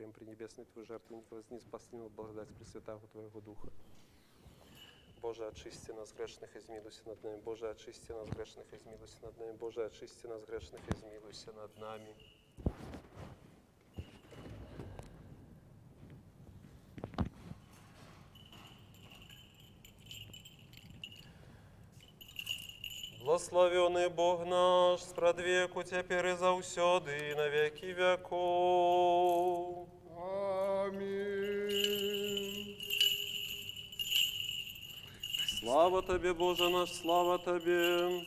прием пренебесный Твою жертвенник, возниз последнего благодать Пресвятаго Твоего Духа. Боже, очисти нас грешных, измилуйся над нами. Боже, очисти нас грешных, измилуйся над нами. Боже, очисти нас грешных, измилуйся над нами. Благословенный Бог наш, спрадвеку теперь и заусёды, и на веки веков. Аминь. Слава Тебе, Боже наш, слава Тебе.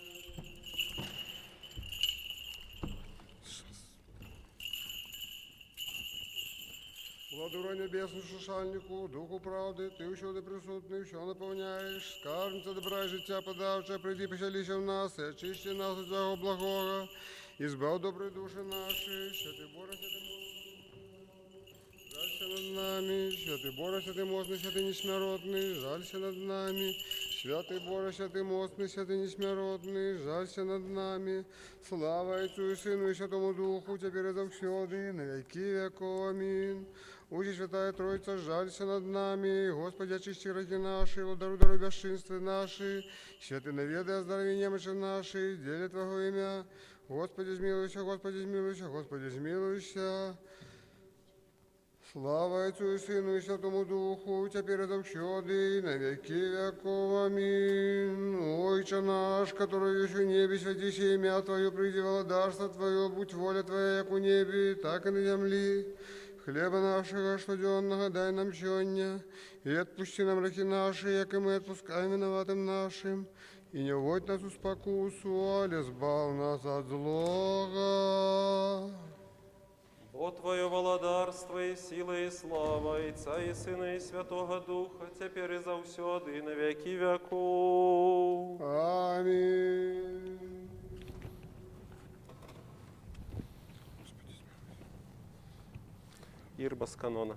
Владыро небесный шушальнику, Духу правди, ти усюди присутний, що наповняєш, скарбниця добра і життя подавча, прийди печаліся в нас, і очисти нас від цього благого, і збав добрі душі наші, що ти борешся, ти жалься над нами, що ти борешся, ти мощний, що ти несмиротний, жалься над нами, святий борешся, ти мощний, що ти несмиротний, жалься над нами, слава Отцу і Сину і Святому Духу, тепер і завсюди, на віки веков. Амінь. Учи, Святая Троица, жалься над нами, Господи, очисти грехи наши, владару даруй бесчинства наши, святый наведай оздорови немощи наши, деле Твоего имя, Господи, смилуйся, Господи, смилуйся, Господи, смилуйся. Слава Отцу и Сыну и Святому Духу, теперь и завсюди, на веки веков. Аминь. Отче наш, который есть в небе, святись имя Твое, приди владарство Твое, будь воля Твоя, як у небе, так и на земле. Хлеба нашего штоденного дай нам сегодня, и отпусти нам грехи наши, як и мы отпускаем виноватым нашим, и не вводь нас в спокусу, але избав нас от злого. Бо Твое владарство и сила и слава, и Отца и Сына и Святого Духа, теперь и завсёды, и на веки веков. Аминь. Ирба с канона.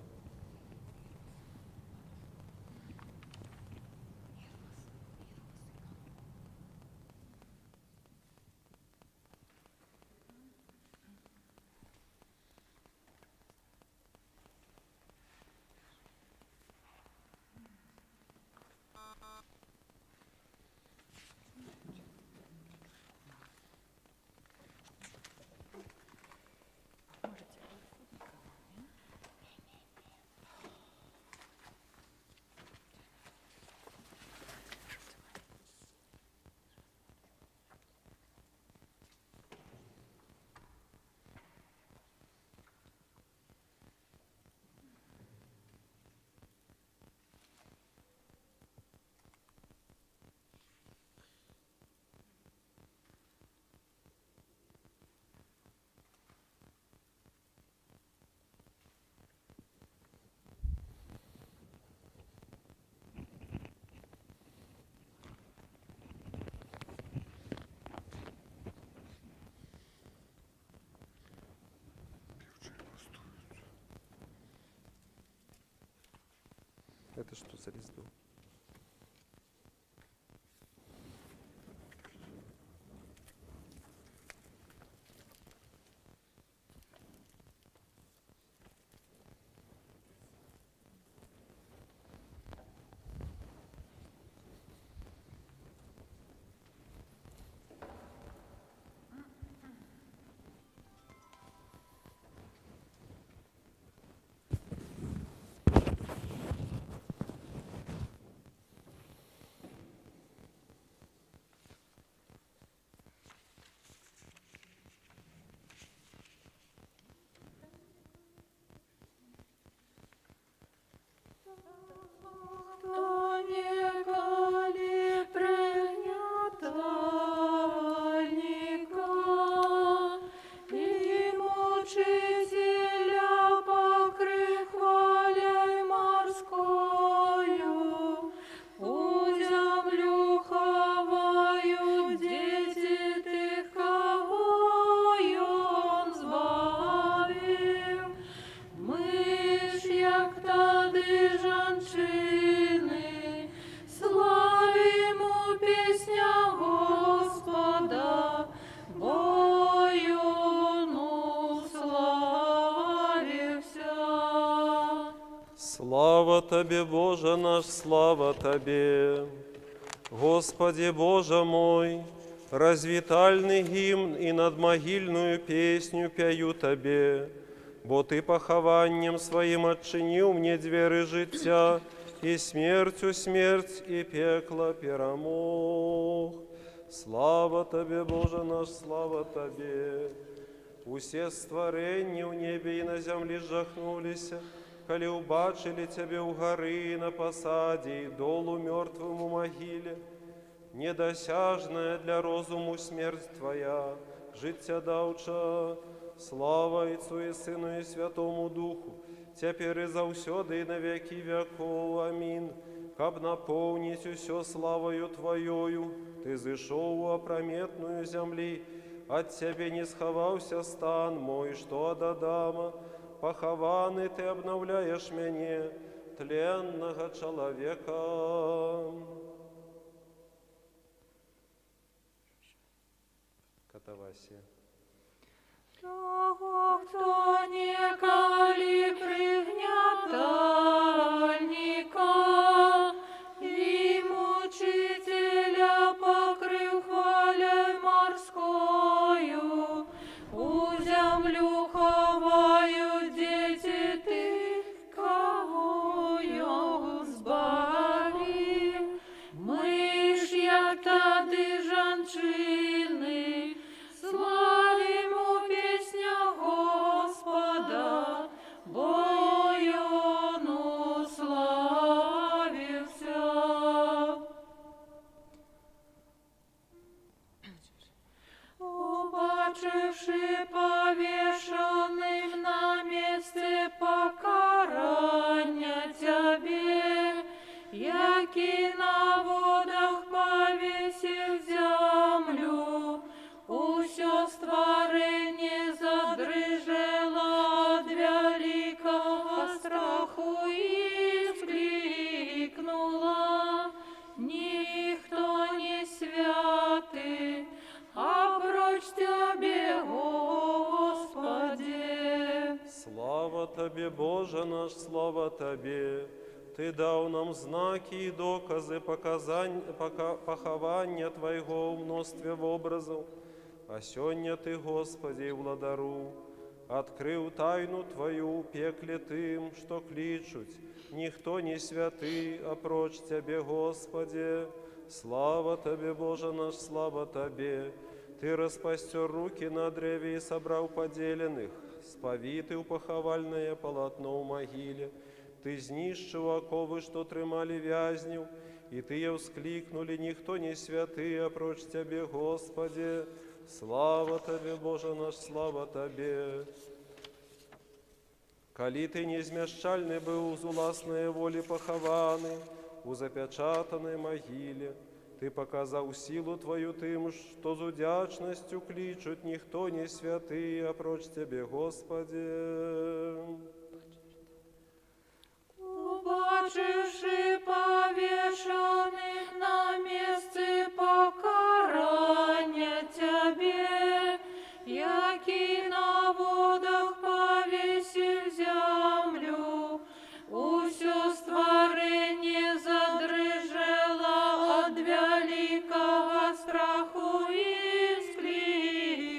Это что за лист? Тебе, Боже наш, слава Тебе. Господи, Боже мой, развитальный гимн и надмогильную песню пою Тебе, бо Ты похованням Своим отчинил мне двери життя, и смертью смерть, и пекло перемог. Слава Тебе, Боже наш, слава Тебе. Усе створення в небе и на земле жахнулися, коли убачили Тебе у горы на посаде, и долу мертвым у могиле. Недосяжная для розуму смерть Твоя, життя давча, слава Отцу и Сыну и Святому Духу, теперь и завсёды и на веки веков. Аминь. Каб наполнить усё славою Твоею, Ты зышел у опрометную земли, от Тебе не сховался стан мой, что от Адама. Похованный Ты обновляешь меня, тленного человека. Катавасия. Того, кто не кали пригнятальника, и мучителя покрыл хвалей морскою, у землю ховают дети ты, кого його збави. Ми ж, як тады жанчини, славимо пісня Господа, бо йону славився. Убачивши повешенным на месте покарання Тебе, який на водах повесив землю, усё створение задрыжело от великого страху и вскрикнуло: никто не святый, опроч Тебе, Господи. Слава Тебе, Боже наш, слава Тебе. Ты дал нам знаки и доказы похования Твоего в множестве образов. А сёння Ты, Господи, владару, открыл тайну Твою, пекле тым, что кличуть: никто не святый, опроч Тебе, Господи. Слава Тебе, Боже наш, слава Тебе. Ты распостер руки на древе и собрал поделенных, сповитый поховальное полотно в могиле. Ты знищив оковы, что тримали вязнів, и Ты вскликнули: никто не святый, опроч Тебе, Господи. Слава Тебе, Боже наш, слава Тебе. Коли Ты неизмещальный был з уласної волі похований, у запечатанной могиле, Ты показал силу Твою тым, что з удячностью кличут: никто не святый, опроч Тебе, Господи. Убачивши повешенным на месте покарання Тебе, який на водах повесив землю, усё створение задрыжело от великого страху и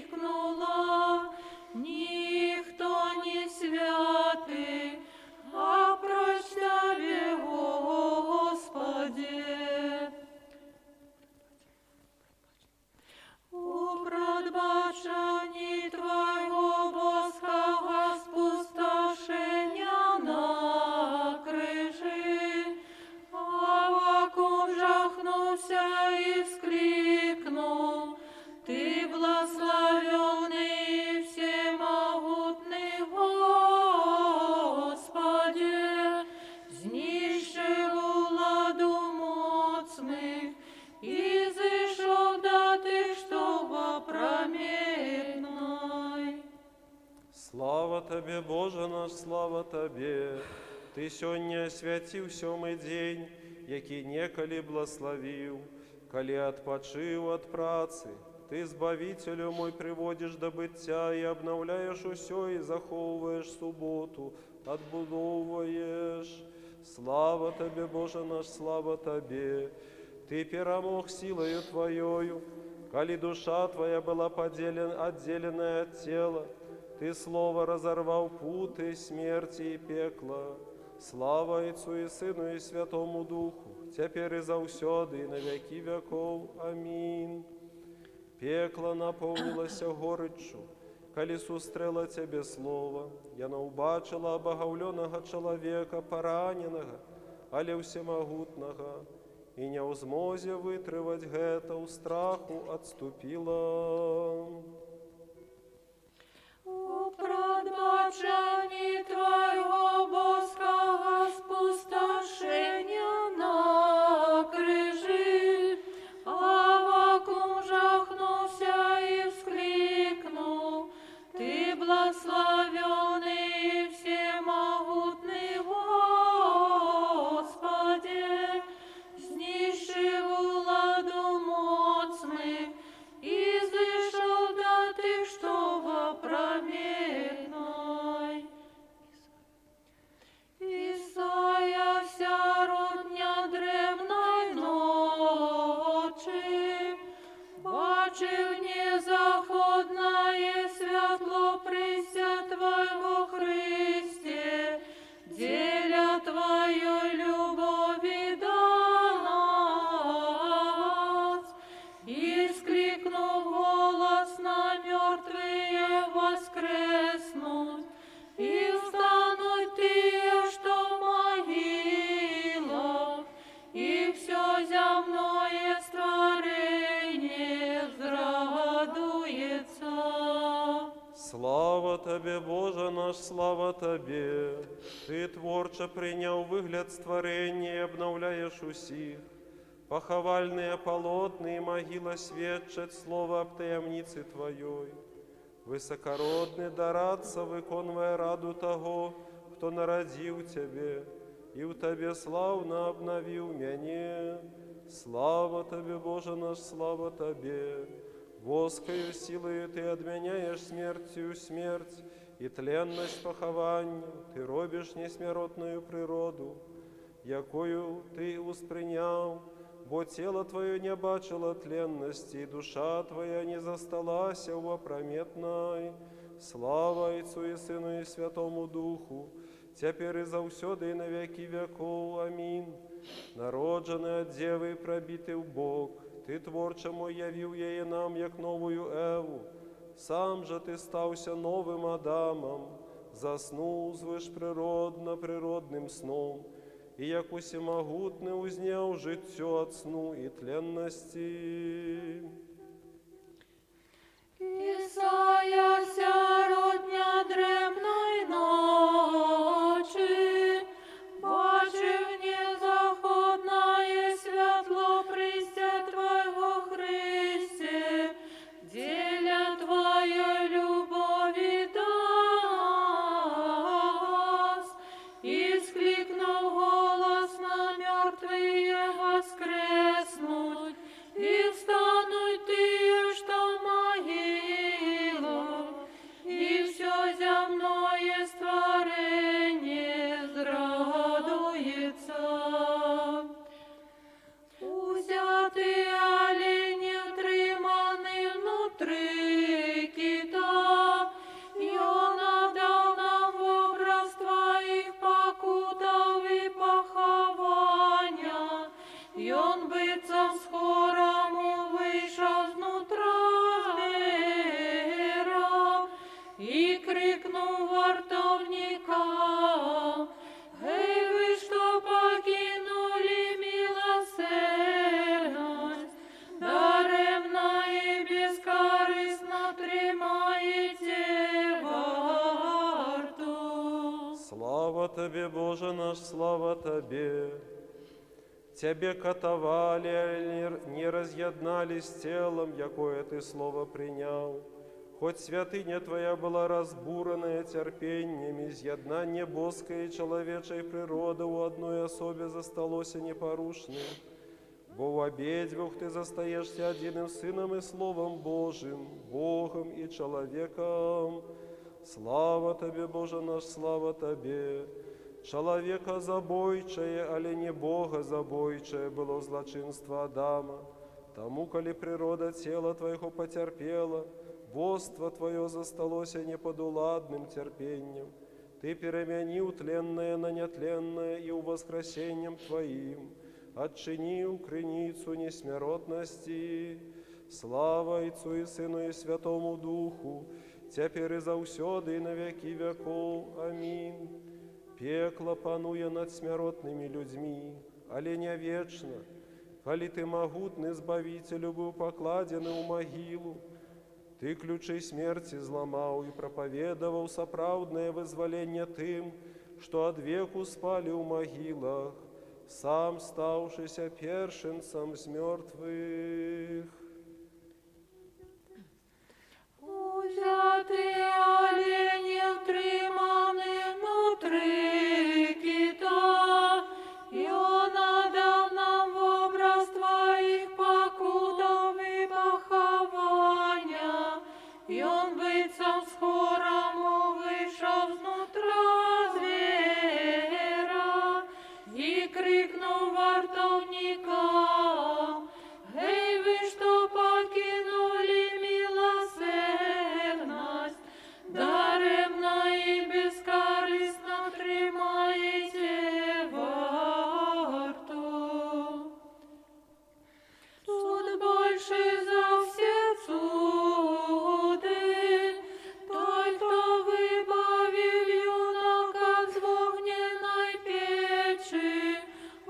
вскрикнуло: никто не святый, опроч Тебе, Господи. У пробаченні Твоего боского спустошення на крижі, Авакум жахнувся і вскрикнув: Ты благословенный, всемогутный Господи, знищив владу моцних і зійшов до тих, що в опрометной. Слава Тебе, Боже наш, слава Тебе. Ты сёння освятив сёмый день, який неколи благословил, коли отпочив от працы. Ты, Збавителю мой, приводишь до быття и обновляешь усё, и заховываешь субботу, отбудовываешь. Слава Тебе, Боже наш, слава Тебе. Ты перемог силою Твоею, коли душа Твоя была отделенная от тела, Ты слово разорвал путы смерти и пекла. Слава Отцу и Сыну и Святому Духу, теперь и заусёды, и на веки веков. Аминь. Пекло наповнилося гореччю, коли сустрела Тебе слово. Я убачила обагавленого чоловіка, пораненого, але всемогутного, і не у змозі витривать гета, у страху отступила. У прадбаченні Твоего боского спустошення на крижі, Аввакум жахнувся и вскликнул: Ты благословенный и всемогутный Господи, знищив владу моцних, и зышел до тых, что во прометной. Исая вся родня древной ночи, бачив незаходное святло прися Твоего Христе, деля Твоей любови до нас. И скликнув голосно, мертвые воскреснут, и встанут те, что в могилах, и все земное створение возрадуется. Слава Тебе, Боже наш, слава Тебе. Ты, творче, принял выгляд створения и обновляешь усіх. Поховальные полотна и могила свідчать слово об таємниці Твоей. Высокородный дараться, виконує раду того, кто народил Тебе, и в Тебе славно обновил меня. Слава Тебе, Боже наш, слава Тебе. Воскою силою Ты отменяешь смертью смерть, и тленность похованию Ты робишь несмертную природу, якою Ты успринял, бо тело Твое не бачило тленности, и душа Твоя не засталася в опрометной. Слава Отцу и Сыну и Святому Духу, теперь и заусёды, и на веки веков. Аминь. Народжений от Деви, пробитий в бок, Ти, творче мой, явив її нам, як новую Еву. Сам же Ти стався новим Адамом, заснув звишприродно природним сном, и як усемогутный узнял життю от сну и тленности. Исая вся родня древной ночи, бачив незаходное святло прися Твоего Христе, деля Твоей любови до нас. И скликнув голосно, мертвые воскреснут, и встанут те, что в могилах, и все земное створение возрадуется. Узяти олені втримані внутри кита, і Он дав нам в образ Твоїх покутов і поховання, і Он бицем з хором вийшов знутра звера, і крикнув вартовникам: «Гей, ви, що покинули милосердность, даремно и бескорыстно тримаете во рту». Слава Тебе, Боже наш, слава Тебе. Тебе катовали, не разъеднали с телом, якое Ты слово принял. Хоть святыня Твоя была разбуранная терпением, изъеднание боской и человечей природы у одной особи засталося непорушным. Бо в обедвух Ты застаешься одиным Сыном и Словом Божьим, Богом и человеком. Слава Тебе, Боже наш, слава Тебе. Человека забойчае, але не Бога забойчае было злочинство Адама. Тому, коли природа тела Твоего потерпела, боство Твое засталося неподуладным терпением. Ты переменил тленное на нетленное и у воскресением Твоим отчинил крыницу несмертности. Слава Отцу и Сыну и Святому Духу, теперь и заусёды и на веки веков. Аминь. Пекло пануя над смертными людьми, але не вечно, коли Ты могутный Избавителю был покладен у могилу. Ты ключи смерти зломал и проповедовал соправдное вызволение тым, что от веку спали у могилах, сам ставшийся першенцем с мертвых. Узяти олені втримані внутри кита, і он надав нам в образ Твоїх покутов і поховання, і он бицом з хором вийшов знутра звера, і крикнув вартовникам: «Гей, ви, що покинули милосердность, даремно и бескорыстно тримаете варту. Суд больше за все суды, той, кто выбавил юнока з вогненной печи, у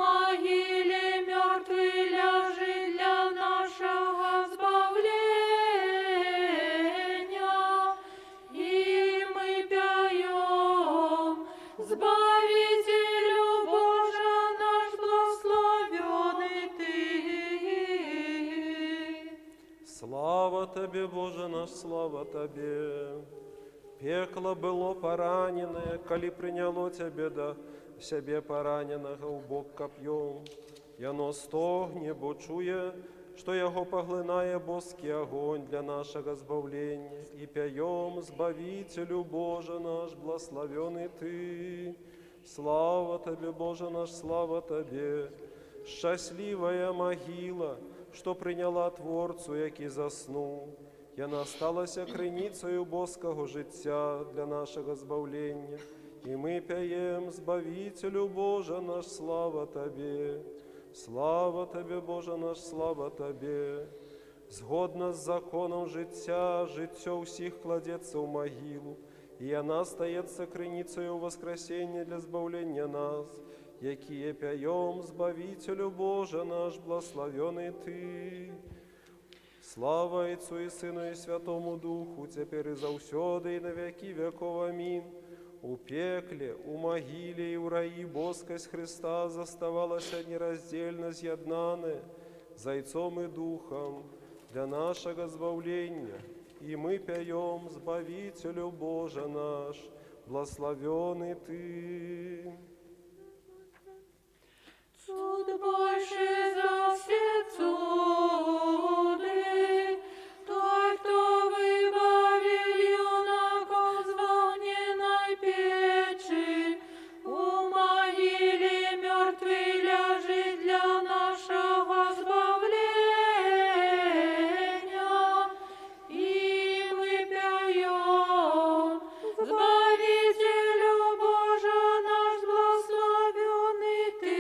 могиле мертвый ляжет для нашего избавления, и мы поем: Збавителю Боже наш, благословенный Ты. Слава Тебе, Боже наш, слава Тебе. Пекло было пораненное, коли приняло Тебе до себе пораненого в бок копьем. И оно стогне, бо чує, что Его поглинає боский огонь для нашего избавления. И пьем: Збавителю Боже наш, благословенный Ты. Слава Тебе, Боже наш, слава Тебе. Счастливая могила, что приняла Творцу, який заснув, і вона сталася криницею боского життя для нашого збавлення. І ми п'єм: Збавителю Боже наш, слава Тобі. Слава Тобі, Боже наш, слава Тобі. Згодно з законом життя, життя всіх кладеться в могилу, і вона стається криницею воскресення для збавлення нас, які п'єм: Збавителю Боже наш, благословений Ти. Слава Отцу и Сыну и Святому Духу, теперь и заусёды, и на веки веков. Аминь. У пекле, у могиле и у раи боскость Христа заставалась нераздельно з'єднане за Отцом и Духом для нашего избавления. И мы пьем: Збавителю Боже наш, благословенный Ты. Суд больше за все суды, той, кто выбавил юноков с вогненной печи, у могиле мертвый ляжет для нашего избавления, и мы пьем: Збавителю Боже наш, благословенный Ты.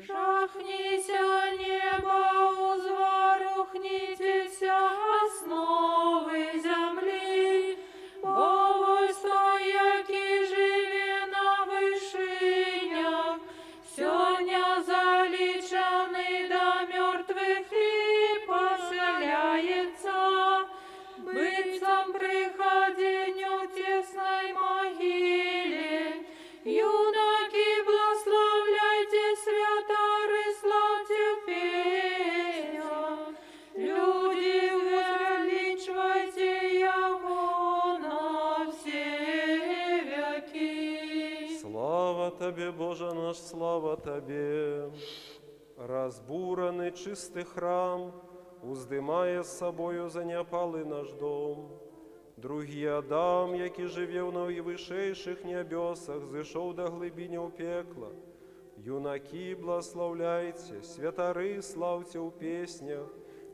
Жахнися небо, узворухнитеся основы земли, бо войско, який живе на вишинях, сьогодні залічений до мертвих і поселяється, бицом при ходінню в тесной могиле. Юноки, благословляйте святары, славьте песню. Люди, величайте Его на все веки. Слава Тебе, Боже наш, слава Тебе. Разбуранный чистый храм, уздымая с собою заняпалый наш дом, Другий Адам, який живе на вишейших небесах, зійшов до глибинів пекла. Юнаки, благословляйте, святари, славьте у песнях,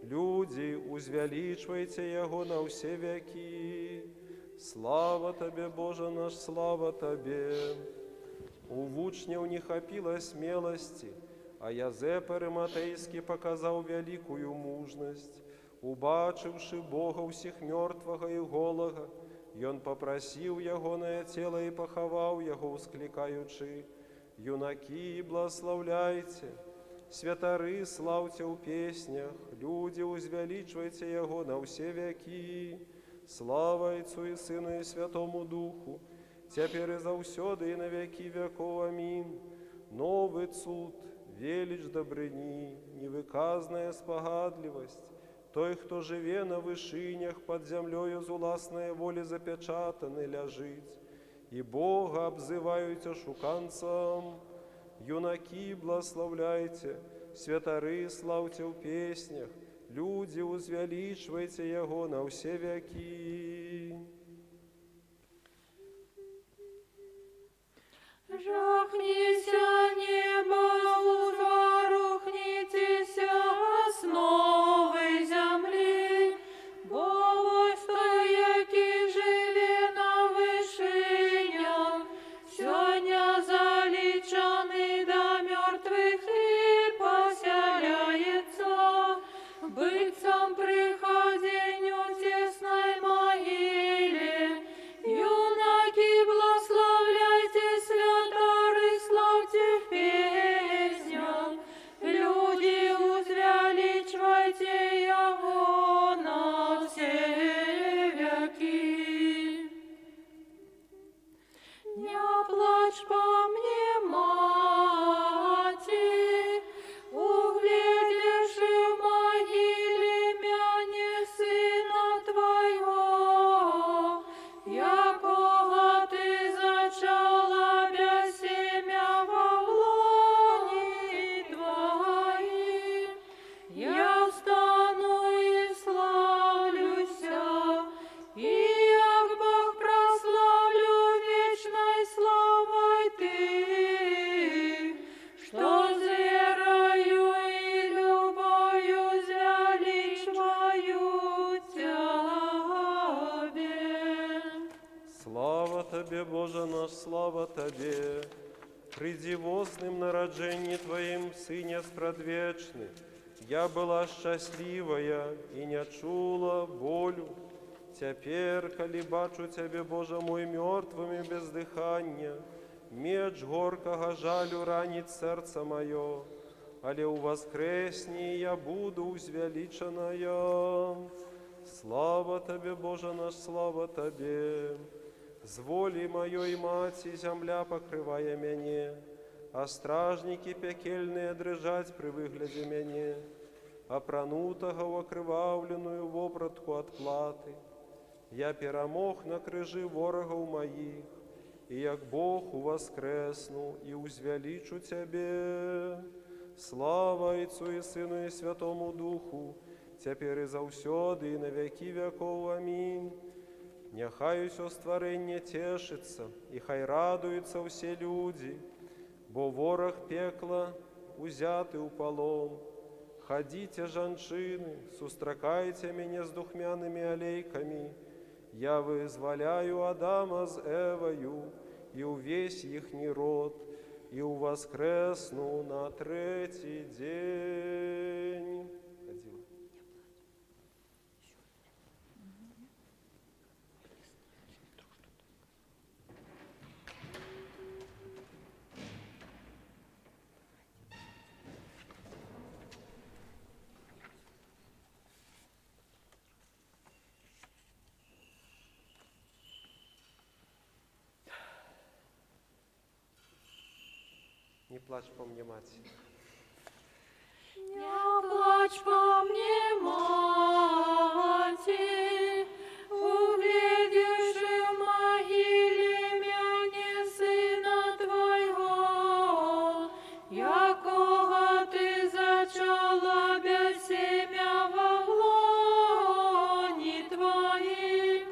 люди, узвеличивайте Його на все веки. Слава Тебе, Боже наш, слава Тебе! У учнів не хапило смелости, а Язепер Матейський показав великую мужність. Убачивши Бога усіх мертвого і голого, он попросив Ягоное тіло і поховав Його, ускликаючи: «Юнаки, благословляйте, святари, славьте у песнях, люди, узвеличивайте Його на все веки. Слава Отцу и Сыну и Святому Духу, теперь и завсёды и на веки веков. Аминь. Новый суд, велич добрыни, невыказная спогадливость, той, кто живе на вышинях, под землею зуласной воли запечатанный ляжить, и Бога обзываются шуканцам. Юнаки, благословляйте, святари, славьте в песнях, люди, узвеличивайте Его на все веки. Жахнися небо, узворухнітеся основи землі, бо ось той, який живе на вишинях, сьогодні залічений до мертвих і поселяється, быццам при ходению тесной могиле. Юнаки, благословляйте, святары, славьте в песнях, люди, узвеличивайте Его на все веки. Не плачь по мне, мати, углядишь и в могиле мяне сына твоего, якого ты зачала без семя во влоне твоим. Я встану и славлюся, и як Бог прославлю вечной славой ты, что зверою и любовью звеличиваю Тебе. Слава Тебе, Боже наш, слава Тебе! Приди восным народжении Твоим, Сыне спрадвечный, я была счастливая и не чула болю. Теперь, коли бачу Тебе, Боже мой, мертвым и без дыхания, меч горкого жалю ранит сердце мое, але у воскресни я буду узвеличенная. Слава Тебе, Боже наш, слава Тебе! З волі моей Мати земля покрывая мяне, а стражники пекельные дрыжать при выгляде мяне, опранутого окрывавленную вопратку отплаты. Я перемог на крыжи ворогов моих, и як Бог воскресну и узвеличу Тебе. Слава Отцу и Сыну и Святому Духу, теперь и завсёды и на веки веков. Аминь. Нехай усё створення тешится, і хай радуються всі люди, бо ворог пекла узяти у полон. Ходите, жанчины, сустракайте меня с духмяными олейками, я вызволяю Адама с Евою, и увесь ихний род, и воскресну на третий день. Не плачь по мне, мать. Не плачь по мне, мати, углядишь и в могиле мяне сына твоего, якого ты зачала без семя во влоне твоим.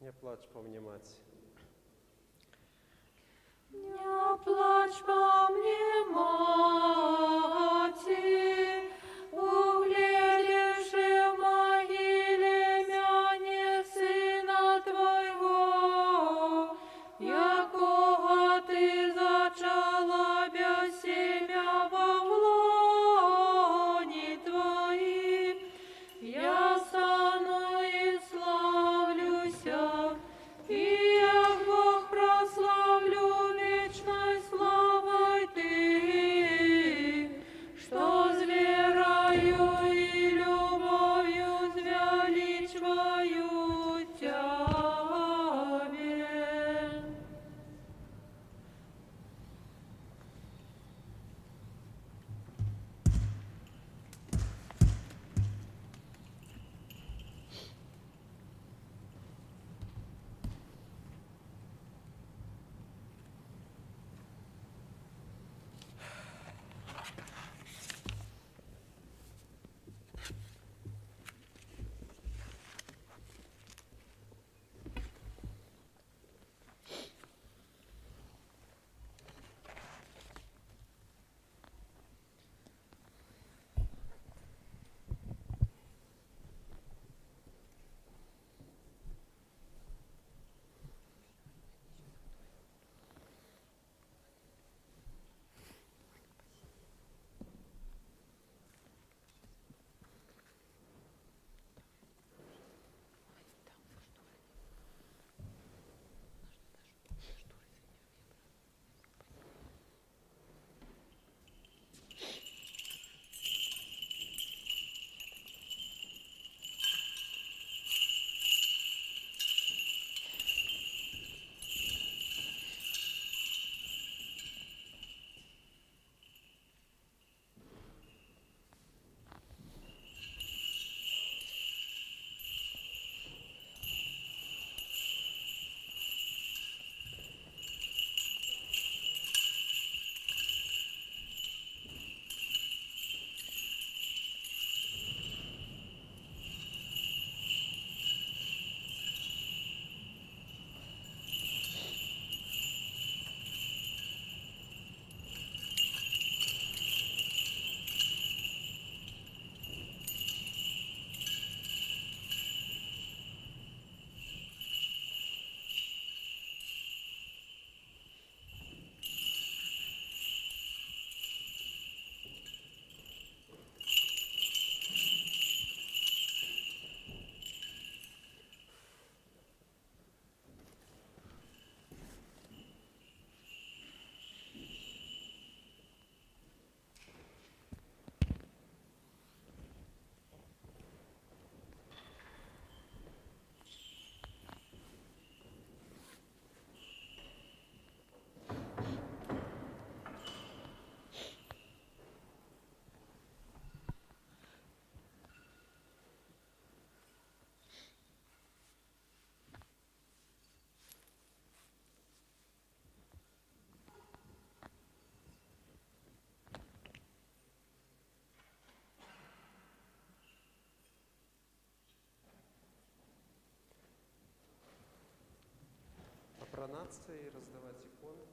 Не плач, повнімаць. Не плачь по мне, мати, углядевши в могиле мяне сына твоего, якого ты зачала без семя во влоне твоим. Я стану и славлюся, и як Бог прославлю вечной славой Ты, что с верою и любовью звеличиваю Тебе. Пронаться и раздавать иконы.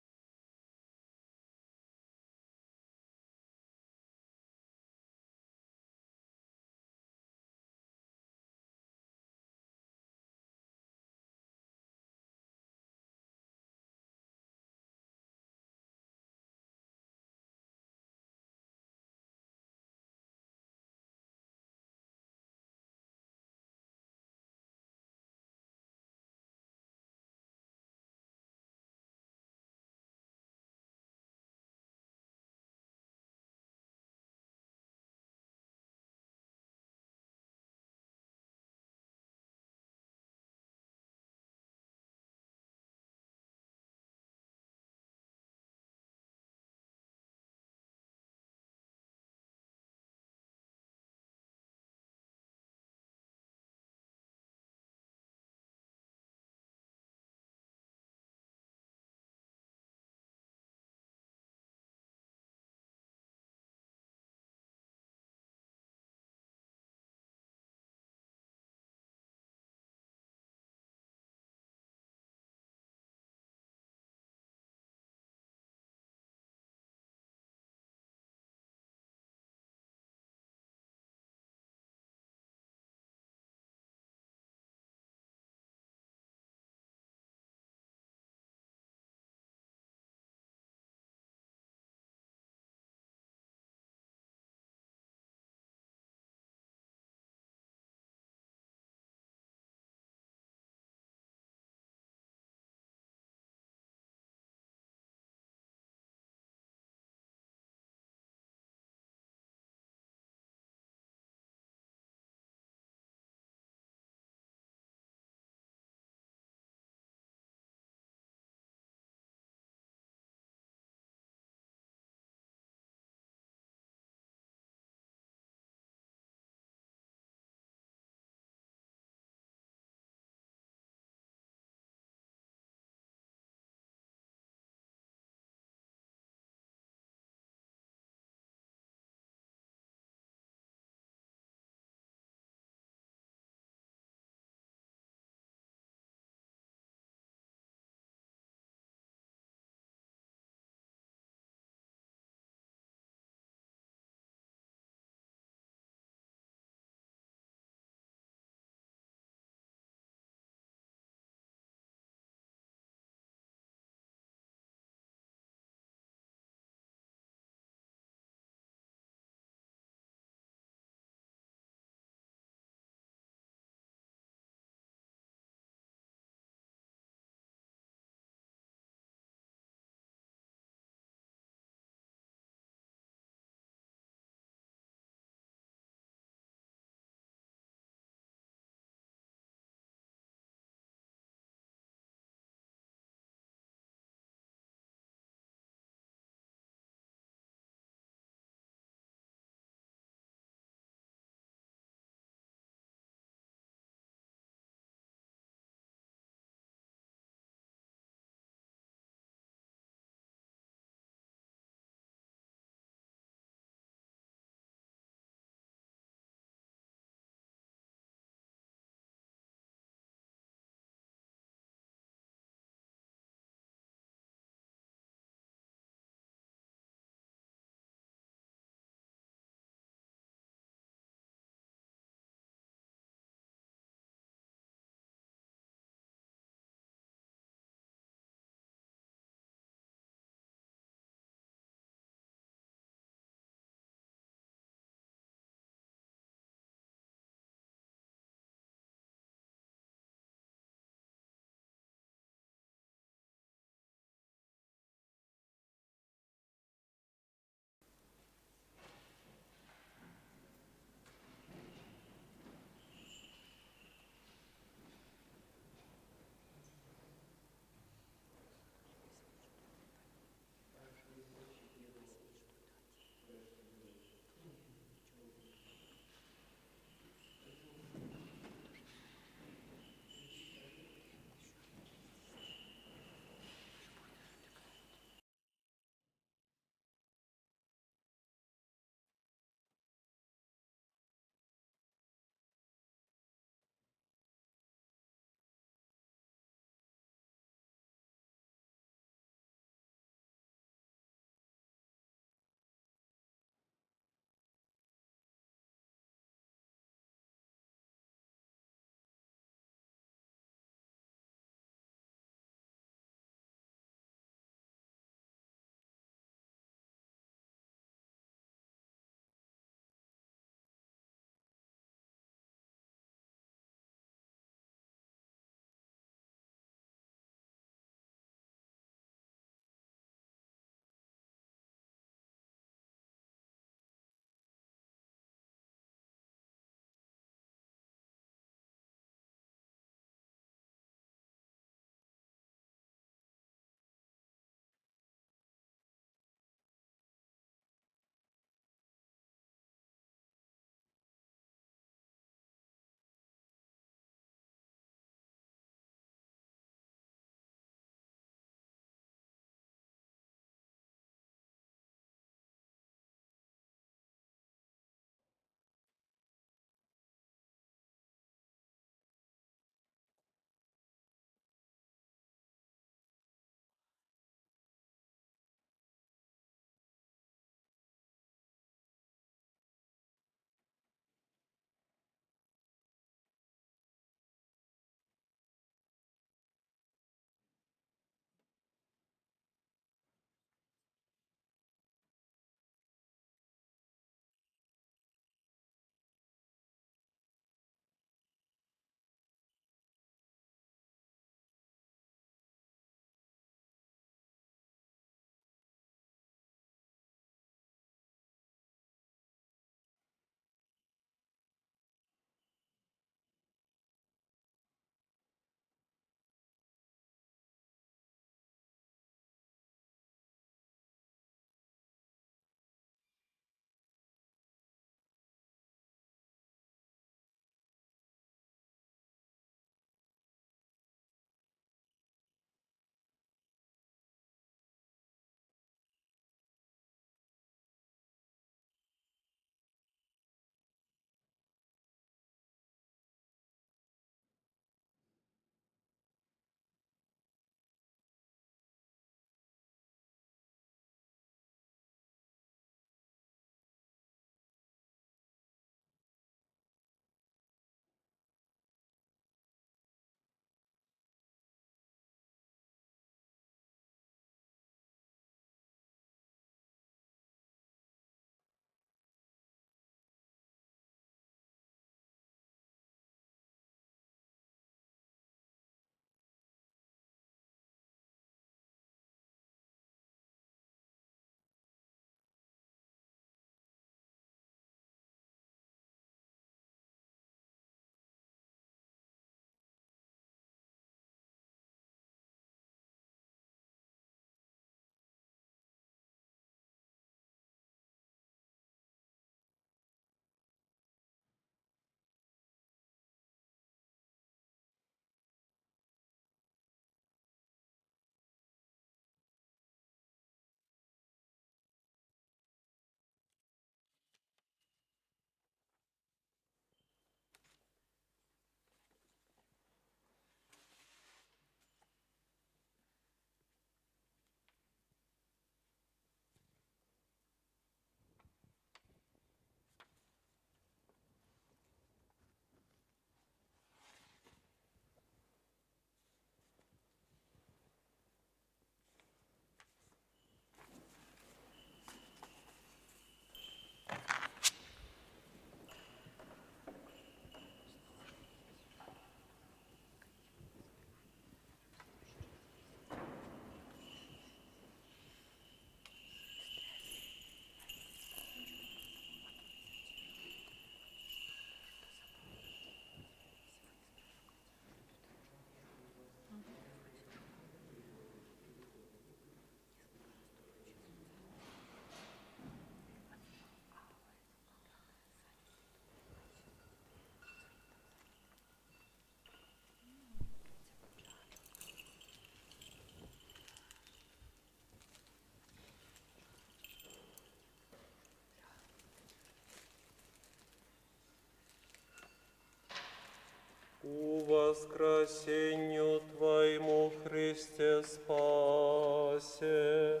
У воскресенью Твоему, Христе, спасе,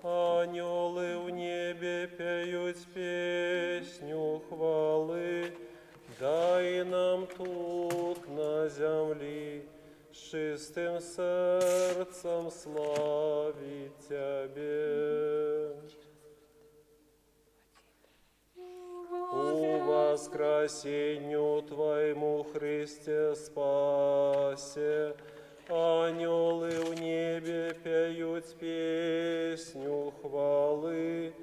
ангелы в небе пеют песню хвалы, дай нам тут на земле чистым сердцем славить Тебе. У воскресенью Твоему, Христе, спасе, ангелы в небе пеют песню хвалы,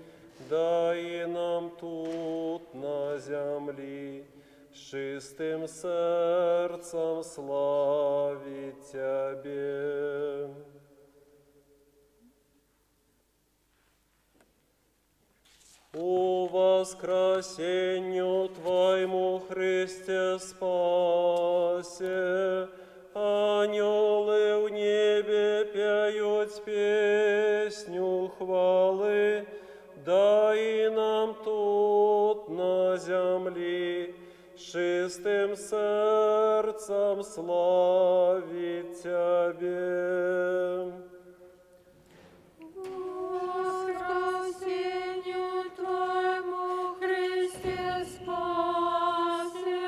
дай нам тут на земле чистым сердцем славить Тебе. У воскресенью Твоему, Христе, спасе, ангелы в небе пеют песню хвалы, дай нам тут на земле чистым сердцем славить Тебе. Воскресенью Твоему, Христе, спасе,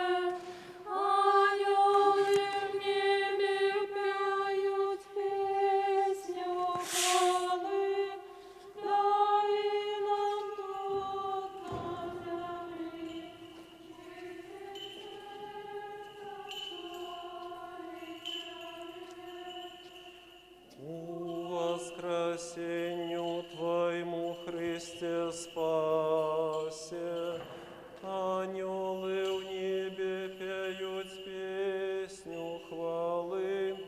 ангелы в небе пеют песню хвалы, дай нам тут на земле У воскресенью Твоему, Христе, спасе, ангелы в небе пеют песню хвалы.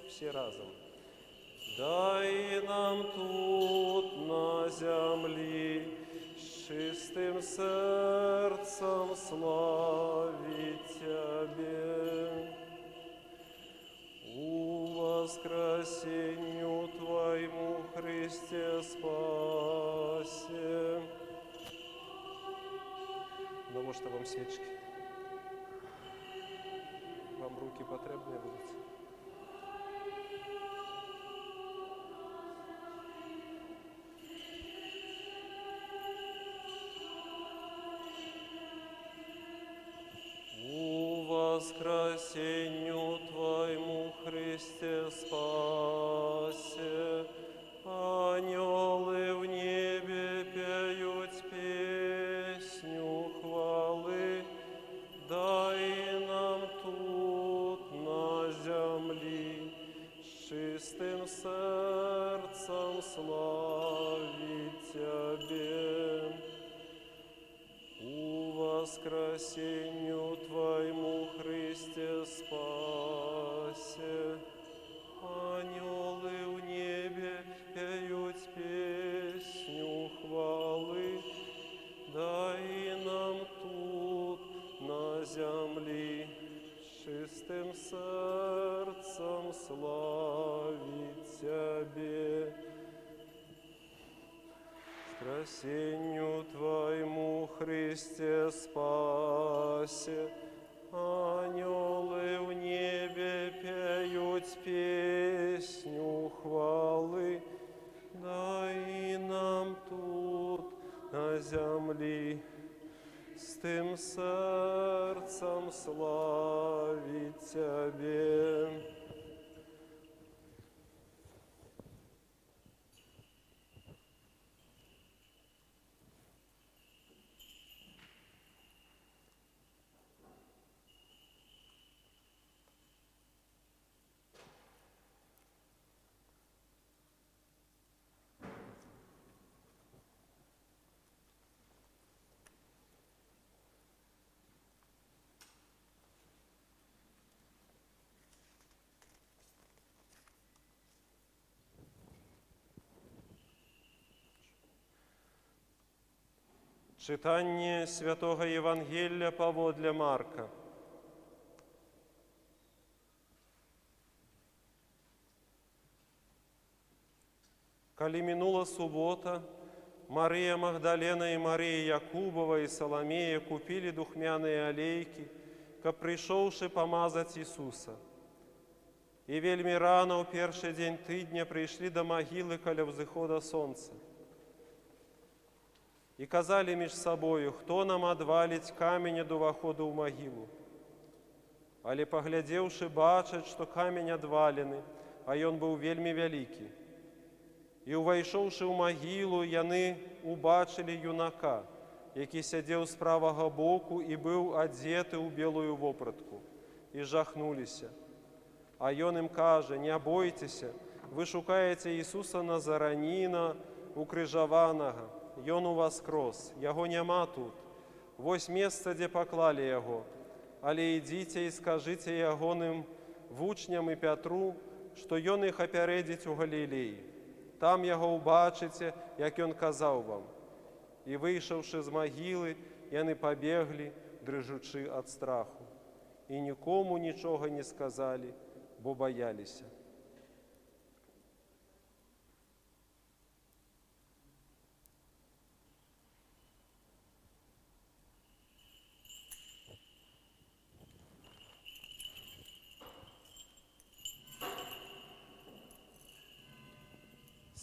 Все разом. Дай нам тут на земле чистым сердцем славить Тебе. У воскресенью Твоему, Христе, спасе. Ну, может, вам свечки? Вам руки потребные будут? У воскресенью Твоему, Христе, спасе, ангелы в небе пеют песню хвалы, дай нам тут на земле чистым сердцем славить Тебе. У воскресенью Твоему, Христе, спасе, ангелы в небе пеют песню хвалы, дай нам тут на земле чистым сердцем славить Тебе. Воскресенью Твоему, Христе, спасе, ангелы в небе пеют песню хвалы, дай нам тут на земле с тем сердцем славить Тебе. Читання Святого Євангелія поводле Марка. Коли минула суббота, Мария Магдалена и Мария Якубова и Соломея купили духмяные олейки, каб прыйшоўшы памазаць Ісуса. І вельмі рана ў першы дзень тыдня прыйшлі да магілы каля ўзыхода сонца. І казалі між сабою, хто нам адваліць камень ад уваходу ў магілу. Але паглядзеўшы, бачаць, што камень адвалены, а ён быў вельмі вялікі. І ўвайшоўшы ў магілу, яны убачылі юнака, які сядзеў з правага боку і быў адзеты ў белую вопратку, і жахнуліся. А ён ім кажа, не бойцеся, вы шукаеце Ісуса Назараніна, укрыжаванага. Ён уваскрос, яго няма тут. Вось месца, дзе паклалі яго. Але ідзіце і скажыце ягоным вучням і Пятру, што ён іх апярэдзіць у Галілеі. Там яго ўбачыце, як ён казаў вам. І выйшаўшы з магілы, яны пабеглі, дрыжучы ад страху. І нікому нічога не сказалі, бо баяліся.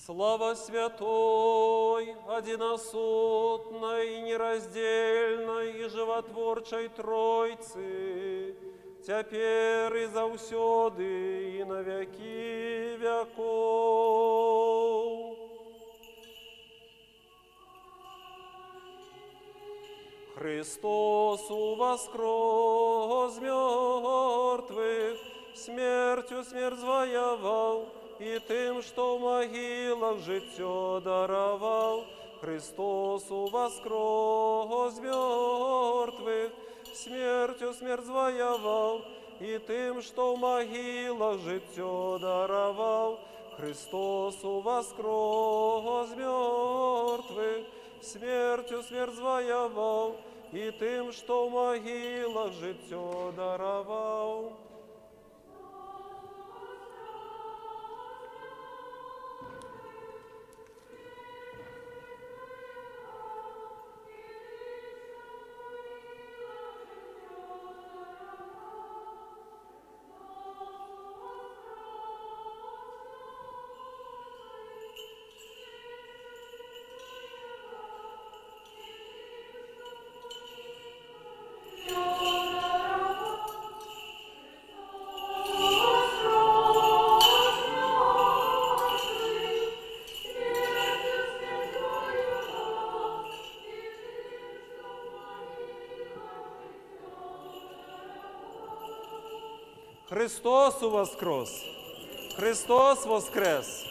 Слава святой, одиносутной, нераздельной и животворчей Тройцы, цяпер і заўсёды і на вякі вякоў. Христос воскрес мертвых, смертью смерть звоевал, и тым, что в могилах життя даровал. Христос воскрес мертвых, смертью смерть звоевал, и тым, что в могилах життя даровал. Христос воскрес мертвых, смертью смерть звоевал, и тым, что в могилах життя даровал. Христос воскрес! Христос воскрес!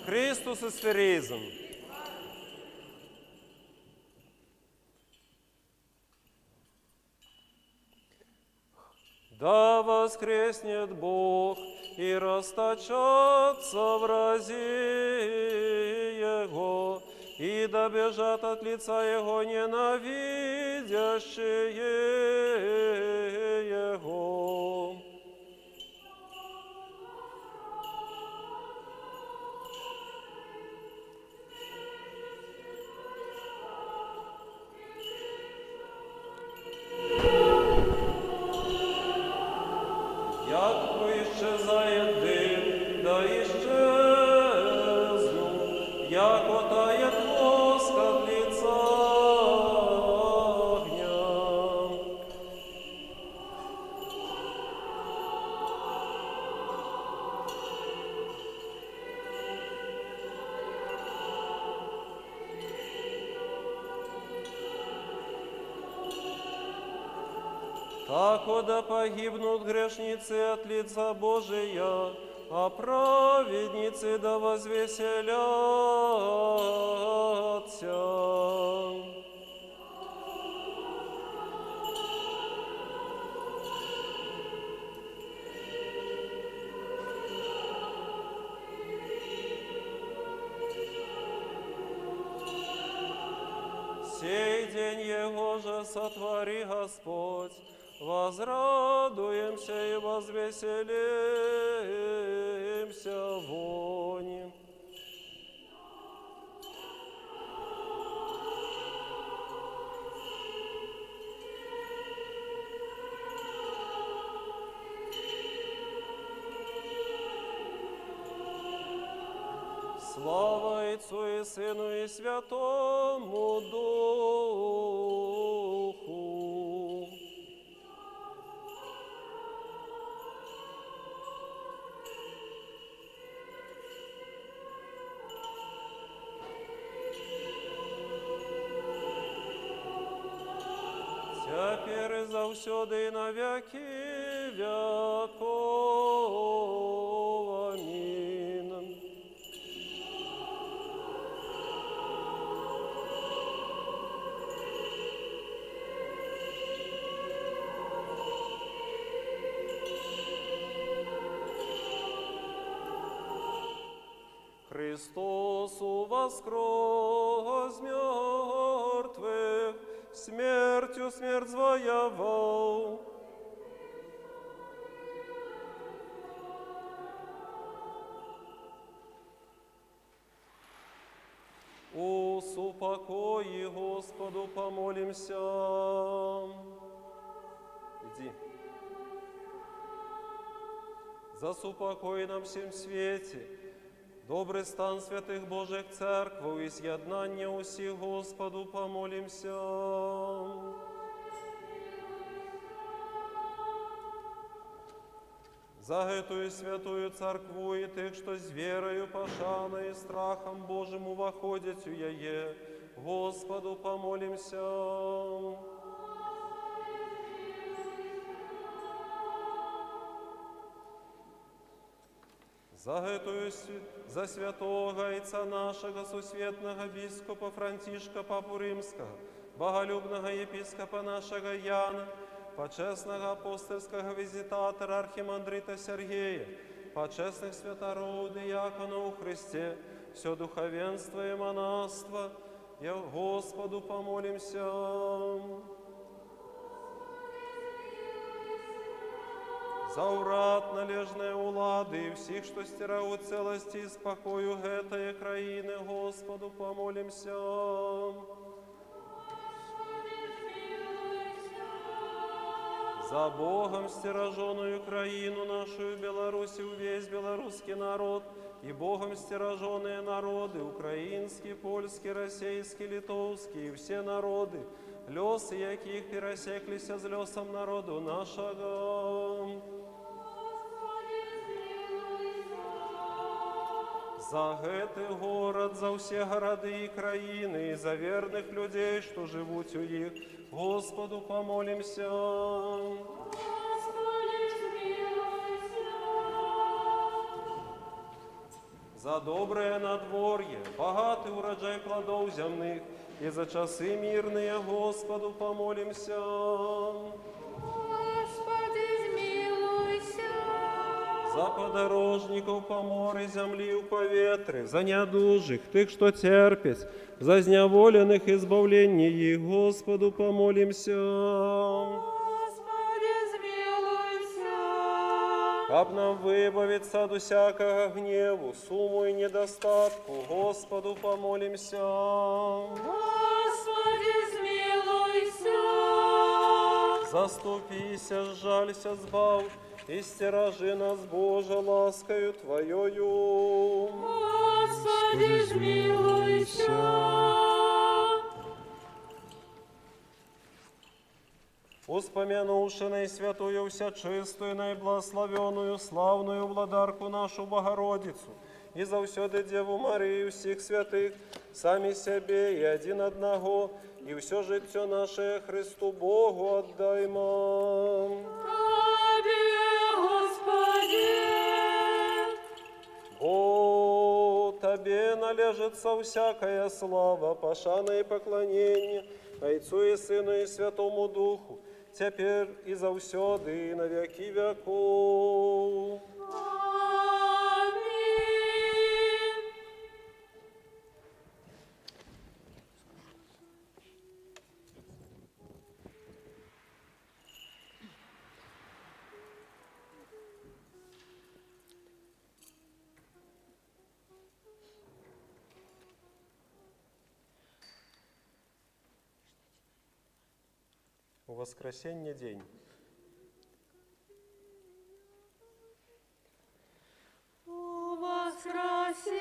Христос ist verriesen! Да воскреснет Бог и расточатся врази Его, и добежат от лица Его ненавидящие Его. Як исчезает дым, да исчезну, як отает воск от лица огня. Так да погибнут грешницы от лица Божия, а праведницы да возвеселятся. Сей день Его же сотвори Господь, возрадуемся и возвеселимся воне. Слава Отцу и Сыну и Святому Духу. Теперь и завсёды и на веки веков. Аминь. Христос воскрес мертвых, смертью смерть завоевал. О, супокои Господу помолимся. Иди. За супокой нам всем свете, добрый стан святых Божьих церкву и съеднание усих Господу помолимся. За эту святую церкву и тых, что с верою, пошаной и страхом Божьим воходят ее, Господу помолимся. За святого отца нашего, сусветного бископа Франтишка, папу Римского, боголюбного епископа нашего Яна, почесного апостольского визитатора архимандрита Сергея, почесных святоров, диаконов у Христе, все духовенство и монахство, я Господу помолимся. За урад належные улады и всех, что стирают целости и спокою этой краины, Господу помолимся. За Богом стираженную краину нашу, Белоруссию, весь белорусский народ, и Богом стираженные народы, украинский, польский, российский, литовский, и все народы, лёсы, яких пересеклися с лёсом народу нашего. За этот город, за все города и краины, и за верных людей, что живут у них, Господу помолимся. За доброе надворье, богатый урожай плодов земных, и за часы мирные, Господу помолимся. За подорожников по морю, земли и по ветры, за неодужих, тых, что терпят, за зневоленных избавление их, Господу помолимся. Господи, смилуйся. Как нам выбавиться от всякого гневу, сумму и недостатку, Господу помолимся. Господи, смилуйся. Заступися, сжалься, сбав, и стиражи нас, Боже, ласкою Твоею. Господи, смилуйся. Успомянувши наисвятую всячистую, наибласловенную, славную владарку нашу Богородицу, и завсёды Деву Марию, всех святых, сами себе и один одного, и все життя наше Христу Богу отдаймо. О, Тебе належится всякая слава, пошана и поклонение, Отцу и Сыну и Святому Духу, теперь и завсёды, и на веки веков. Аминь. У воскресенье день. У воскресенье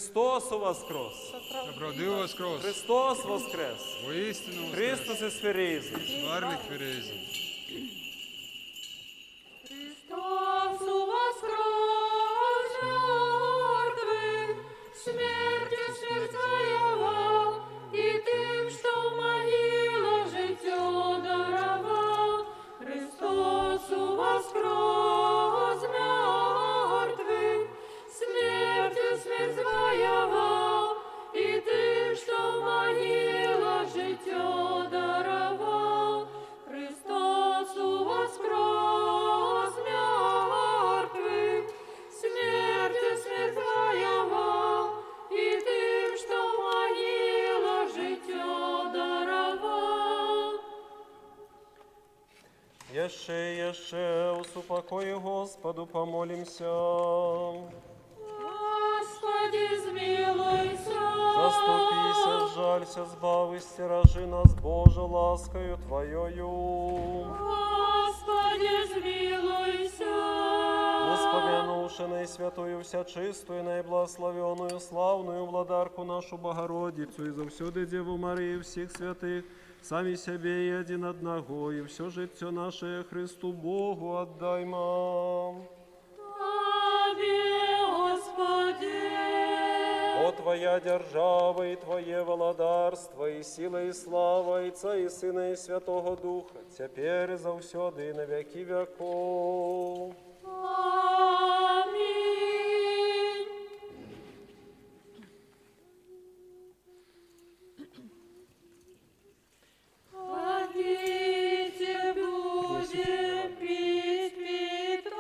Христос воскрес! Оправдив воскрес, Христос воскрес! воістину воскрес, Христос із Ферізм! Сварвік Ферезі. Христос воскрес мертвых, смертью смерть воевал, и тем, что в могилах житье даровал. Христос воскрес мертвых, смертью смерть воевал, и тем, что в могилах житье даровал. Христос воскрес мертвых, смертью смерть воевал, и тем, что в могилах житье даровал. Еще, усупокой Господу помолимся. Господи, змилуйся. Заступися, жалься, збави, стражи нас, Боже, ласкою Твоєю. Господи, змилуйся. Воспомянувши наисвятую, всячистую, наиблагословенную, славную владарку нашу Богородицу и завсюди Деву Марию всех святых, сами себе и один одного, и все житье наше Христу Богу отдаймо. Тебе, Господи. О Твоя держава и Твое владарство, и сила, и слава, и Отца, и Сына, и Святого Духа, теперь и завсюди, и на веки веков. Аминь. Ходите, будем пить питье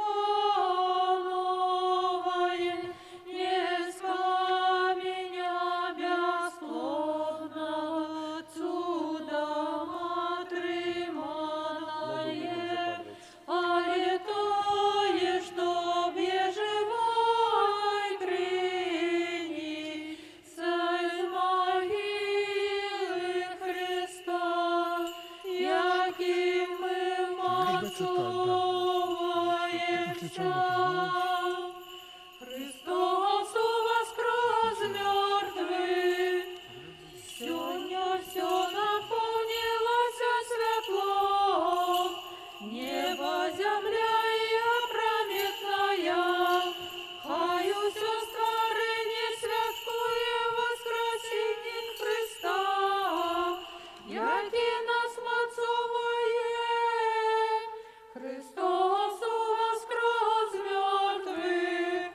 новое, не с камня бесплодного, чудом отрыманное. А литое, чтоб я живой крыни, из могилы Христа, яким мы мацоваемся. Христос воскрес мертвых, сегодня все наполнилось светлом, небо, земля и опрометная, хаю все створение святкує воскресіння Христа, який нас мацовує. Христос воскрес мертвых.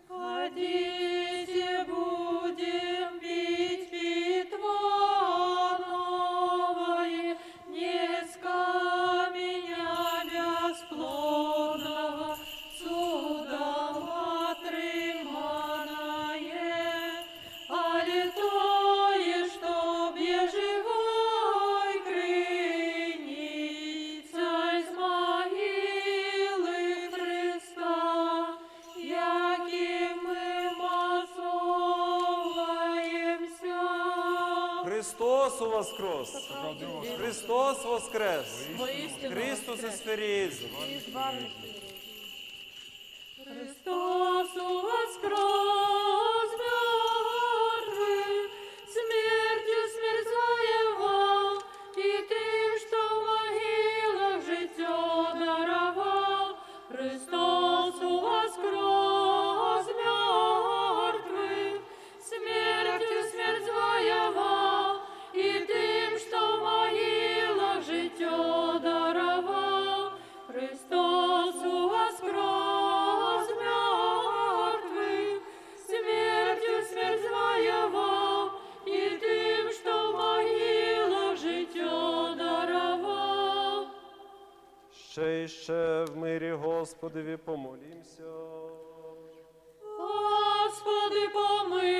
Ходите, будем пить питье новое, не с камня бесплодного, чудом отрыманное, а литое, чтоб я живой крыница из могилы Христа, яким мы мацоваемся. Христос воскрес! Христос воскрес! Христос із Ферізм! Христос воскрес мертвых, смертью смерть воевал, и тем, что в могилах житье даровал. Христос воскрес мертвых, смертью смерть воевал, и тем, что в могилах житье даровал. Христос воскрес мертвых, смертью смерть воевал, и тем, что в могилах житье даровал. Ще в мирі Господеві помолімся. Господи, помилуй.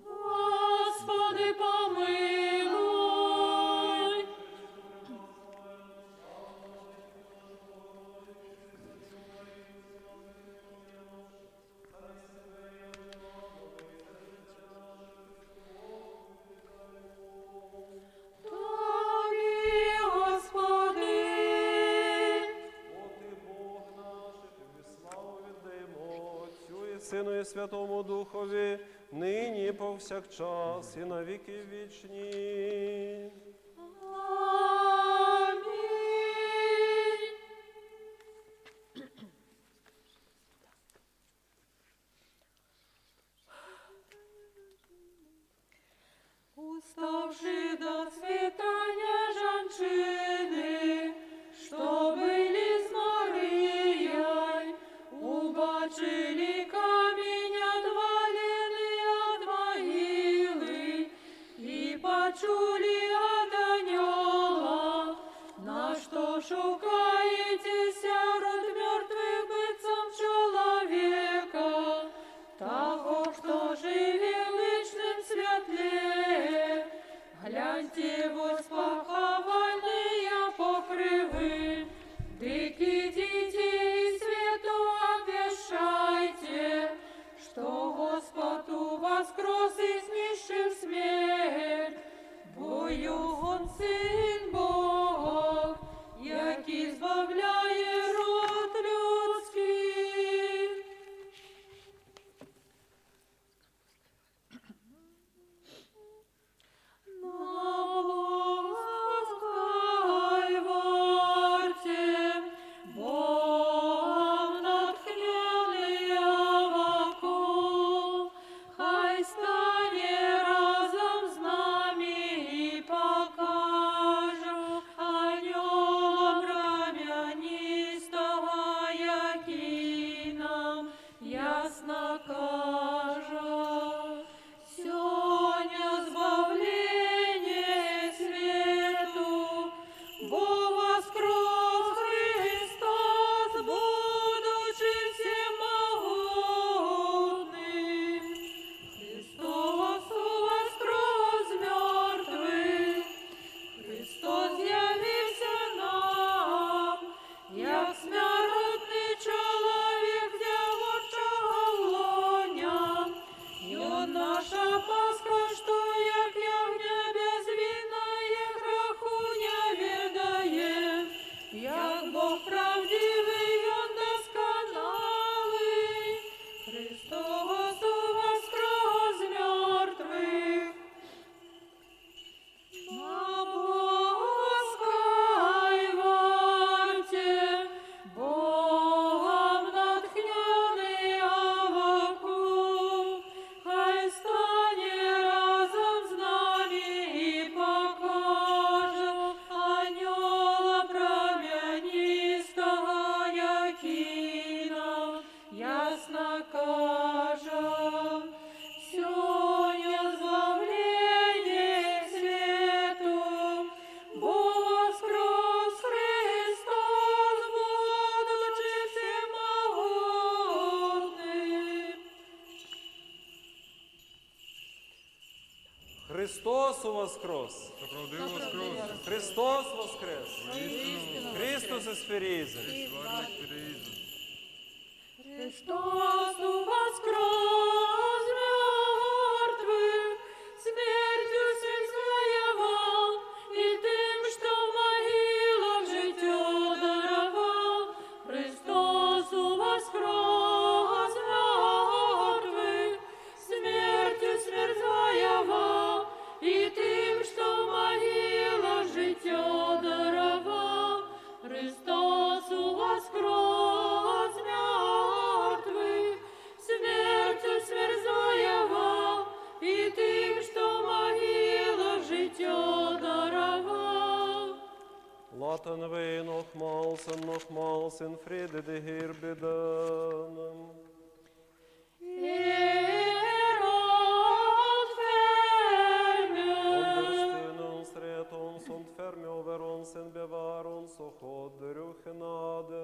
Господи, помилуй. Тобі, Сину і Святому Духові, нині і повсякчас, і на віки вічні. Амінь. Уставши до світання жанчини, що были с Марией, убачили камінь отваленный от могилы, и почули от анёла, на что шукаєтеся род мертвых быцом человека, того, что живе в вечном святле. Гляньте, воспоховальные покриви, дики дітей свету обвещайте, что Господь у воскрес из нищих смерть, бо Он Сын Бог, який збавляє род людський. Наблажай варте, Богом натхнений Авакум, хай стане разом з нами і покаже анёла промянистого, який нам ясно каже. Сьогодні збавлення світу, бо воскрес Христос, будучи всемогутним. Христос воскрес з мертвих, Христос з'явився нам, як смертний чоловік дівочого лоня. І Он наша Пасха, що як ягня без вина, як греху не ведає, як Бог правдивий, Он досконалий. Христос воскрес з мертвих. Наблажай варте, Богом натхнений Авакум, хай стане разом з нами і покаже анёла промянистого, який нам ясно каже. Сьогодні збавлення світу, бо воскрес Христос, будучи всемогутним. Христос воскрес! Заправдив воскрес, Христос воскрес! істину, Христос ісферізен! сварник переїзд. Христос воскрес з мертвых, смертью свет завоевал, и тем, что в могилах житье даровал. Христос воскрес з мертвых, смертью смерть завоевал, и тем, что в могилах житье даровал. Христос воскрес з мертвых, смертью смерть завоевал, и тем, что в могилах житье даровал. Laten wij nogmaals in vrede de Heer bidden. Herald vermen, Ondersteun ons, red ons, ontferm over ons en bewaar ons, o God, door uw genade.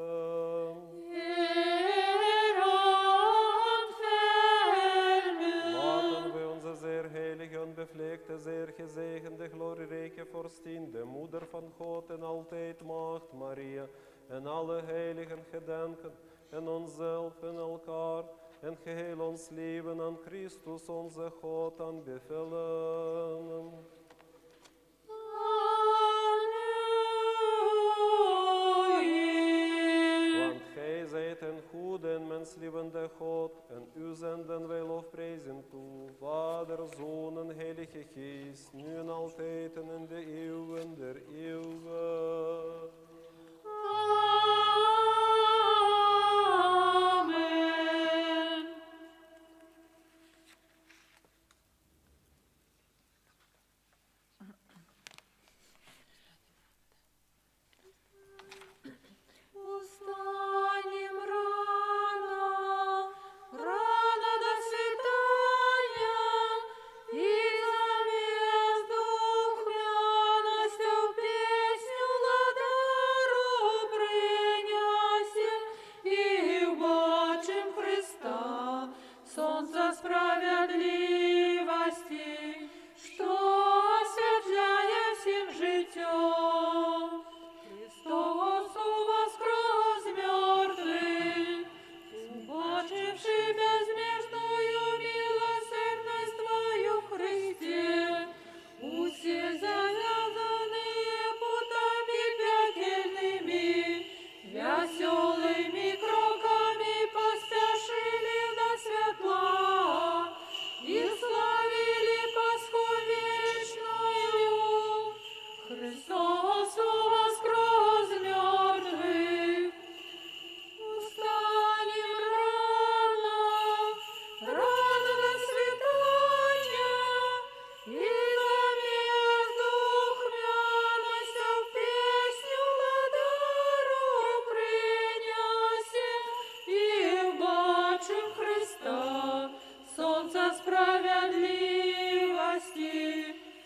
Herald vermen, Laten we onze zeer heilige, onbevlekte, zeer gezegende, glorierijke vorstin, de moeder van God en altijd maagd Maria, en alle heiligen gedenken, en onszelf en elkaar, en geheel ons leven aan Christus onze God aanbevelen. Alleluia. Want gij zijt een goede en ens livende hopp, en usenden väl lovprisen to, Fader, Sonen, Heilige Geist, nu en altijd en in de eeuwen der eeuwen. Amen. Устанем рано, рано до свидания, и замест духмяностью песню ладару принясем, и убачим Христа, солнца справедливости, что осветляет всем життя. Христос воскрес мертвых, убачивши безмежную милосердность Твою, Христе, усе завязанные путами пекельными, веселыми кроками поспешили до светла и славили Пасху вечную. Христос воскрес мертвых. Устанем рано, рано до свидания, и замест духмяностью песню ладару принясем, и убачим Христа, солнца справедливости,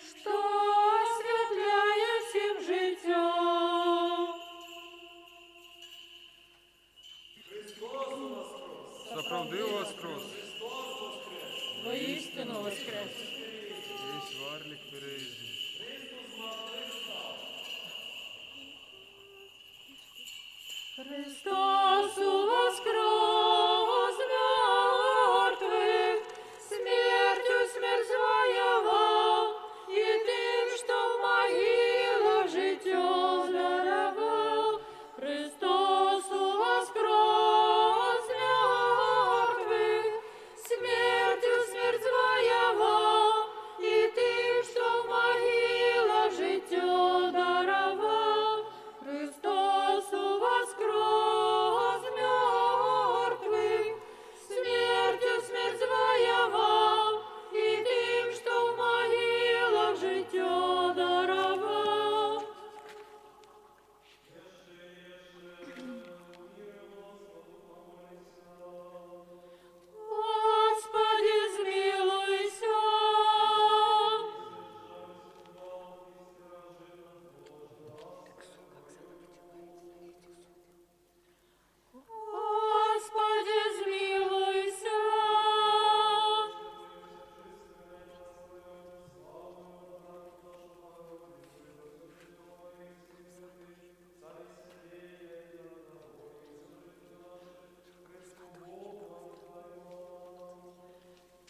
что осветляє всім життя. Заправдив воскрес, Воістину воскрес. весь варлік перейзі. Христос воскрес мертвых, смертью смерть своего, и тем, что в могилах життя даровал. Христос воскрес мертвых, смертью смерть своего, и тем, что в могилах життя даровал. Христос воскрес мертвых, смертью смерть своего, и тем, что в могилах життя даровал. Господи, змилуйся. Господи, змилуйся.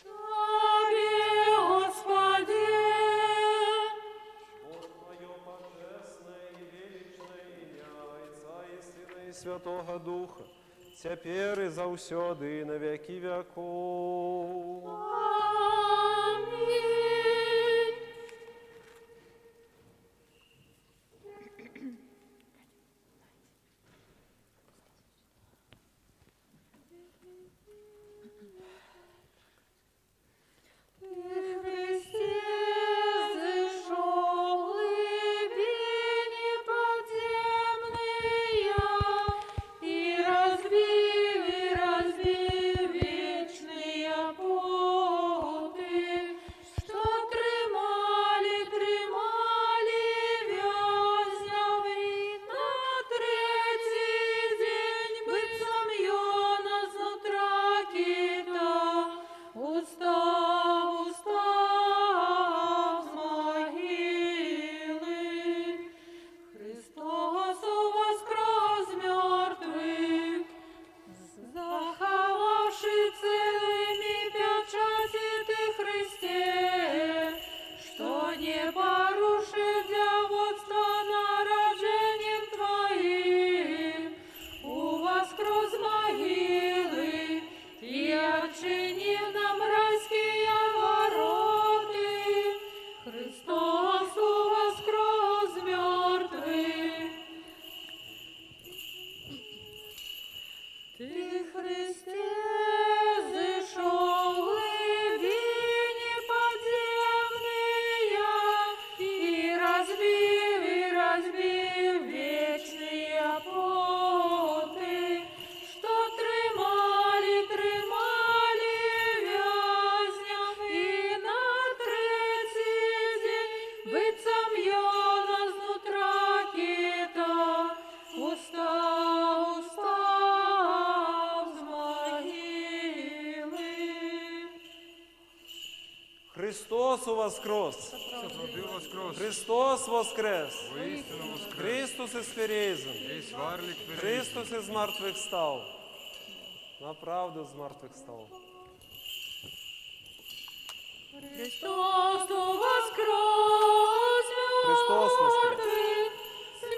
Тобі, Господи. Бог Твое почесное и величное ім'я Отця і Сина і Святого Духа, тепер і завсёды, і на веки веков. Амінь. Ты, Христе, зашел глубины подземные, и разбив вечные опоры. Ты, Христе, зышел в глубини подземные и разбил вечные опоры, что тримали вязня, и на третий день быцам яна знутра кита устав з могили. Христос воскрес! Сотворил воскрес, Христос воскрес! воистину воскрес. Христос із Ферезен! Есть варлик перед Христос із мертвих став! Направду з мертвих став! Христос воскрес! Христос воскрес! мертвых,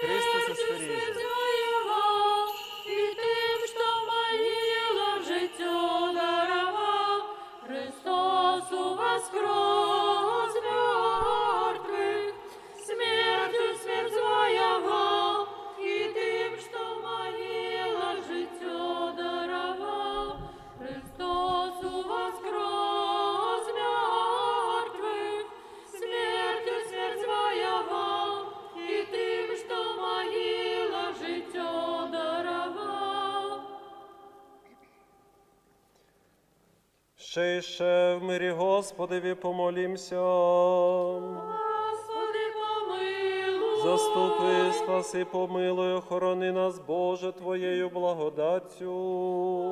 Христос смертью исцелил. смерть воевал, и тем, что могилам життя даровал. Христос воскрес мертвых, смертью смерть воевал, и тем, что могилам життя даровал. Христос воскрес мертвых, смертью смерть воевал, и тим, що могила життя даровав. Ще в мирі Господеві помолімся. Господи, помилуй. Заступи, спаси, помилуй, охорони нас, Боже, Твоєю благодаттю.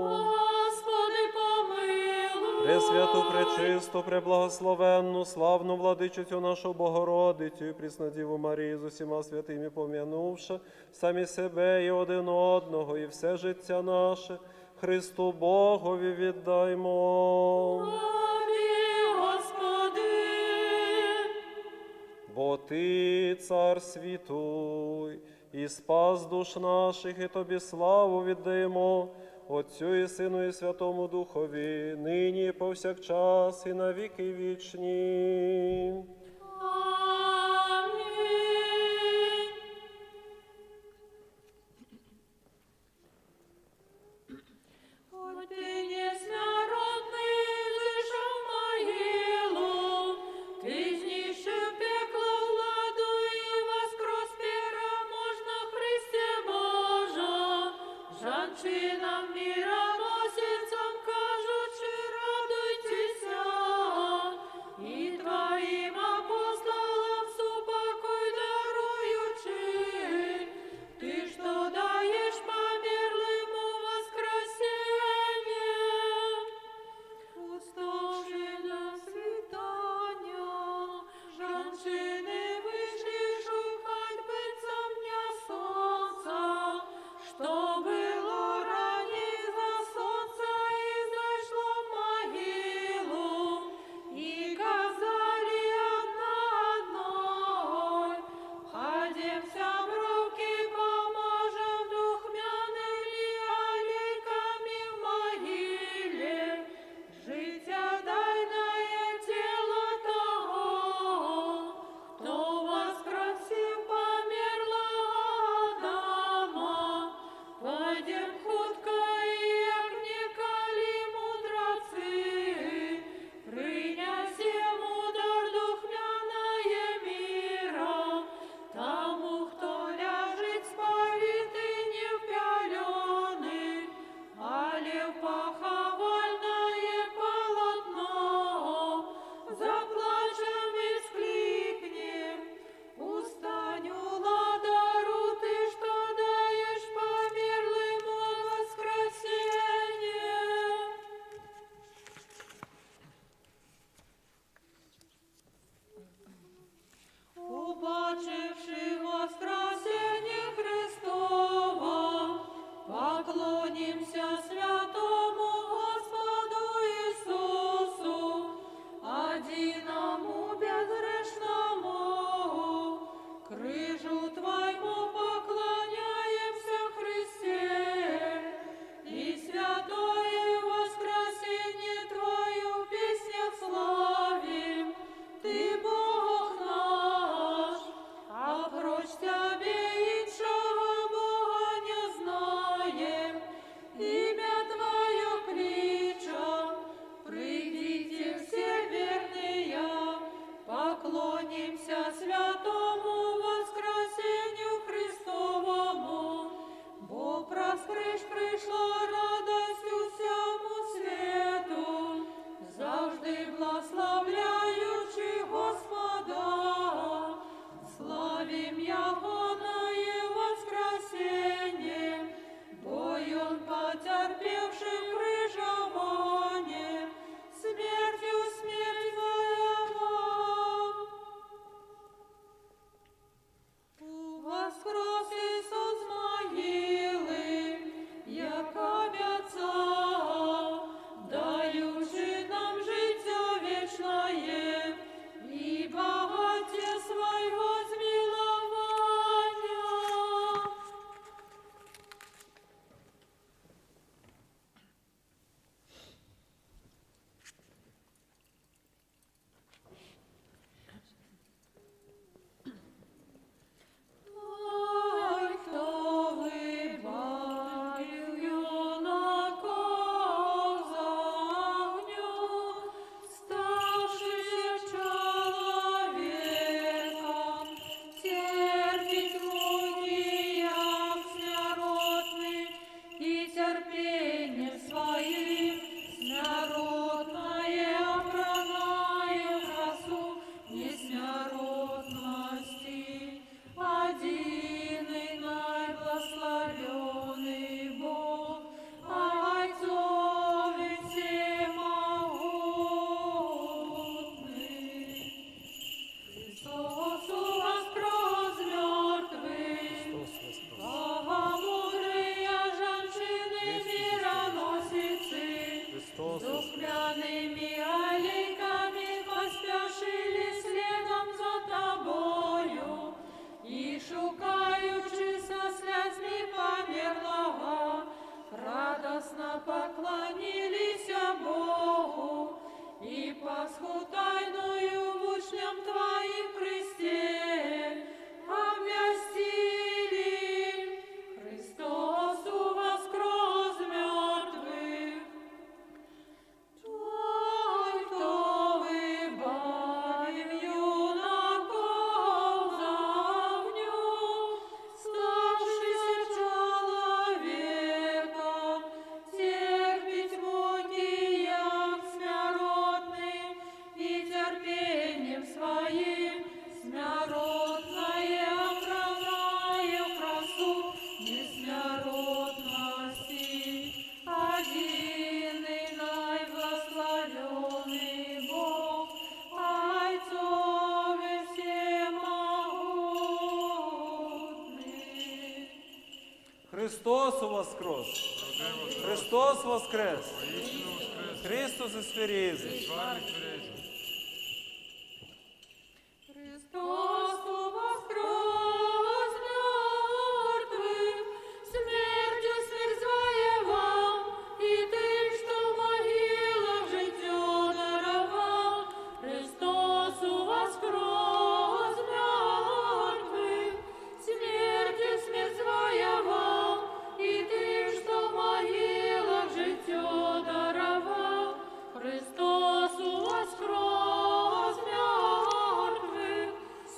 Господи, помилуй. Пресвяту, пречисту, преблагословенну, славну владичицю нашу Богородицю і Преснодіву Марію з усіма святими пом'янувши, самі себе і один одного, і все життя наше, Христу Богові віддаймо. Тобі, Господи. Бо Ти, Цар світу, і спас душ наших, і Тобі славу віддаємо, Отцю і Сину, і Святому Духові, нині і повсякчас, і на віки вічні. Амінь. Хоть ты несмертный, зашел в могилу, ты знищил пекло владу и воскрес переможно Христе Божа. Жанчинам мироносицам кажучи, радуйтеся, и твоим апостолам супокой даруючи, ты что даешь померлому воскресенье, уставши до свидания, жанчины вышли шукать быцам дня солнца, что было ранее за солнце и зашло в могилу, и казали одна одной, ходимся в руки, поможем духмяными олейками в могиле, життя дайное тело того, кто воскресив померлого Адама. Пойдем хутко, як ніколи мудроці, принесем удар духмяное мира, тому, хто ляжить сповитий не в пяленый, але в поховальное полотно. Заплачем и вскликнем, устань, уладару, ты, что даешь померлому воскресенье. Убачивши воскресение Христово, поклонимся святому Господу Иисусу, одиному безгрешному, крыжу Твоему поклоняемся, Христе, и святое воскресение Твою в песнях славим. Ты Бог наш, а прочь Тебе іншого Бога не знаем. Ім'я Богу, и Пасху тайную в учням Твоим Христе обвестили. Христосу воскрес мертвых. Той, кто выбавил юнаков за огню, ставшийся человеком, терпеть муки як смиротным и терпением своим смиротное оправдая красу несмиротности. Одиный наиблагословенный Бог, Отцове всемогутный. Христос воскрес! Христос воскрес! Христос из Ферези! Христос воскрес мертвых, смертью смерть завоевал, и тем, что в могилах житье даровал. Христос воскрес мертвых, смертью смерть завоевал, и тем, что в могилах житье даровал. Христос воскрес мертвых,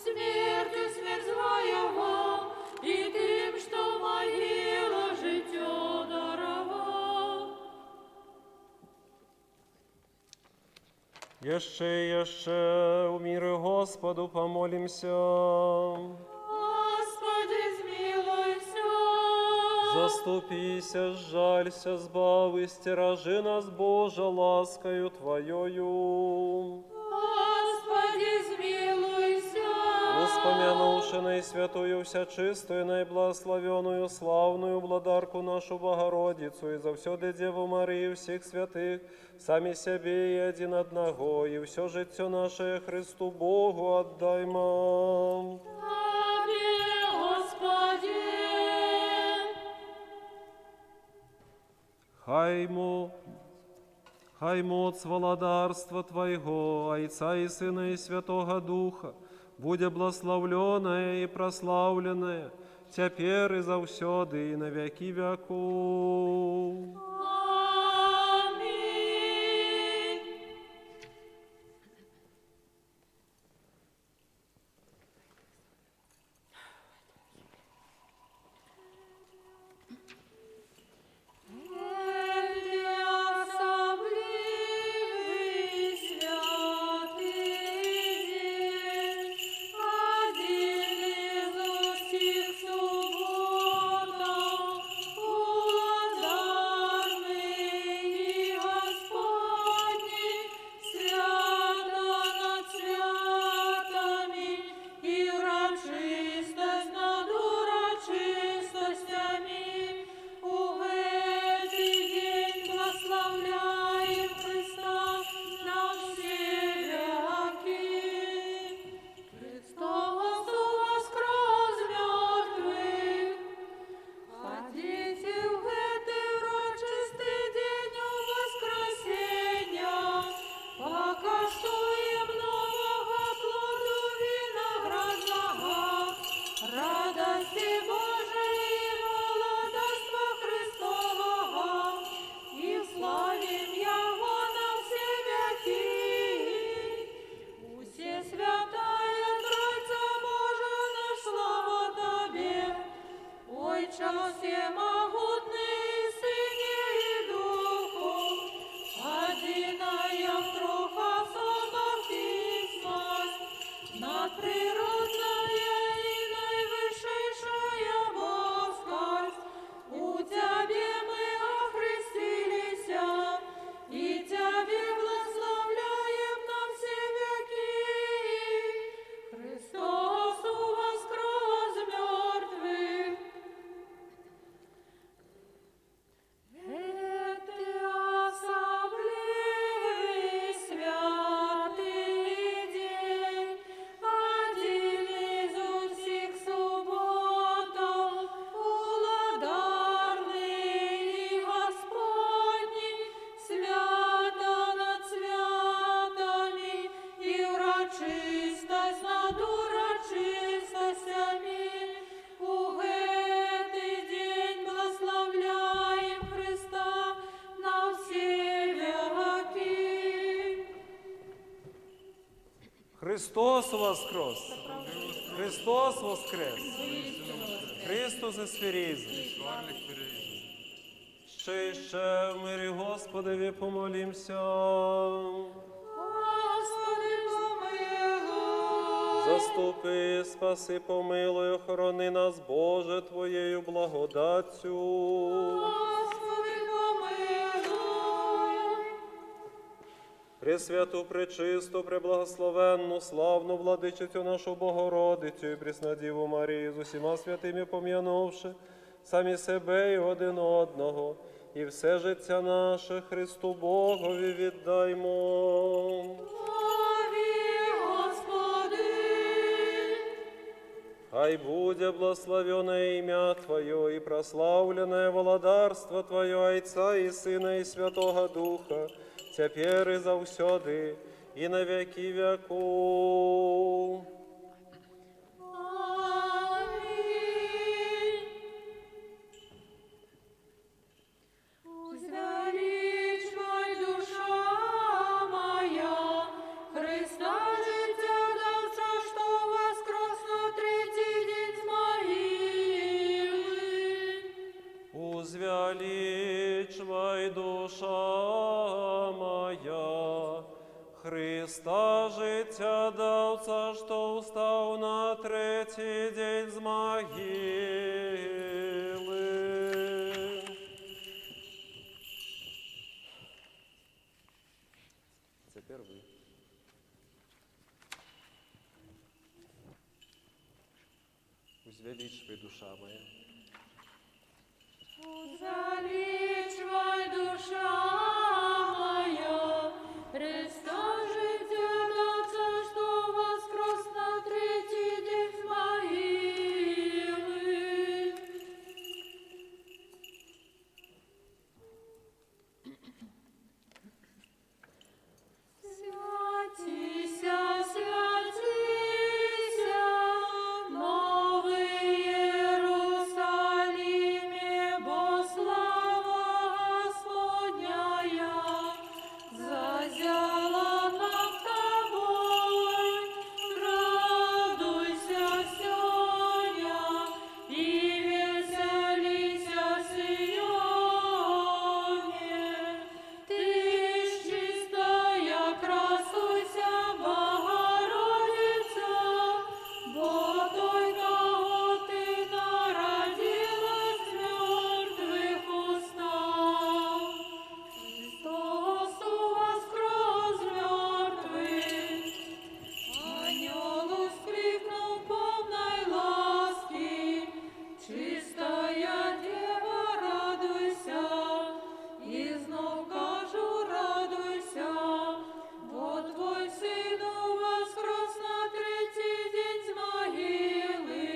смертью смерть завоевал, и тем, что в могилах житье даровал. Еще у мире Господу помолимся. Господи, змилуйся. Заступися, жалься, збави, стережи нас, Боже, ласкою Твоєю. Господи, змилуйся. Воспомянувши наисвятую, всячистую, наиблагословенную, славную владарку нашу Богородицу, и завсёды Деву Марию, всех святых, сами себе и один одного, и все житье наше Христу Богу отдаймо. Тебе, Господи. Хай моц владарства Твоего, Отца и Сына и Святого Духа, буде благословленное и прославленное, теперь и завсёды, и на веки веков. Аминь. Особливий святий день, один із усіх суботок, Христос воскрес! Христос воскрес! Христос воскрес! Ще в мирі Господеві помолімся. Господи, помилуй. Заступи, спаси, помилуй, охорони нас, Боже, Твоєю благодаттю. Господи, помилуй. Пресвяту, пречисту, преблагословенну, славну владичицю нашу Богородицю і Преснодіву Марію, з усіма святими пом'янувши самі себе і один одного, і все життя наше Христу Богові віддаймо. Слави, Господи. Хай буде благословенное ім'я Твое и прославленное владарство Твое, Отца и Сына и Святого Духа, теперь и завсёды, и на веки веков. Амінь. Звеличай, душа моя, Христа життя давца, що воскрес на третій день з могили. Узвеличивай, душа моя, Христа життя давца, що устав на третій день з могили. Тепер ви. Узвеличивай, душа моя. Звеличай, душа моя, Христа життя давца, що воскрес на третій день з могили. Святися, святися, новий Єрусалиме, бо слава Господня зазяла над тобой. Радуйся, Сёня, и веселися, Сионе. Ты ж чистая, красуйся, Богородица, бо той, кого ты народилась, мертвых устав. Христос воскрес мертвых, ангел вскрикнул полной ласки, чистая дева, радуйся, и знов кажу, радуйся, бо твой сын воскрес на третий день з могили,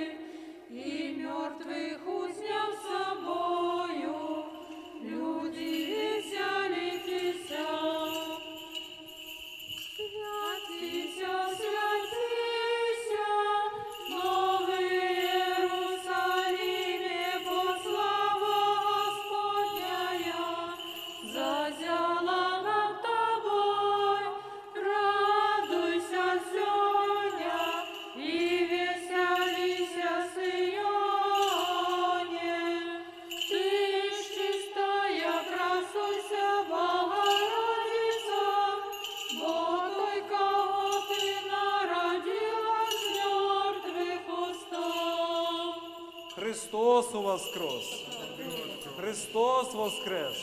и мертвых узняв с собою, люди веселитеся. Святися, святися, новий Єрусалиме, бо слава Господня зазяла над тобой. Радуйся, Сёня, и веселися, Сионе. Ты ж чистая, красуйся, Богородица, бо той, кого ты народилась, мертвых устав. Христос воскрес! Христос воскрес!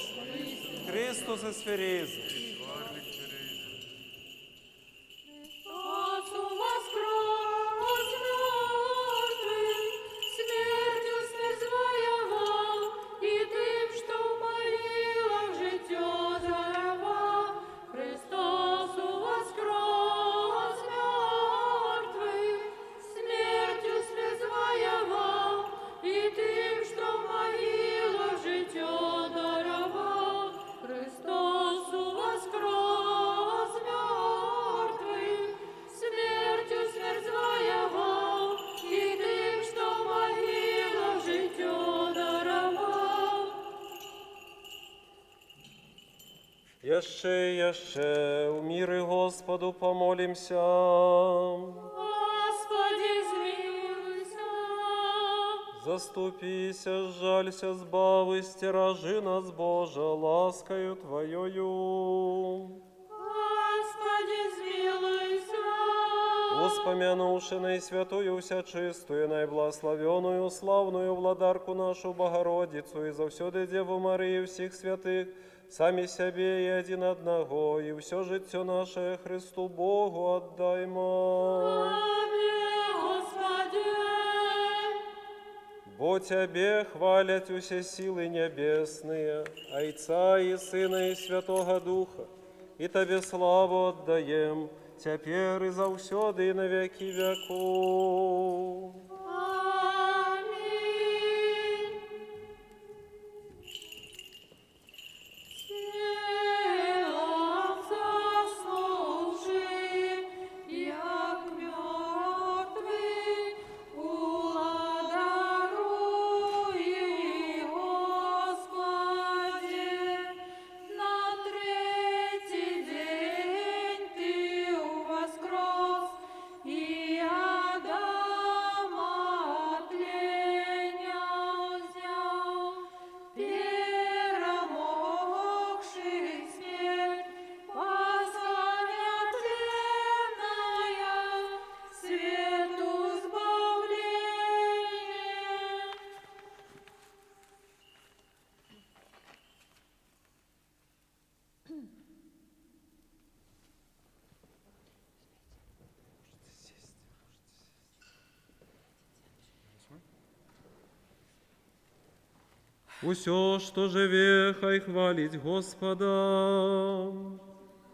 Христос воскрес! Христос воскрес мертвых, смертью смерть воевал, и тем, что в могилах життя даровал. Христос воскрес мертвых, смертью смерть воевал, и тем, что в могилах життя даровал. Христос воскрес Еще, у мире Господу помолимся. Господи, змилуйся. Заступися, жалься, збави, стиражи нас, Боже, ласкою Твоєю. Господи, змилуйся. Воспомянувши наисвятую, всячистую, наибласловенную, славную владарку нашу Богородицу и завсёды Деву Марию всех святых, сами себе и один одного, и все житье наше Христу Богу отдаймо. Аминь, Господи. Бо Тебе хвалят все силы небесные, Отца и Сына и Святого Духа, и Тебе славу отдаем, теперь и завсёды и на веки веков. Аминь. Телом заснувший, як мертвый, уладаруй, Господи, на третий день Ты воскрес, и Адама от тления взял, перемогший смерть, Пасха нетленная, свету избавление. Усё, что живе, хай хвалить Господа.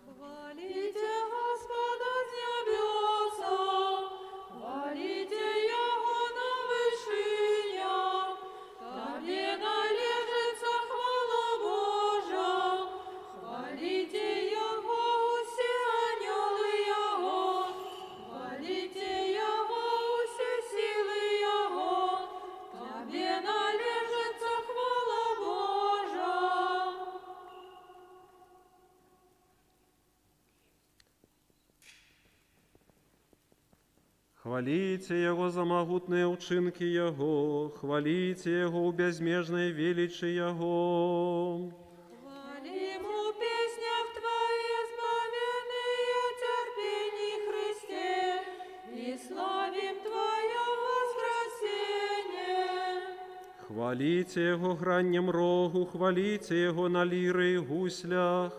Хвалите Господа с небеса, хвалите Его на вышинях, Тебе належится хвала Божия, хвалите Его все ангелы Его, хвалите Его все силы Его, Тебе належится хвала Божия. Хвалите Его за могутные учинки Его, хвалите Его у безмежной величи Его. Хвалим у песнях Твои избавленные терпений Христе, и славим Твое воскресение. Хвалите Его граннем рогу, хвалите Его на лиры и гуслях.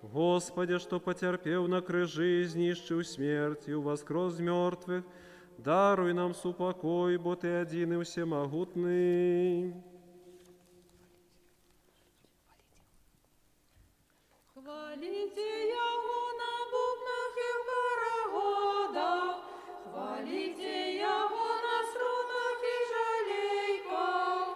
Господи, что потерпев на крыжи, знищив смерть и воскрес мертвых, даруй нам супокой, бо Ты один и всемогутный. Хвалите Его на бубнах и в карагодах, хвалите Его на струнах и жалейках.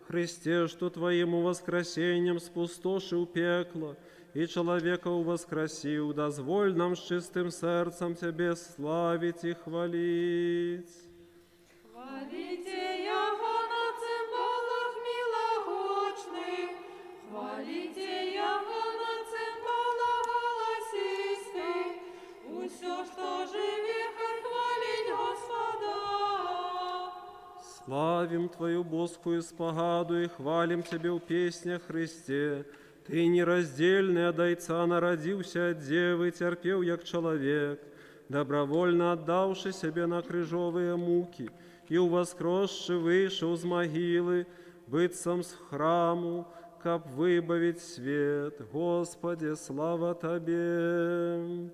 Христе, что Твоему воскресением спустошил пекло, и человека воскресил, дозволь нам с чистым сердцем Тебе славить и хвалить. Хвалите Его на цимбалах милогодных, хвалите Его на цимбалах голосистых, усё, что живе, хай хвалить Господа. Славим Твою боскую спогаду и хвалим Тебе в песнях, Христе. Ты нераздельный от Отца народился от Девы, терпел як человек, добровольно отдавши себе на крыжовые муки, и воскресши вышел из могилы, быццам с храму, каб выбавить свет. Господи, слава Тебе!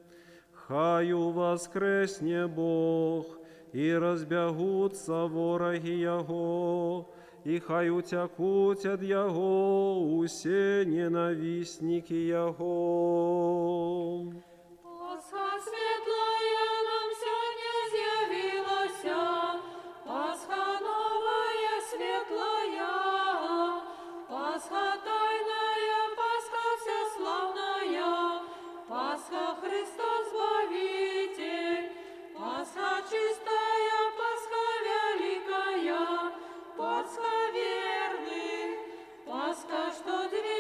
Хаю воскресне Бог, и разбягутся вороги Его, и хай утекут от Его усе ненавистники Его. Пасха светлая нам сегодня з'явилася, Пасха новая светлая, Пасха тайная, Пасха всеславная, Пасха Христос Збавитель, Пасха чистая, Пасха великая, Пасха верных, Пасха, что две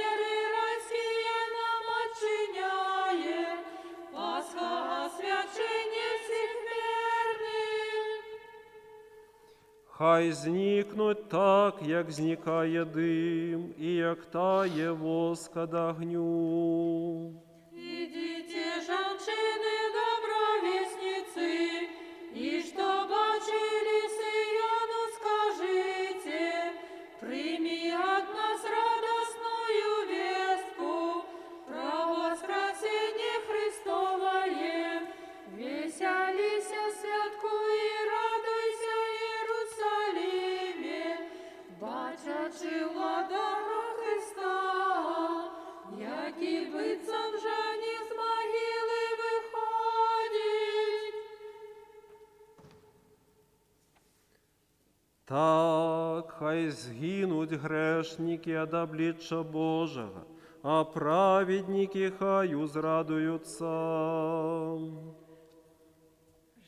Хай зникнуть так, як зникає дим, і як тає воск од огню. Идите, женщины, добровестницы, и что бачили сыяну, скажите, прими от нас радостную вестку про воскресение Христовое. Веселися, святкуй и радуйся, Иерусалиме, бачачи владара Христа, які бицям жені з могили виходять. Так, хай згинуть грешники од обличчя Божого, а праведники хай узрадуються.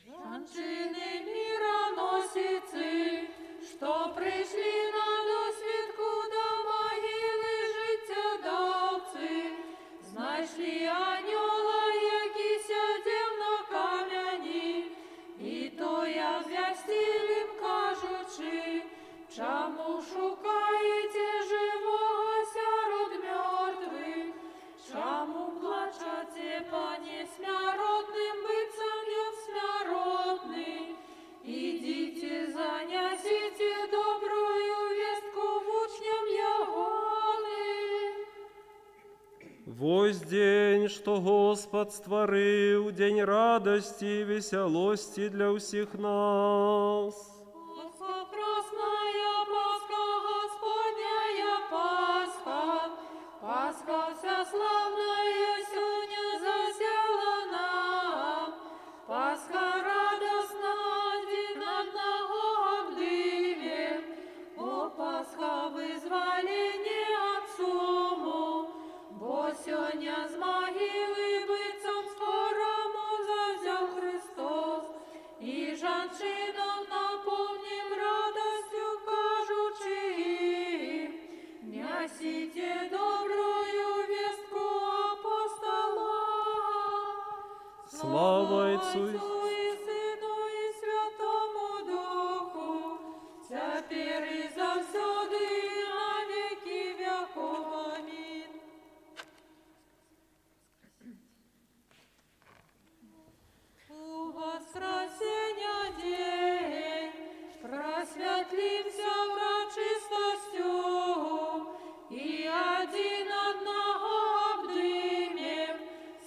Жанчини мироносиці, що прийшли на досвідку до могили життєдавці, знайшли аньола, який сидів на кам'яні, і то я звістив їм, кажучи, чому шукаєте живого серед мертвих, чому плачете по несмяротним бицам смяротный? Идите, занесите добрую вестку в учням Ягоны. Вось день, что Господь створил, день радости и веселости для всех нас. Пасха красная, Пасха Господняя, Пасха, Пасха вся славная сегодня засела нам, Пасха радостна, день одного обдыве, о Пасха вызволение от суму, бо сьогодні з могили бицом скорому завзяв Христос, і жанчинам наповним радостю, кажучи їм, несите добрую вестку апостола. Слава Отцу и і Сину, і Святому Духу, тепер і завсюди, і на віки веков. Амінь. У воскресення день просвятлився врачистостю, і один одного обдымем,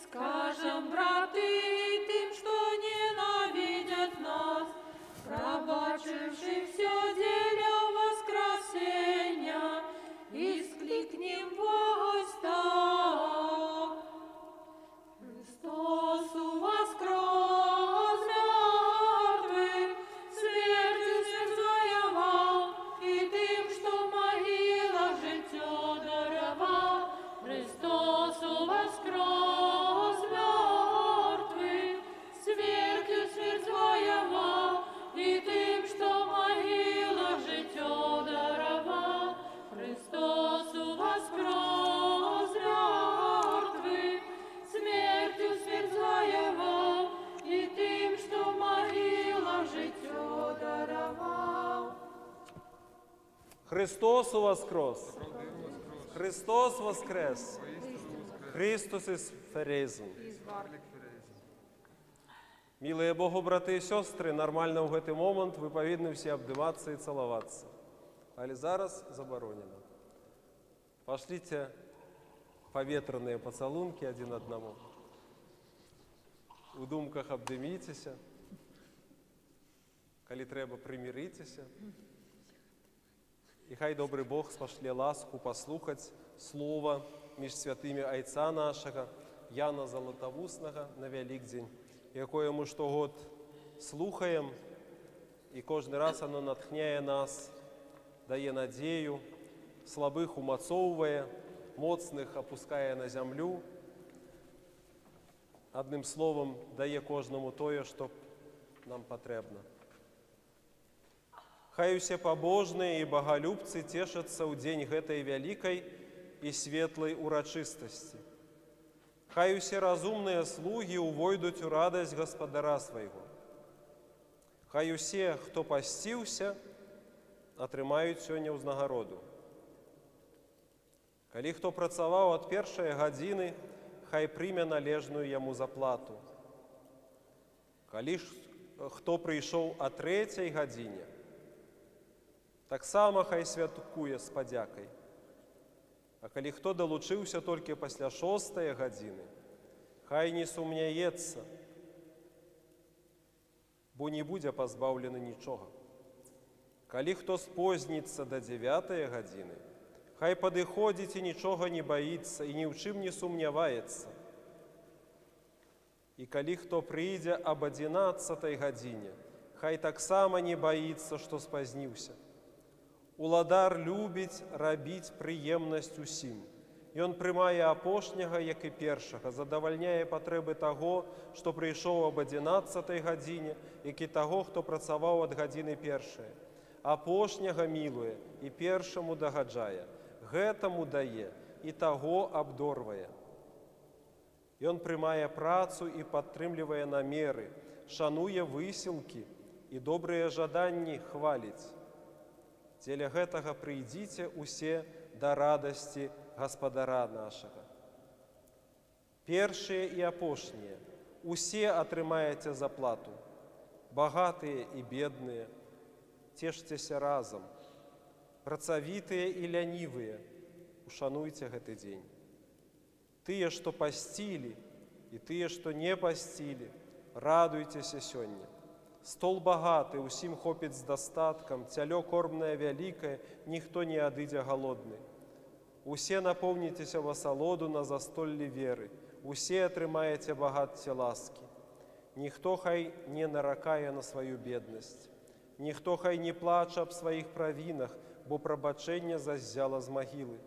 скажем, брати, тим, що ненавидять нас, пробачивши все деля воскресення, і скликнем Господа. Христос воскрес мертвых, смертью смерть завоевал, и тем, что в могилах життя даровал. Христос воскрес мертвых, смертью смерть завоевал, и тем, что в могилах життя даровал. Христос воскрес мертвых, смертью смерть завоевал, и тим, що в могилах життя даровал. Христос воскрес! Христос воскрес! Христос із Ферезм. Милые Богу, брати і сестри, нормально в цей момент ви повинні всі обдиватися і цілуватися. Але зараз заборонено. Пошлите поветренные поцелунки один одному. У думках обдиміться. Коли треба, примиритися. І хай добрий Бог спошлє ласку послухати слово між святими Отця нашого, Яна Золотоусного на Великдень, якое ми штогод слухаємо, і кожен раз воно натхняє нас, дає надію, слабих умацовує, моцних опускає на землю. Одним словом, дає кожному тоє, що нам потрібно. Хай усе побожные и боголюбцы тешатся у день гэтай великой и светлой урочистости. Хай усе разумные слуги увойдут у радость Господара своего. Хай усе, кто постился, атрымаюць сёння ўзнагароду. Калі хто працаваў ад першай гадзіны, хай прыме належную яму заплату. Калі ж хто прыйшоў о 3 гадзіне, таксама хай святкуе з падзякай. А калі хто далучыўся толькі пасля 6 гадзіны, хай не сумняецца, бо не будзе пазбаўлены нічога. Калі хто спозніцца да 9 гадзіны, хай падыходзіць і нічога не баіцца і ні ў чым не сумняваецца. І калі хто прыйдзе об 11 гадзіне, хай таксама не баіцца, што спазніўся. Уладар любіць рабіць прыемнасць усім. Ён прымае апошняга, як і першага, задавальняе патрэбы таго, што прыйшоў об 11 гадзіне, як і таго, хто працаваў ад гадзіны першае. Апошняга мілуе і першаму дагаджае, гэтаму дае і таго абдорвае. Ён прымае працу і падтрымлівае намеры, шануе высілкі і добрыя жаданні хваліць. Дзеля гэтага прыйдзіце усе да радасці гаспадара нашага. Першыя і апошнія, усе атрымаеце заплату, багатыя і бедныя, цешцеся разам, працавітыя і лянівыя, ушануйце гэты дзень. Тыя, што пасцілі, і тыя, што не пасцілі, радуйцеся сёння. Стол багаты, усім хопіць з дастаткам, цялё кормнае вялікае, ніхто не адыдзе галодны. Усе напоўніцеся в асалоду на застоллі веры, усе атрымаеце багацце ласкі. Ніхто хай не наракае на сваю беднасць, ніхто хай не плача аб сваіх правінах, бо прабачэнне заззяла з магілы.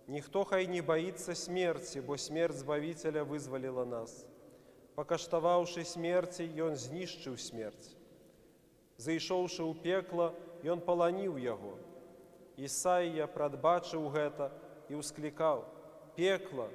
Ніхто хай не баіцца смерці, бо смерць Збавіцеля вызваліла нас. Пакаштаваўшы смерці, ён знішчыў смерць. Зайшоўшы ў пекла, ён паланіў яго. Ісаія прадбачыў гэта і ўсклікаў: «Пекла,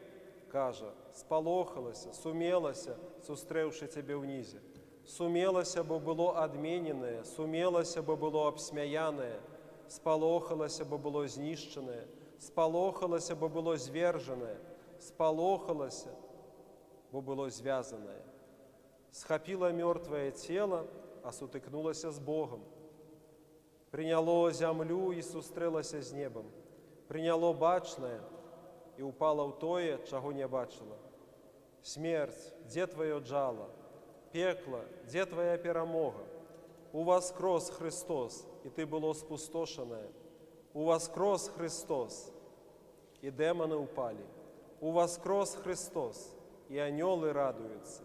кажа, спалохалася, сумелася, сустрэўшы цябе ўнізе. Сумелася, бо было адмененае, сумелася, бо было абсмяянае, спалохалася, бо было знішчанае, спалохалася, бо было звержанае, спалохалася, бо было звязанае. Схапіла мёртвае цела, а сутыкнулася з Богом. Прыняло зямлю і сустрэлася з небам. Прыняло бачнае і ўпала ў тое, чаго не бачыла. Смерць, дзе тваё джала? Пекла, дзе твая перамога? Уваскрос Христос, і ты было спустошанае. Уваскрос Христос, і дэманы ўпалі. Уваскрос Христос, і анёлы радуюцца.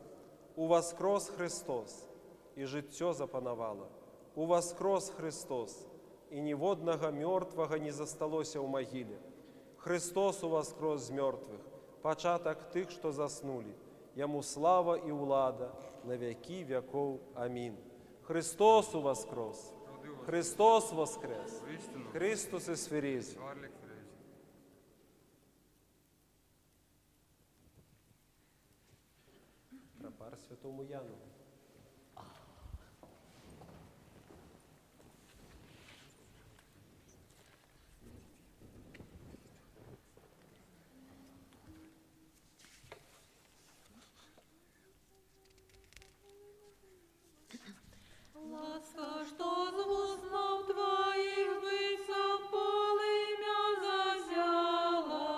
Уваскрос Христос, і жыццё запанавала. Уваскрос Христос, і ніводнага мёртвага не засталося ў магіле. Христос уваскрос з мёртвых, пачатак тых, што заснулі. Яму слава і ўлада на вякі вякоў. Амінь. Христос уваскрос! Христос воскрес! Христос ісферіз! Трапар святому Яну. Ласка, что з узнав твоих быццам полымя зазяла,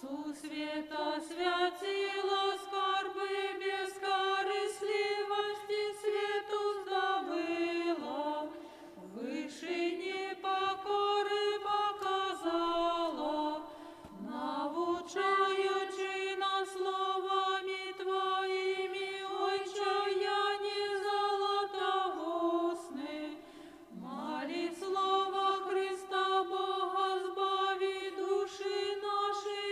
сусвета святила скарбы бескорыстливости свету здобыла, вышине покоры показала, навучаючи нас словами твоими, отчаяние золотовосны, молит слово Христа Бога, збави души наши.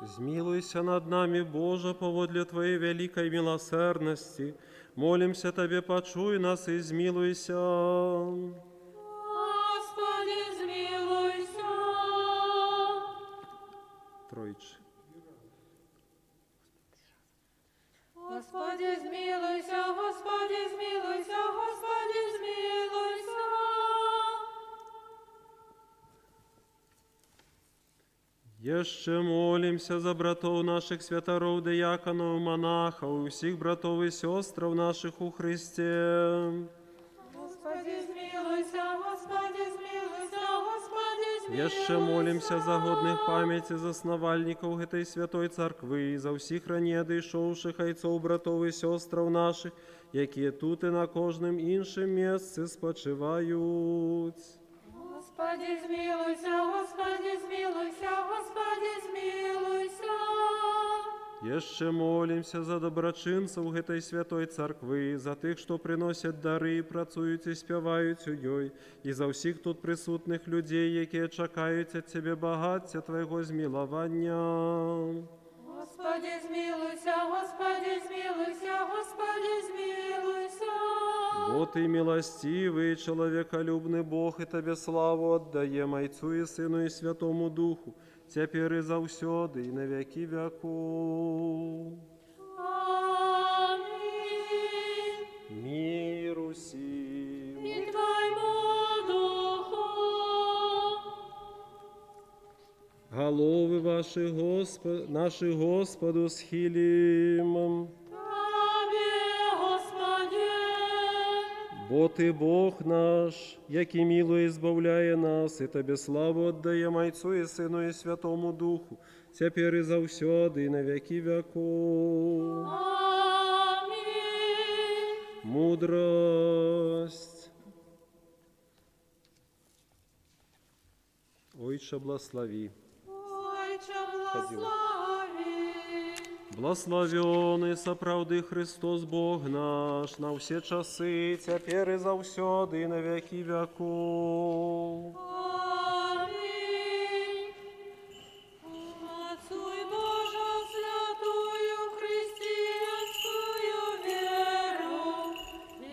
Змилуйся над нами, Боже, поводле Твоей великой милосердности. Молимся Тебе, почуй нас и змилуйся. Господи, змилуйся. Тройче. Господи, змилуйся, Господи, змилуйся, Господи, змилуйся. Еще молимся за братов наших святоров, диаконов, монахов, и всех братов и сестров наших у Христе. Господи, змилуйся, Господи, змилуйся, Господи, змилуйся. Еще молимся за годных памяти засновальников этой святой церкви, за всіх раніше дійшовших айцов, братов і сестров наших, які тут і на кожним іншим місці спочивають. Господи, змилуйся, Господи, змилуйся, Господи, змилуйся. Еще молимся за доброчинців этой святой церкви, за тих, що приносять дари, працюють і співають у ёй, і за всіх тут присутних людей, які чекають від Тебе багаття Твого змиловання. Господи, змилуйся, Господи, змилуйся, Господи, змилуйся. Вот и милостивый, человеколюбный Бог, и Тебе славу отдаем Отцу и Сыну и Святому Духу, теперь и завсёды, и на веки веков. Аминь. Миру сим. И Твоему Духу. Головы ваши, наши Господу схилим. Тебе, Господи. Бо Ты Бог наш, який мило избавляє нас, и Тебе славу отдаем Отцу и Сыну и Святому Духу, теперь и завсёды, и на веки веков. Аминь. Мудрость. Ойче, благослови. Отче, благослови. Благословенный соправды Христос Бог наш, на все часы, теперь и завсёды, и на веки веков. Аминь. Отцуй Божа святую христианскую веру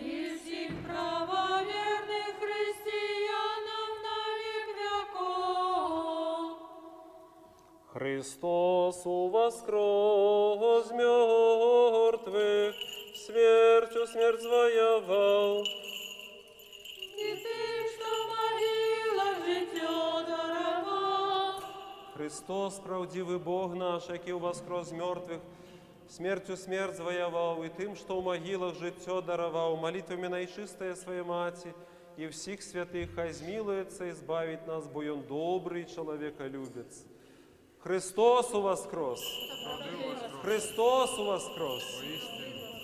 и всех правоверных христианам на век веков. Христос воскрес мертвых, смертью смерть звоевал. И ты, что в могилах житье даровал. Христос, правдивый Бог наш, який воскрес мертвых, смертью смерть звоевал, и тим, что в могилах життя даровал, молитвами наичистая своей Мати, и всех святых, хай змилуется избавить нас, бо Он добрый человеколюбец. Христос воскрес! Христос воскрес!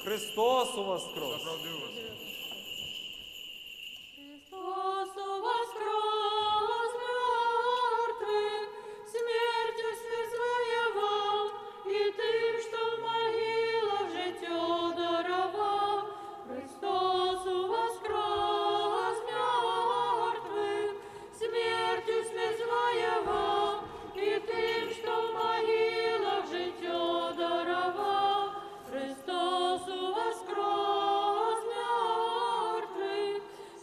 Христос воскрес! Христос воскрес мертвых, смертью смерть звоевал, и тем, что в могилах житье даровал. Христос воскрес мертвых, смертью смерть звоевал, и тем, что в могилах житье даровал. Христос воскрес мертвых,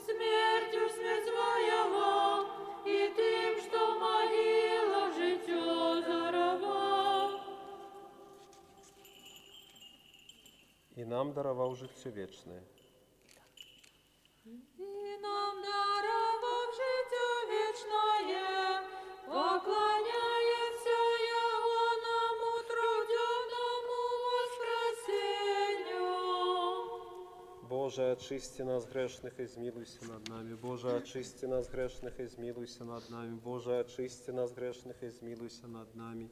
смертью смерть звоевал, и тем, что в могилах житье даровал. И нам даровал життя вечное. И нам даровав життя вічне, поклоняється Ягоному трудяному воскресенню. Боже, очисти нас грешных и змилуйся над нами. Боже, очисти нас грешных и змилуйся над нами. Боже, очисти нас грешных и змилуйся над нами.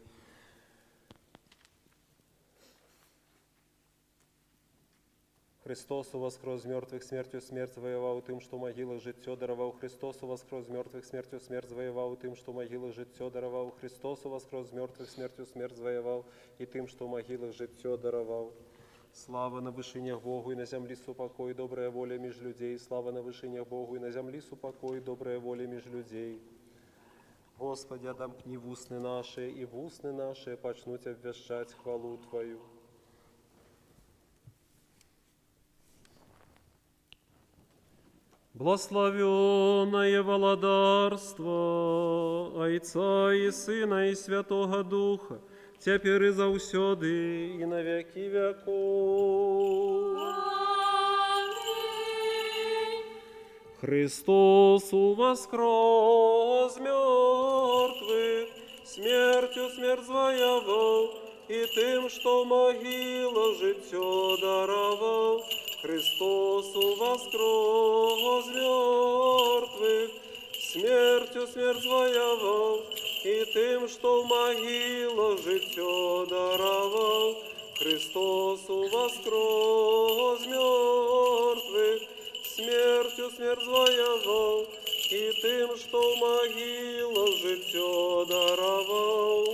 Христос воскрес мертвых, смертью смерть воевал, тем, что в могилах життя даровал. Христос воскрес мертвых, смертью смерть воевал, тем, что в могилах життя даровал. Христос воскрес мертвых, смертью смерть воевал, и тем, что в могилах життя даровал. Слава на вышинях Богу, и на землі супокой, добрая воля між людей. Слава на вышинях Богу, и на землі супокой, добрая воля між людей. Господи, отомкни в устны наши, и в устны наши почнуть обвещать хвалу Твою. Благословенное владарство Отца и Сына и Святого Духа, теперь и завсёды, и на веки веков. Аминь. Христос воскрес мертвых, смертью смерть звоевал, и тем, что в могилах життя даровал, Христосу воскрес мертвых, смертью смерть звоевал, и тем, что в могилах життя даровал, Христосу воскрес мертвых, смертью смерть звоевал, и тем, что в могилах життя даровал.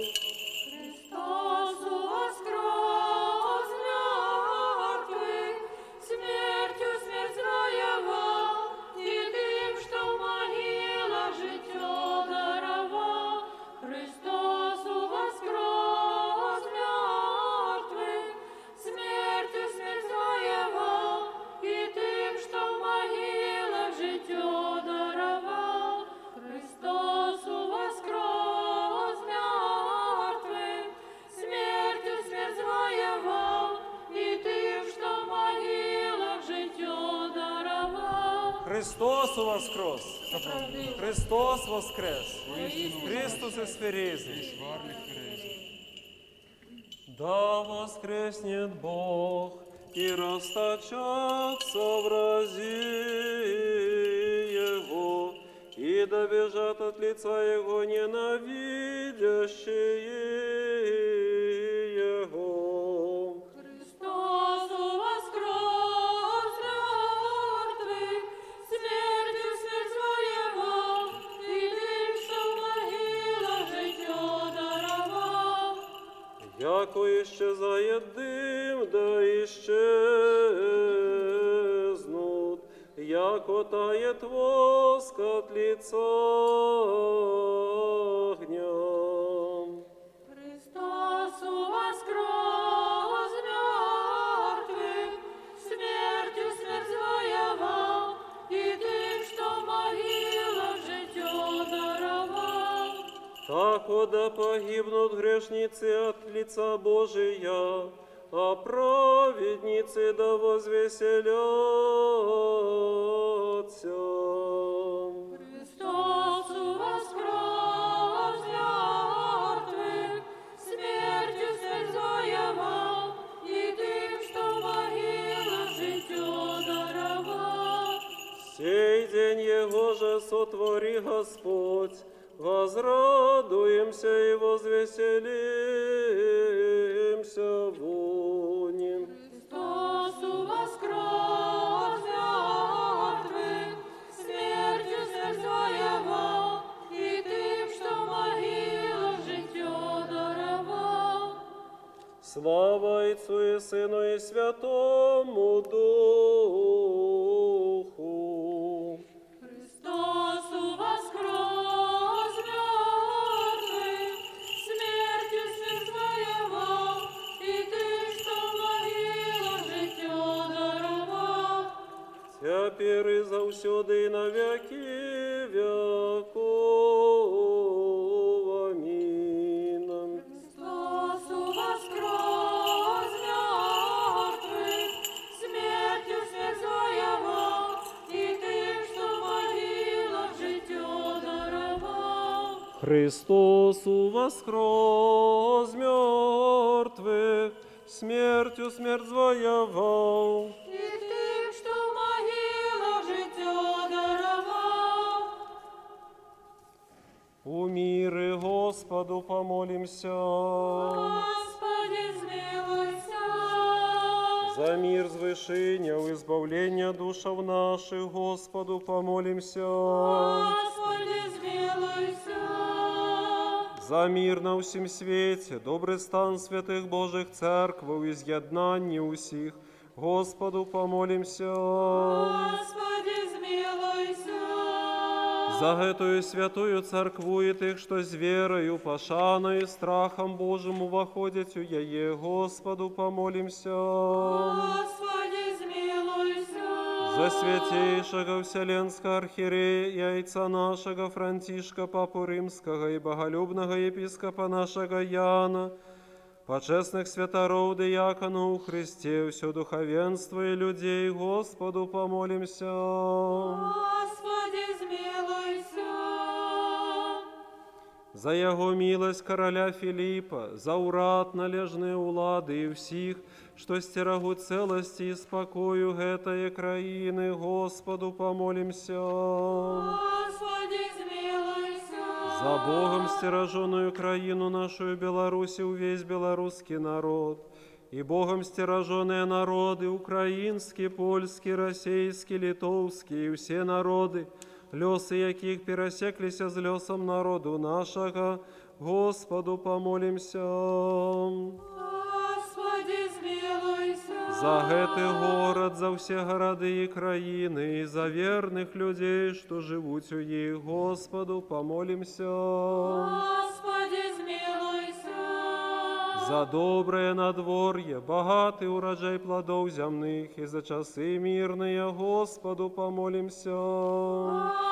Христос воскрес мертвых, смертью смерть завоевал, и тем, что в могилах життя даровал. Христос воскрес мертвых, смертью смерть завоевал, и тем, что в могилах життя даровал. Христос воскрес мертвых, смертью смерть завоевал, и тим, що в могилах життя даровал. Христос воскрес! Христос воскрес! Христос исферезий! Да воскреснет Бог и расточатся врази Его, и добежат от лица Его ненавидящие Его. Христос воскрес мертвых, смертью смерть завоевал, і тим, що в могилах життя даровал. Яко исчезает дым, да исчезнут, яко тает воск от лица огня. Христос воскрес мертвых, смертью смерть завоевал, і тим, що в могилах життя даровал. Так да погибнут грешницы от лица Божия, а праведницы да возвеселятся. Христос воскрес мертвых, смертью смерть завоевал, і тим, що в могилах життя даровал. Сей день Его же сотвори Господь, возрадуемся и возвеселимся в нем. Христос воскрес мертвых, смертью смерть завоевал, і тим, що в могилах життя даровал. Слава Отцу и Сыну и Святому Духу. Христос воскрес мертвых, смертью смерть завоевал, і тим, що в могилах життя даровал. Теперь и завсюди и на веки веков. Аминь. Христос воскрес мертвых, смертью смерть завоевал, і тим, що в могилах життя даровал. Христос воскрес мертвых, смертью смерть звоевал. І тим, що в могилах життя даровал. У мире Господу помолимся. Господи, змилуйся. За мир звышения, у избавления душев наших, Господу помолимся. Господи, змилуйся. За мир на всем свете, добрый стан святых Божих церквов, изъеднание усих, Господу помолимся. Господи, змилуйся. За эту святую церкву и тых, что с верою, пошаною, страхом Божьим воходят у яе, Господу помолимся. Господи, змилуйся. За святейшего Вселенского архиерея и яйца нашего Франтишка, Папу Римского и боголюбного епископа нашего Яна, почестных святоров, диаконов у Христе, все духовенство и людей, Господу помолимся. Господи, змилуйся. за Его милость короля Филиппа, за урад належные улады и всіх, что стерегут целости и спокою этой краины, Господу помолимся. Господи, змилуйся. За Богом стероженную краину нашу Белоруссию, весь белорусский народ, и Богом стероженные народы, украинские, польские, российские, литовские, и все народы, лёсы яких пересеклися з лёсом народу нашего, Господу помолимся. Господи, змилуйся. За гэты город, за все городы и краины, и за верных людей, что живут у них, Господу помолимся. Господи, змилуйся. За доброе надворье, богатый урожай плодов земных, и за часы мирные, Господу помолимся.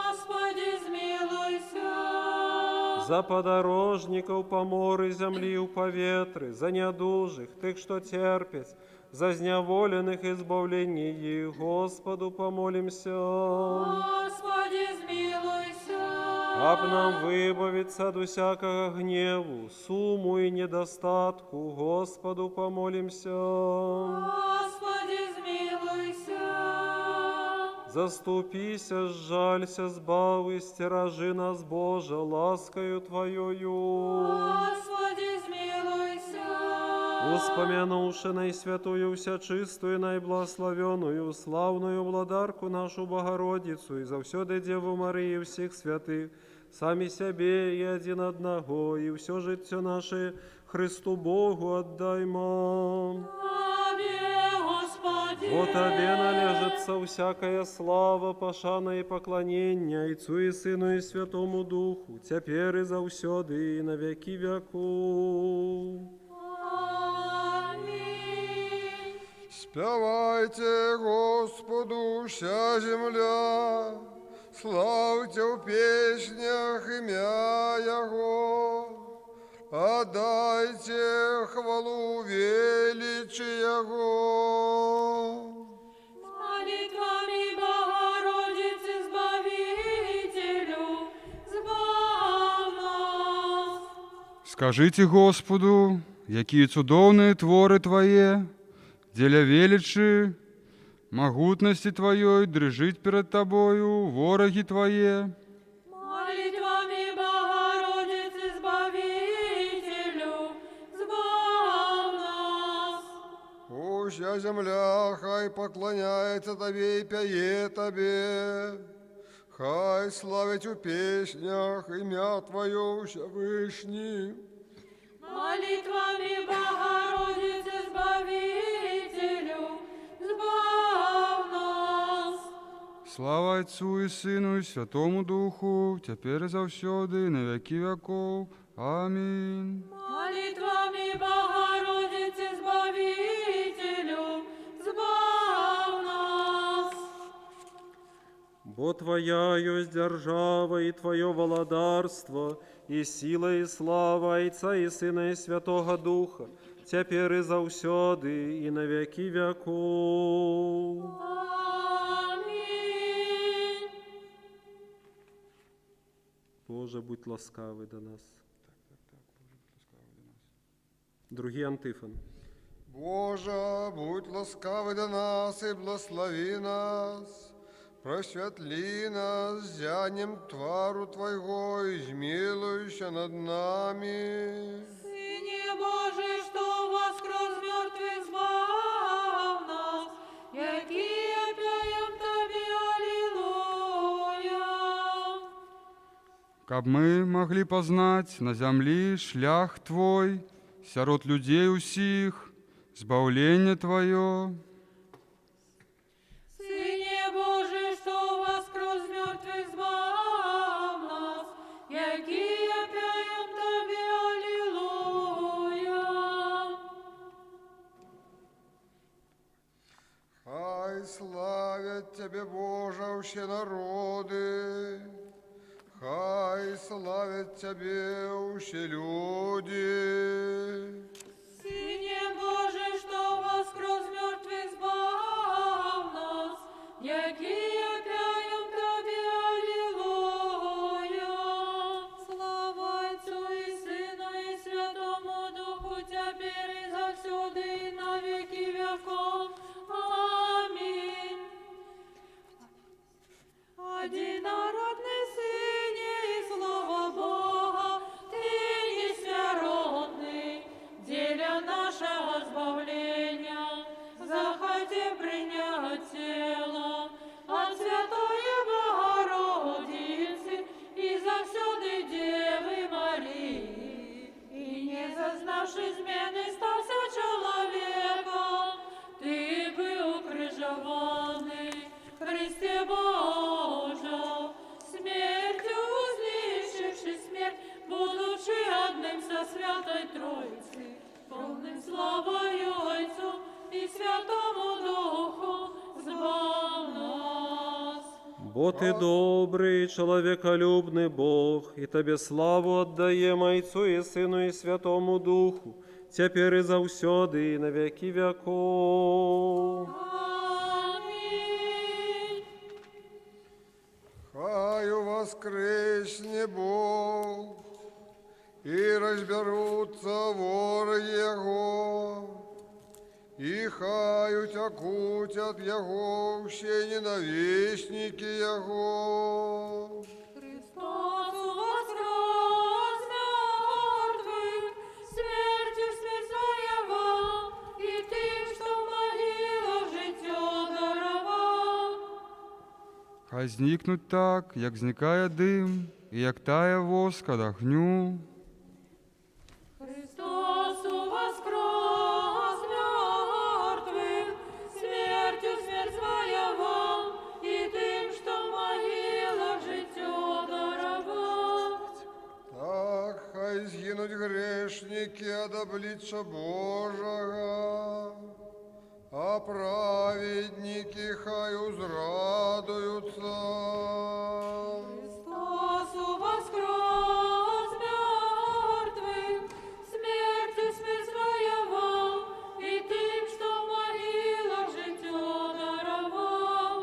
Господи, змилуйся. За подорожников поморы земли у поветры, за неодужих, тых, что терпять, за зневоленных избавление их, Господу помолимся. Господи, змилуйся. Об нам выбавиться от всякого гневу, суму и недостатку, Господу помолимся. Господи, змилуйся. Заступися, сжалься, сбавы, стерожи нас, Боже, ласкою Твоею. Господи, змилуйся. Успомянувши наисвятую, всячистую, наиблагословенную, славную владарку нашу Богородицу и завсёды Деву Марию всех святых, сами себе и один одного, и все житье наше Христу Богу отдаймо. Тебе, Господи. Вот Тебе належится всякая слава, пошана и поклонение Отцу и Сыну и Святому Духу, теперь и завсёды и на веки веков. Аминь. Спевайте Господу, вся земля, славьте в песнях имя Его, отдайте хвалу величия Его. Молитвами Богородицы, Избавителю, збав нас. Скажите Господу, якие цудовные творы Твои, деля величи, могутности Твоей дрожить перед Тобою, вороги Твои. Молитвами Богородицы, Избавителю, збав нас. Вся земля хай поклоняется Тебе и пяет Тебе, хай славить в песнях имя Твое Всевышний. Молитвами Богородицы, Избавителю, збав нас. Слава Отцу и Сыну и Святому Духу, теперь и завсёды, и на веки веков. Аминь. Молитвами Богородицы, Избавителю, збав нас. Бо Твоя есть держава и Твое володарство, и сила и слава Отца и Сына и Святого Духа, теперь и завсёды, и на веки веков. Аминь. Боже, будь ласкавый до нас. Другий антифон. Боже, будь ласкавый до нас и благослови нас, просветли нас зянем твару Твоего, и змилуйся над нами. Сыне Божий, что воскрес мертвых, збав нас, якие пеем Тебе, аллилуйя. Каб мы могли познать на земли шлях Твой, сярод людей усих, збавление Твое. Сыне Божий, что воскрес мертвых, збав нас, якие пеем Тебе, аллилуйя. Хай славят Тебе, Боже, все народы, хай славят Тебе все люди. Сыне Божий, что воскрес мертвых, збав нас, якие пеем Тебе, аллилуйя. Слава Отцу Единородный Сыне и Слово Бога, Ты несмиротный, деля нашего избавления, захоти принять тело от Святой Богородицы и завсёды Девы Марии, и не зазнавши измены стався человеком, Ты был крыжованный, Христе Божа, смертью вознесши смерть, будучи одним со Святой Троицы, полным славою Отцу и Святому Духу, збав нас. Бо Ты добрый, человеколюбный Бог, и Тебе славу отдаем Отцу и Сыну и Святому Духу, теперь и завсёды, и на веки веков. Аминь. Хаю воскресне Бог, и разберутся вороги Его, и хаю тякутят Его все ненавистники Его. Христос воскрес мертвых, смертью смерть завоевал, и тем, что в могилах життя даровал. Хай зникнуть так, як зникає дим, і як тає воск од огню. Христос воскрес мертвых, смертью смерть завоевал, и тем, что в могилах життя даровал. Так хай згинуть грешники от обличчя Божого, а праведники хай узрадуются. Христос воскрес мертвых, смертью смерть завоевал, и тем, что в могилах життя даровал.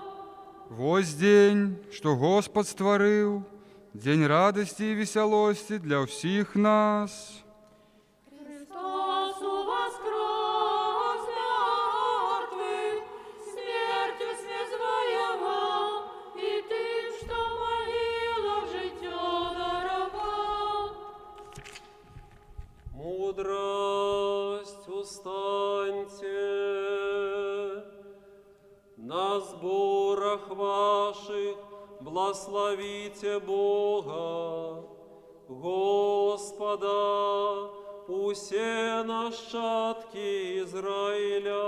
Вось день, что Господь створил, день радости и веселости для всех нас. Христос воскрес мертвых, смертью смерть завоевал, и тем, что в могилах життя даровал. Мудрость, устаньте, на сборах ваших благословите Бога, Господа, усе нащадки Израиля.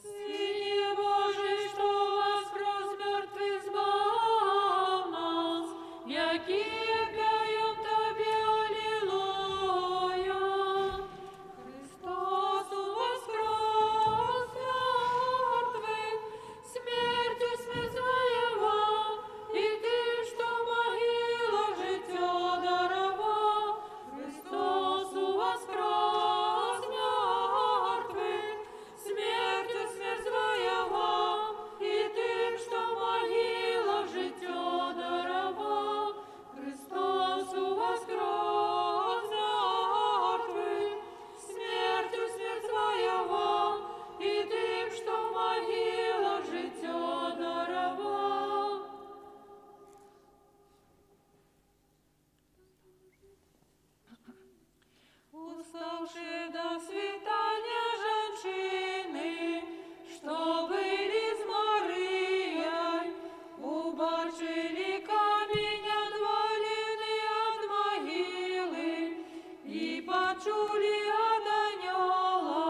Сыне Божий, что воскрес мертвых, избав нас, яки пяем Тебе аллилуйя. Христос воскрес мертвых, смертью смерть завоевал, и тем, что в могилах життя даровал. Христос воскрес мертвых, смертью смерть завоевал, и тем, что в могилах життя даровал. Христос воскрес мертвых, смертью смерть завоевал, и тем, что в могилах життя даровал. Уставшие до свидания женщины, что были с Марией, убачили камень отваленный от могилы и почули от анёла,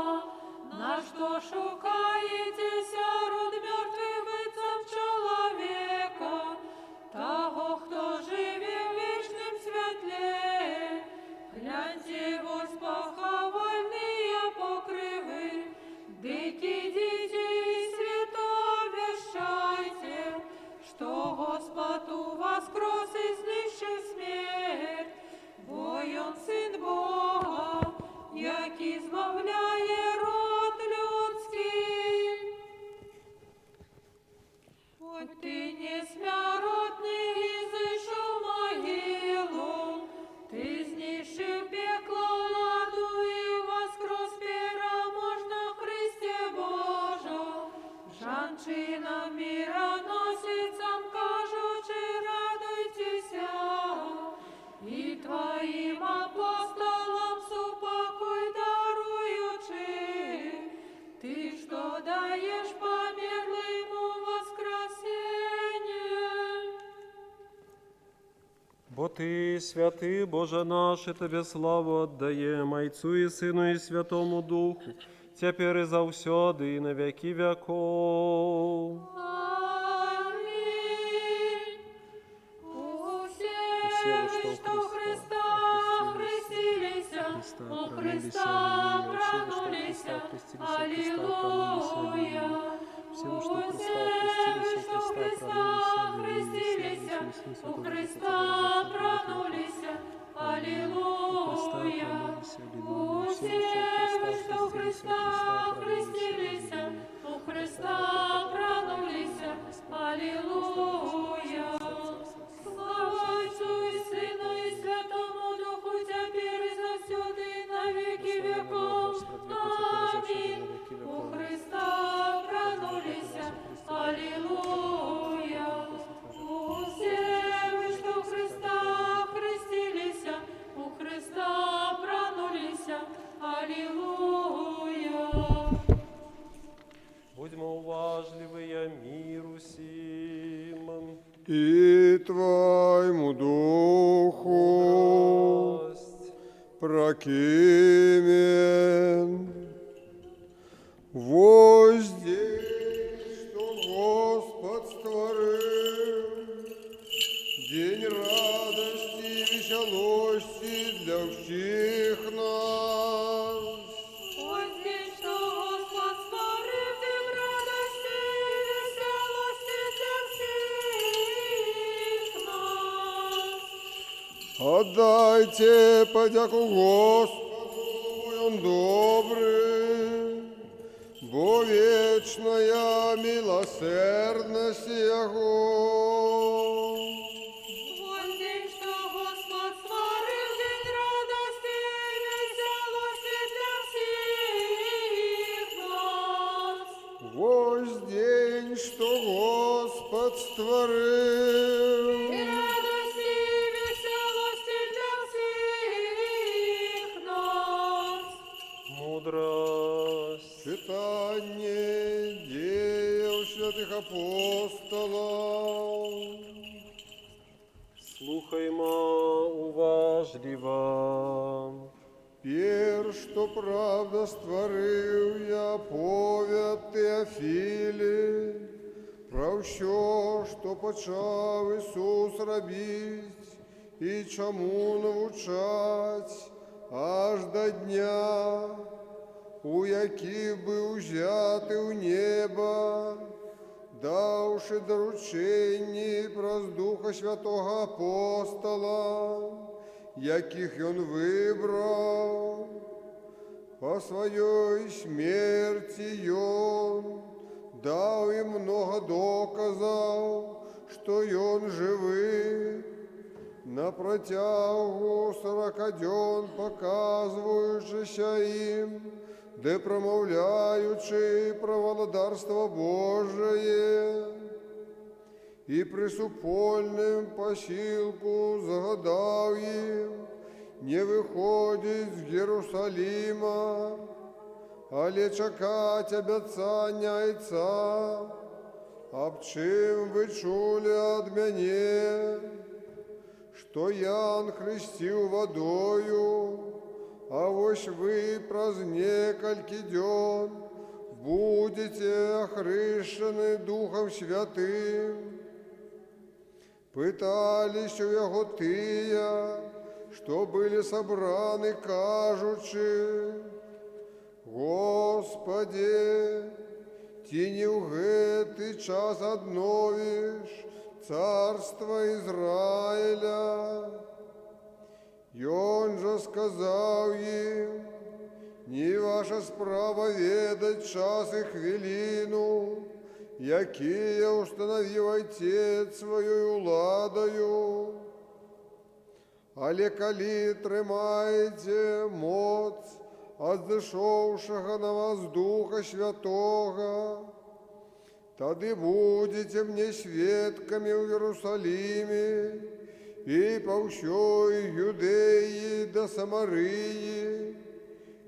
на что шукаєтеся род мертвих бицем человека, того, хто живе в вічнім світлі. Гляньте, ось поховальные покрывы, дикі діти і свято вещайте, что Господь у воскрес и знищив смерть, бо Он Сын Бога, Бо Ты, святый Боже наш, и Тебе славу отдаем, Отцу и Сыну и Святому Духу, теперь и завсёды, и на веки веков. Аминь. Усе, Усе, что что у Христа хрестилися, у Христа прагнулися. Аллилуйя. Все, что у Христа хрестилися, у Христа прагнулися. Аллилуйя. Усе, что у Христа хрестилися, у Христа прагнулися. Аллилуйя. Слава Отцу и Сыну и Святому Духу, теперь и завсёды и на веки веков. Аминь. У Христа прагнулися. Аллилуйя. Усе, что у Христа хрестилися, у Христа прагнулися. Аллилуйя. Будьмо уважливые миру сим. И Твоему Духу Мудрость. прокимен. Воздень, что Господь створил, день радости и веселости для всех нас. Ось день, что Господь створив, день радости и веселости для всех нас. Отдайте подяку Господу, Он добрый, бо вечная милосердность Его. Ось день, что Господь створив, день радости и веселости для всех нас. Вось день, что Господь створил, И радости и веселости для всех нас. Мудрость. читание дел святых апостолов. Слухаймо уважливо. Что правда створив я повід Теофілі, про все, що почав Ісус робить, і чому навчать, аж до дня, у який би узяти у небо, давши доручення про Духа Святого Апостола, яких він вибрав, по своей смерти он дал им много доказов, что он живый. На протягу 40 дён показуючися им, де промовляючи про володарство Божие, і при супольним посілку загадав їм не виходить з Єрусалима, але чекать обіцяння Отця, об чим ви чули од мене, що Ян хрестив водою, а ось ви праз некалькі дён будете охрещені Духом Святим. Пытались у його тия, что были собраны, кажучи: Господи, Ти не в гэты час обновишь царство Израиля. И он же сказал им: не ваша справа ведать час и хвилину, якие установив Отец своєю владою. Але коли тримаєте моць от зійшовшого на вас Духа Святого, тоді будете мне свідками в Єрусалимі і по всій Юдеї до Самарії,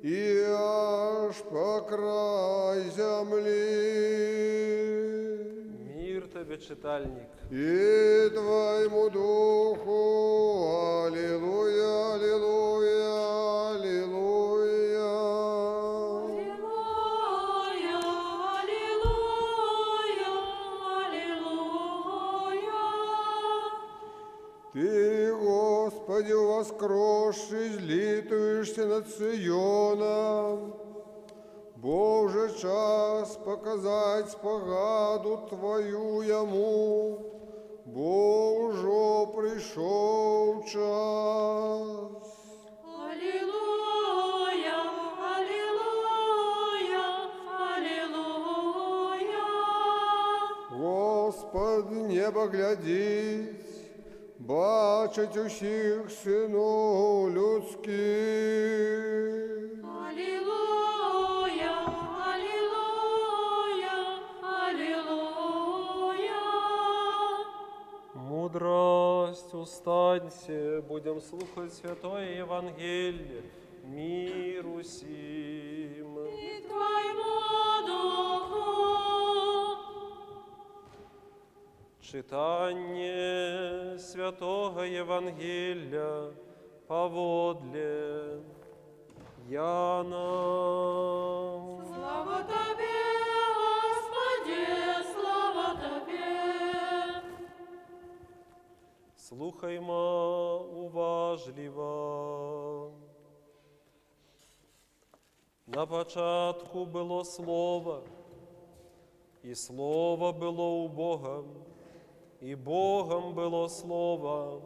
і аж по край землі. Мир тебе, читальник. и Твоему Духу. Аллилуйя, аллилуйя, аллилуйя. Аллилуйя, аллилуйя, аллилуйя. Ты, Господи, воскросший, злитуешься над Сионом. Боже, час показать спогаду Твою Ему, бо уже прийшов час. Аллилуйя, аллилуйя, аллилуйя. Господь, небо глядить, бачить усіх синов людських. Аллилуйя, аллилуйя, аллилуйя. Мудрость, устаньте, будем слухать Святое Евангелие, миру сим. И Твоему Духу. Читание Святого Евангелия поводле Яна. Слава Тебе, Господи, слава Тебе. Слухаймо уважливо. На початку було Слово, і Слово було у Бога, і Богом було Слово.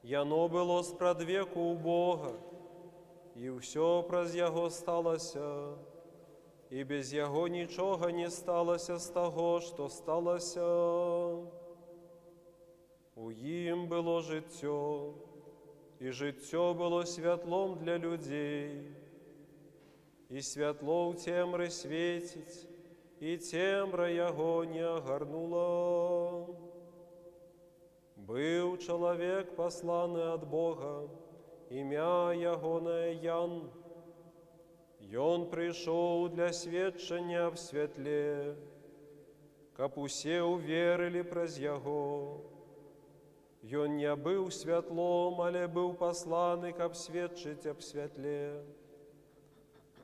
І оно було спрадвеку у Бога, і все праз Його сталося, і без Його нічого не сталося з того, що сталося. У їм було життя, і життя було світлом для людей. І світло в темрі світить, і темра Його не огарнула. Был человек, посланный от Бога, имя Ягоное Ян. И он пришел для сведчення в світлі, каб усе уверили праз Яго. И он не был святлом, але был посланный, каб сведчить об святле.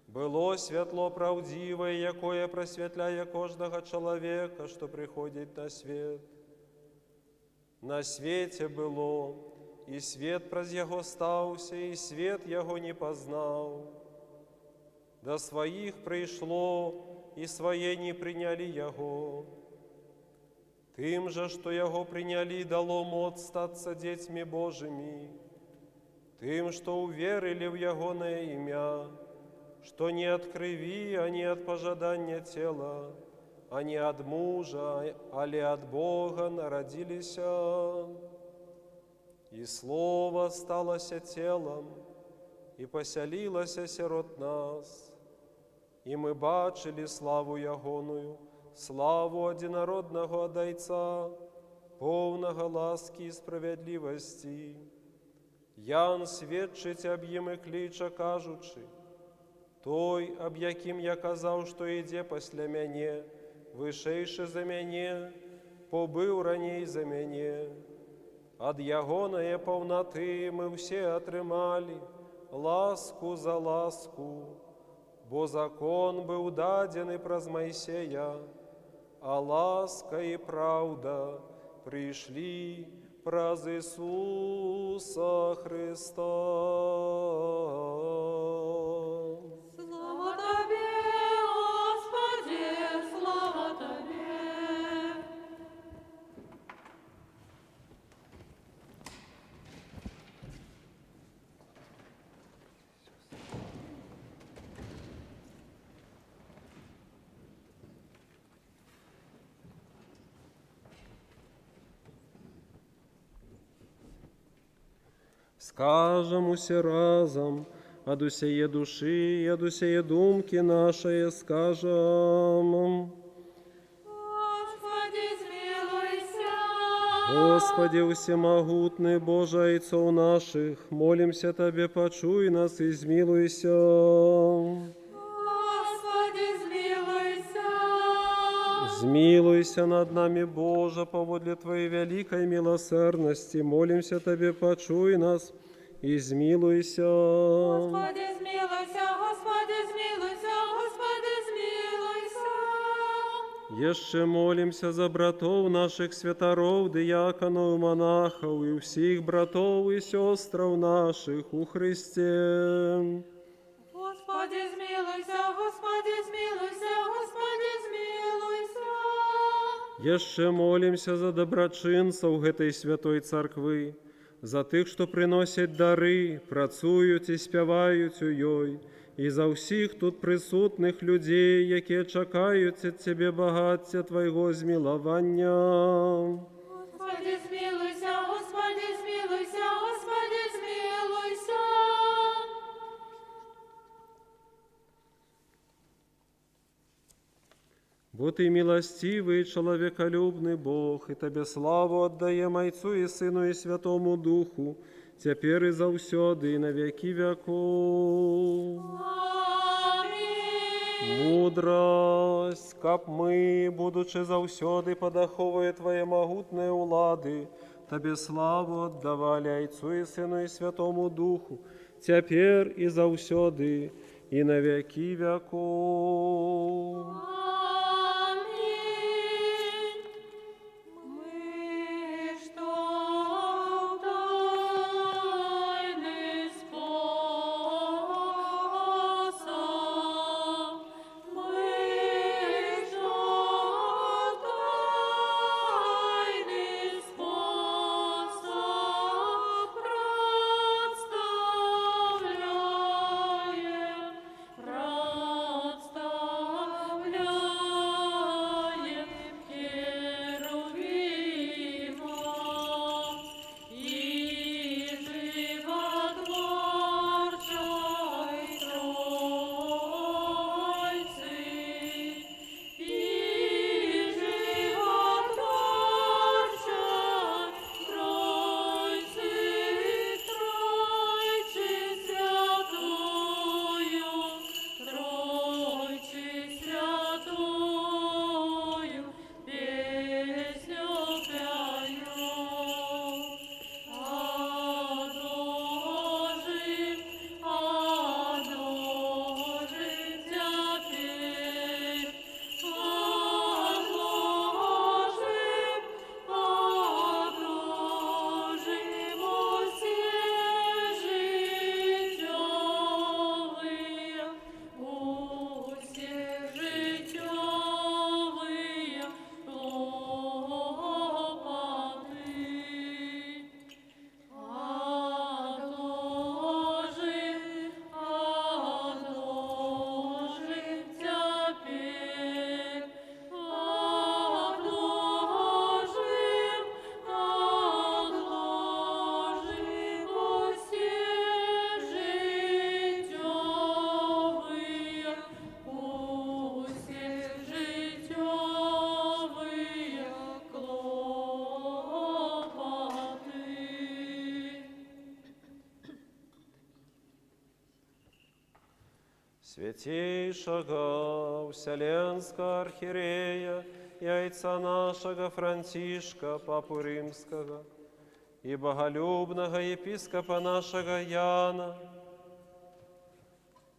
Было святло правдивое, якое просветляє кожного человека, что приходит на свет. На свете было, и свет праз Яго стався, и свет Яго не познал. До своих пришло, и свои не приняли Яго. Тим же, что Яго приняли, дало моц статься детьми Божьими, тим, что уверили в Ягоное имя, что не от крови, а не от пожадания тела, а не от мужа, али от Бога народились. И Слово сталося телом, и поселилося серед нас, и мы бачили славу Ягоную, славу одинородного Отца, повного ласки и справедливости. Ян свідчить об їм і клича, кажучи: той, об яким я казав, що йде після мене, вишейше за мене, побив раней за мене. От Ягоної повноти ми всі отримали ласку за ласку, бо закон був дадений праз Моисея, а ласка і правда прийшли праз Ісуса Христа. Слава Тебе, Господи, слава Тебе. Скажем усе разом, от усеє души, от усеє думки нашей скажем. Господи, смилуйся. Господи, всемогутный Боже, Отцов наших, молимся Тебе, почуй нас и смилуйся. Господи, смилуйся. Змилуйся над нами, Боже, поводле Твоей великой милосердности. Молимся Тебе, почуй нас и змилуйся. Господи, змилуйся, Господи, змилуйся, Господи, змилуйся. Еще молимся за братов наших святоров, диаконов, монахов и всех братов и сестров наших у Христе. Господи, змилуйся, Господи, змилуйся, Господи, змилуйся. Еще молимся за доброчинців этой святой церкви, за тих, що приносять дари, працюють і співають у йой, і за всіх тут присутних людей, які чекають від Тебе багаття Твоєго змилування. Господи, змилуйся, Господи, змилуйся, Господи, змилуйся. Бо Ты милостивый, человеколюбный Бог, и Тебе славу отдаем Отцу и Сыну и Святому Духу, теперь и завсёды, и на веки веков. Амінь. Мудрость, каб ми, будучи завсёды подаховує Твоє могутне улади, Тебе славу отдавали Отцу и Сыну и Святому Духу, теперь и завсёды, и на веки веков. Амінь. Ми ж тайний способ, ми ж тайний способ представляем херувимом и животворчой Тройцы, и животворчой Тройцы, Тройцы святую, Тройцы святую песню пою. Одложим теперь, одложим все житевые, все житевые хлопоты. Одложим теперь, одложим все житевые, все житевые клопоты. Святейшего Вселенского архиерея и отца нашего Франтишка, Папу Римского, и боголюбного епископа нашего Яна,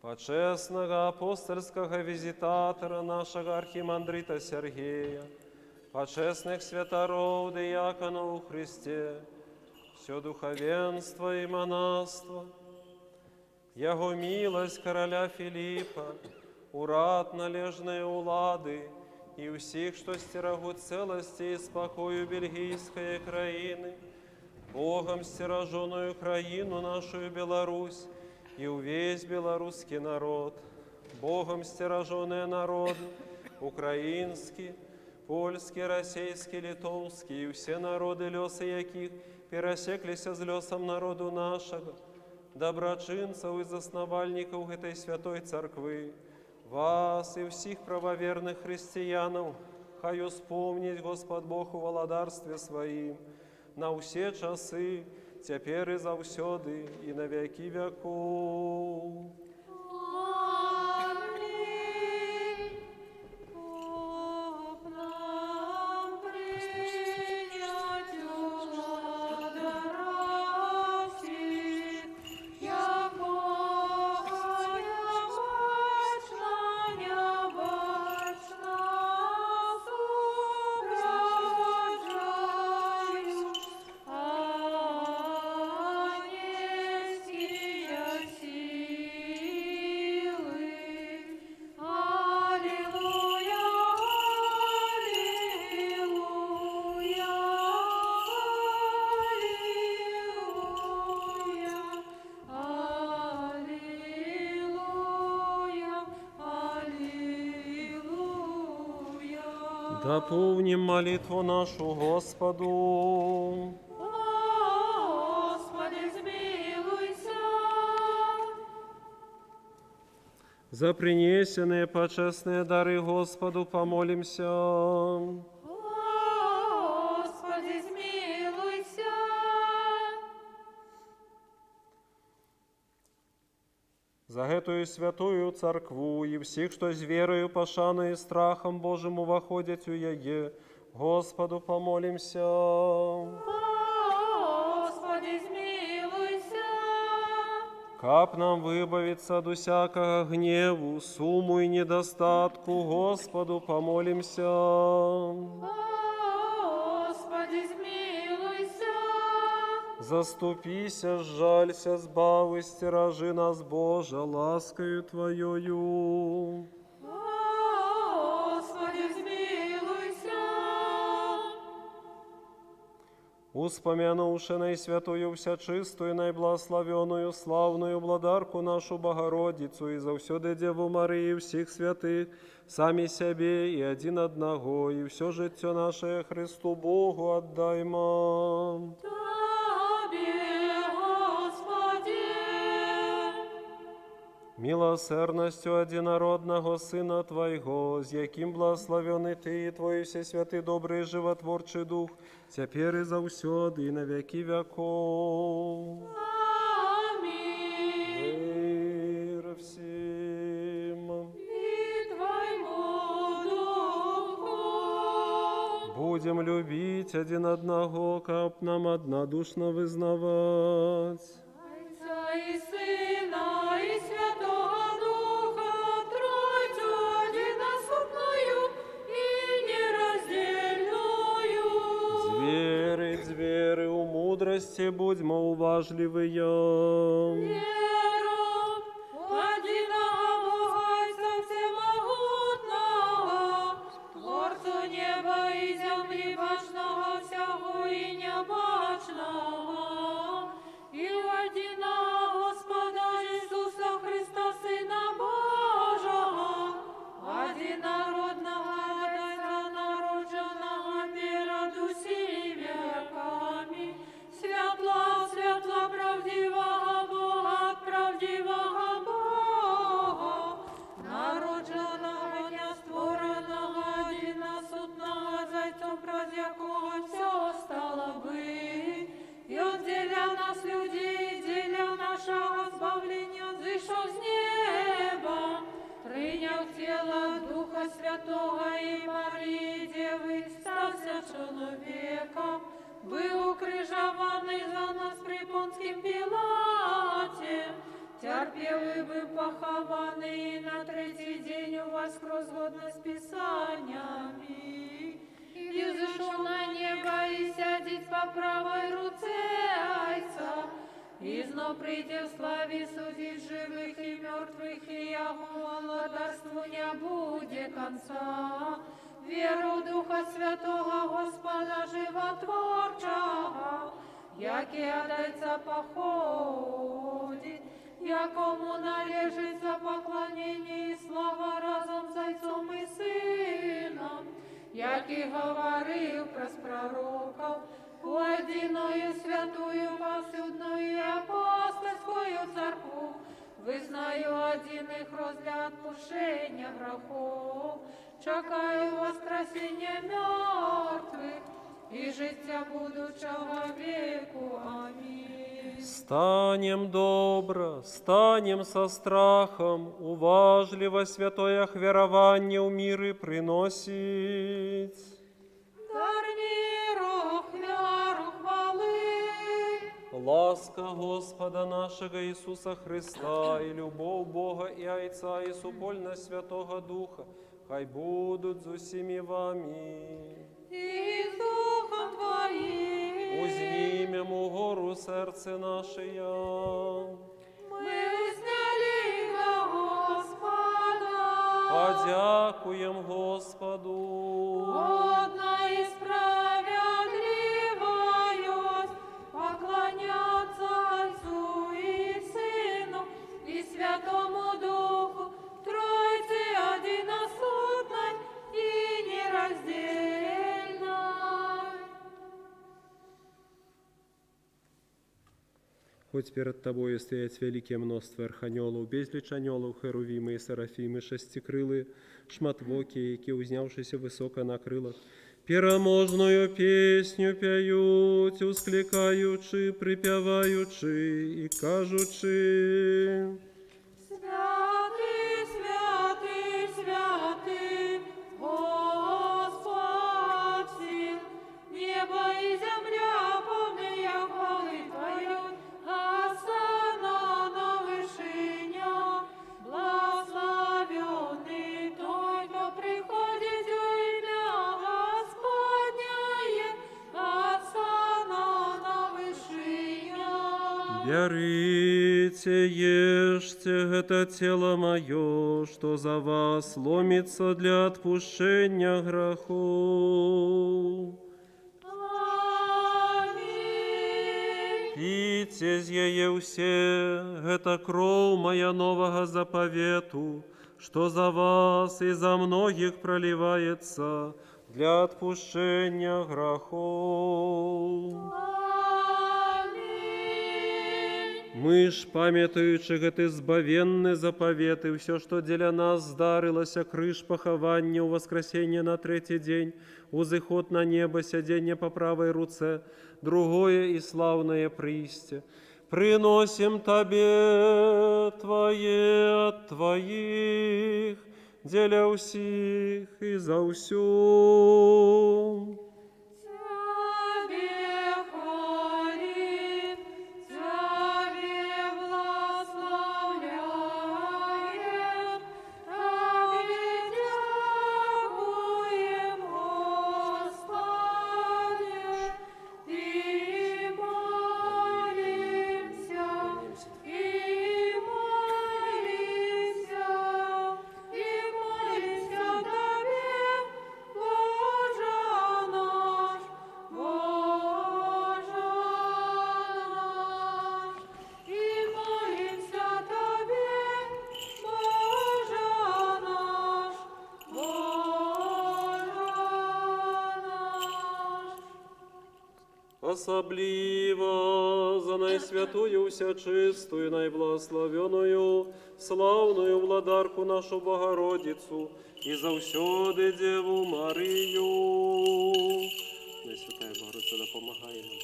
почесного апостольского визитатора нашего архимандрита Сергея, почесных святоров, диаконов у Христе, все духовенство и монаство, Яго милость короля Филиппа, урад належные улады, и всех, что стерегут целости и спокою бельгийской краины, Богом стероженную краину нашу Беларусь, и увесь белорусский народ, Богом стероженные народы, украинский, польский, российский, литовский, и все народы, леса яких пересеклися з лесом народу нашего, доброчинцев и засновальников этой святой церкви, вас и всех правоверных христианов, хай вспомнить Господь Бог у володарстве Своим, на все часы, теперь и завсёды, и на веки веков. Аминь. Бог наш Дополним молитву нашу Господу. Господи, змилуйся. За принесенные почестные дары Господу помолимся. Господи, змилуйся. За эту святую церкву и всех, что с верою, пошану и страхом Божьим воходят у яе, Господу помолимся. Господи, змилуйся. Каб нам выбавиться от всякого гневу, суму и недостатку, Господу помолимся. Господи, змилуйся. Заступися, сжалься, збави, стиражи нас, Боже, ласкою Твоею. Господи, змилуйся. Успомянувши наисвятую, всячистую, наиблагословенную, славную владарку нашу Богородицу и завсёды Деву Марию всех святых, сами себе и один одного, и все житье наше Христу Богу отдаймо. Милосердностью одинородного Сына Твоего, с яким благословенный Ты и Твой всесвятый, добрый, животворчий Дух, теперь и завсёды, и на веки веков. Аминь. Мир всем. И Твоему Духу. Будем любить один одного, как нам однодушно вызнавать. Отца и Сына, и Святого Духа, Тройцу единосудную и нераздельную. Зверы, у мудрости будьмо уважливые. Веру в единого Бога Отца Всемогутного, Творцу неба и земли, бачного всего и небачного, и в единого Господа Иисуса Христа, Сына Божьего, одинородного Отца, народженного перед усими веками, святла, правдивого Бога, от правдивого Бога, народженного, нестворенного, одиносудного, зайцом, праз якого все стало быть, и отделя нас, людей, деля нашего збавления, зышел с неба, приняв тело Духа Святого и Марии Девы, стався человеком, был укрыжованный за нас при Понским Пилате, терпел и был похованный, и на третий день воскрес згодно с Писаниями, и взошел на небо, и сядет по правой руце Отца, и знов придет в славе судить живых и мертвых, и Его владарству не будет конца. Веру Духа Святого, Господа Животворчого, яки от Отца походит, якому належится поклонение и слава разом с Отцом и Сыном, яки говорил праз пророков, у единую святую, повсюдную и апостольскую церкву, вызнаю один их для отпущения грехов, чекаю воскресения мертвых и життя будучого веку. Аминь. Станем добро, станем со страхом, уважливо святое верование в миры приносить. Дар миру, хвяру, хвалы. Ласка Господа нашего Иисуса Христа и любовь Бога и Отца и супольность Святого Духа, хай будут з усіми вами. И с Духом Твоим. Узнімем у гору серце наше. Мы сняли на Господа. Подякуєм Господу. Годно и справедливо поклоняться Отцу и Сыну и Святому Духу, Тройце одиносудной и нераздельной. Хоть перед тобою стоять великие множество арханелов, безліч анелов, херувимы и серафимы, шестикрылые, шматвоки, які узнявшися високо на крилах, переможною пісню п'ють, ускликаючи, припяваючи і кажучи. Святий, святий, святий, Господь сил, небо і земля повні, як хвали Твою, Осанна на вишинях, благословенный Той, кто приходит во имя Господняє, Осанна на вишинях. Берите, ешьте, это тело мое, что за вас ломится для отпущения грехов. Аминь. Пейте з'еє все, это кровь моя нового заповету, что за вас и за многих проливается для отпущения грехов. Аминь. Мы ж, пам'ятаючи гэты збавенны заповеты, все, что деля нас здарилося, крыш поховання у воскресенье на третий день, узыход на небо, сядение по правой руце, другое и славное присте, приносим Тебе Твое от Твоих, деля усіх и за всю. Тебе хвалим, Тебе благословляем, Тебе дякуем, Господи, и молимся, и молимся, и молимся Тебе, Боже наш, Боже наш, и молимся Тебе, Боже наш, Боже наш. Особливо за найсвятую, всечистую, найблагословенную, славную владарку нашу Богородицу и за всюди Деву Марию. Найсвятая Богородиця допомагає нам.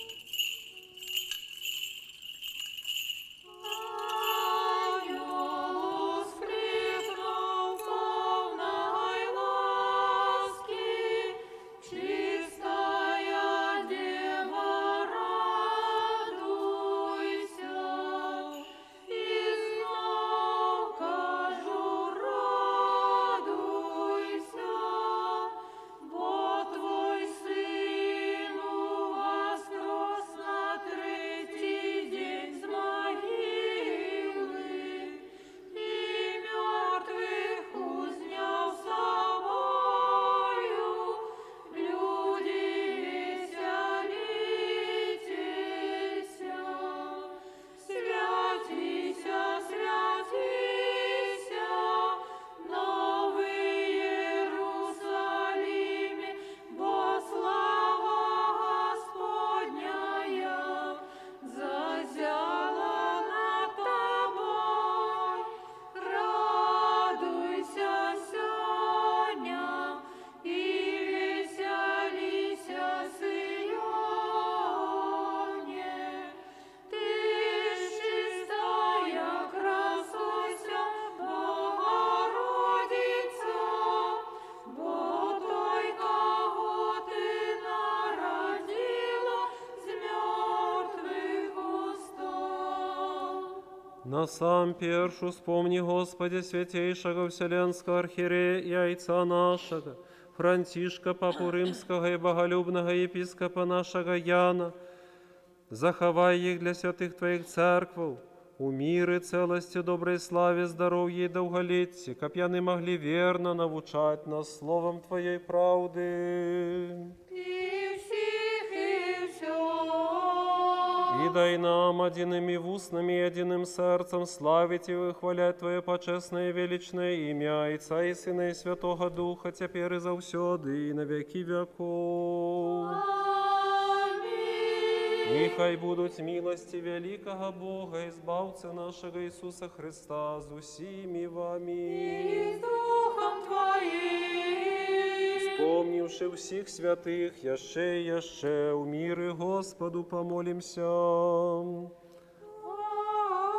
Ангел скрипнул полной ласки, чистая Дева, радуйся, и знов кажу, радуйся, бо Твой Сын воскрес на третий день с могилы, и мертвых узнял собою. Люди, веселитесь, святися, святися, Новый Иерусалиме, бо слава Господняя зазяла над тобой. Радуйся, Сёня, и веселися, Сионе. Ты чистая, красуйся, Богородица, бо той, кого ты народила с мертвых устов. На сам першу вспомни, Господи, святейшего Вселенского архиерея и Отца нашего, Франтишка, Папу Римского и боголюбного епископа нашего Яна, заховай их для святых Твоих церквов, у мире, целости, доброй славе, здоровье и долголетии, как яны могли верно навучать нас словом Твоей правды. И всех, и все. И дай нам едиными устными и единым сердцем славить и выхвалять Твое почестное и величное имя, Отца и Сына и Святого Духа, теперь и завсёды, и на веки веков. Аминь. Нехай будуть милості великого Бога і збавця нашого Ісуса Христа з усіми вами. І з Духом Твоїм. Помнивши всіх святих, яще у мире Господу помолимся.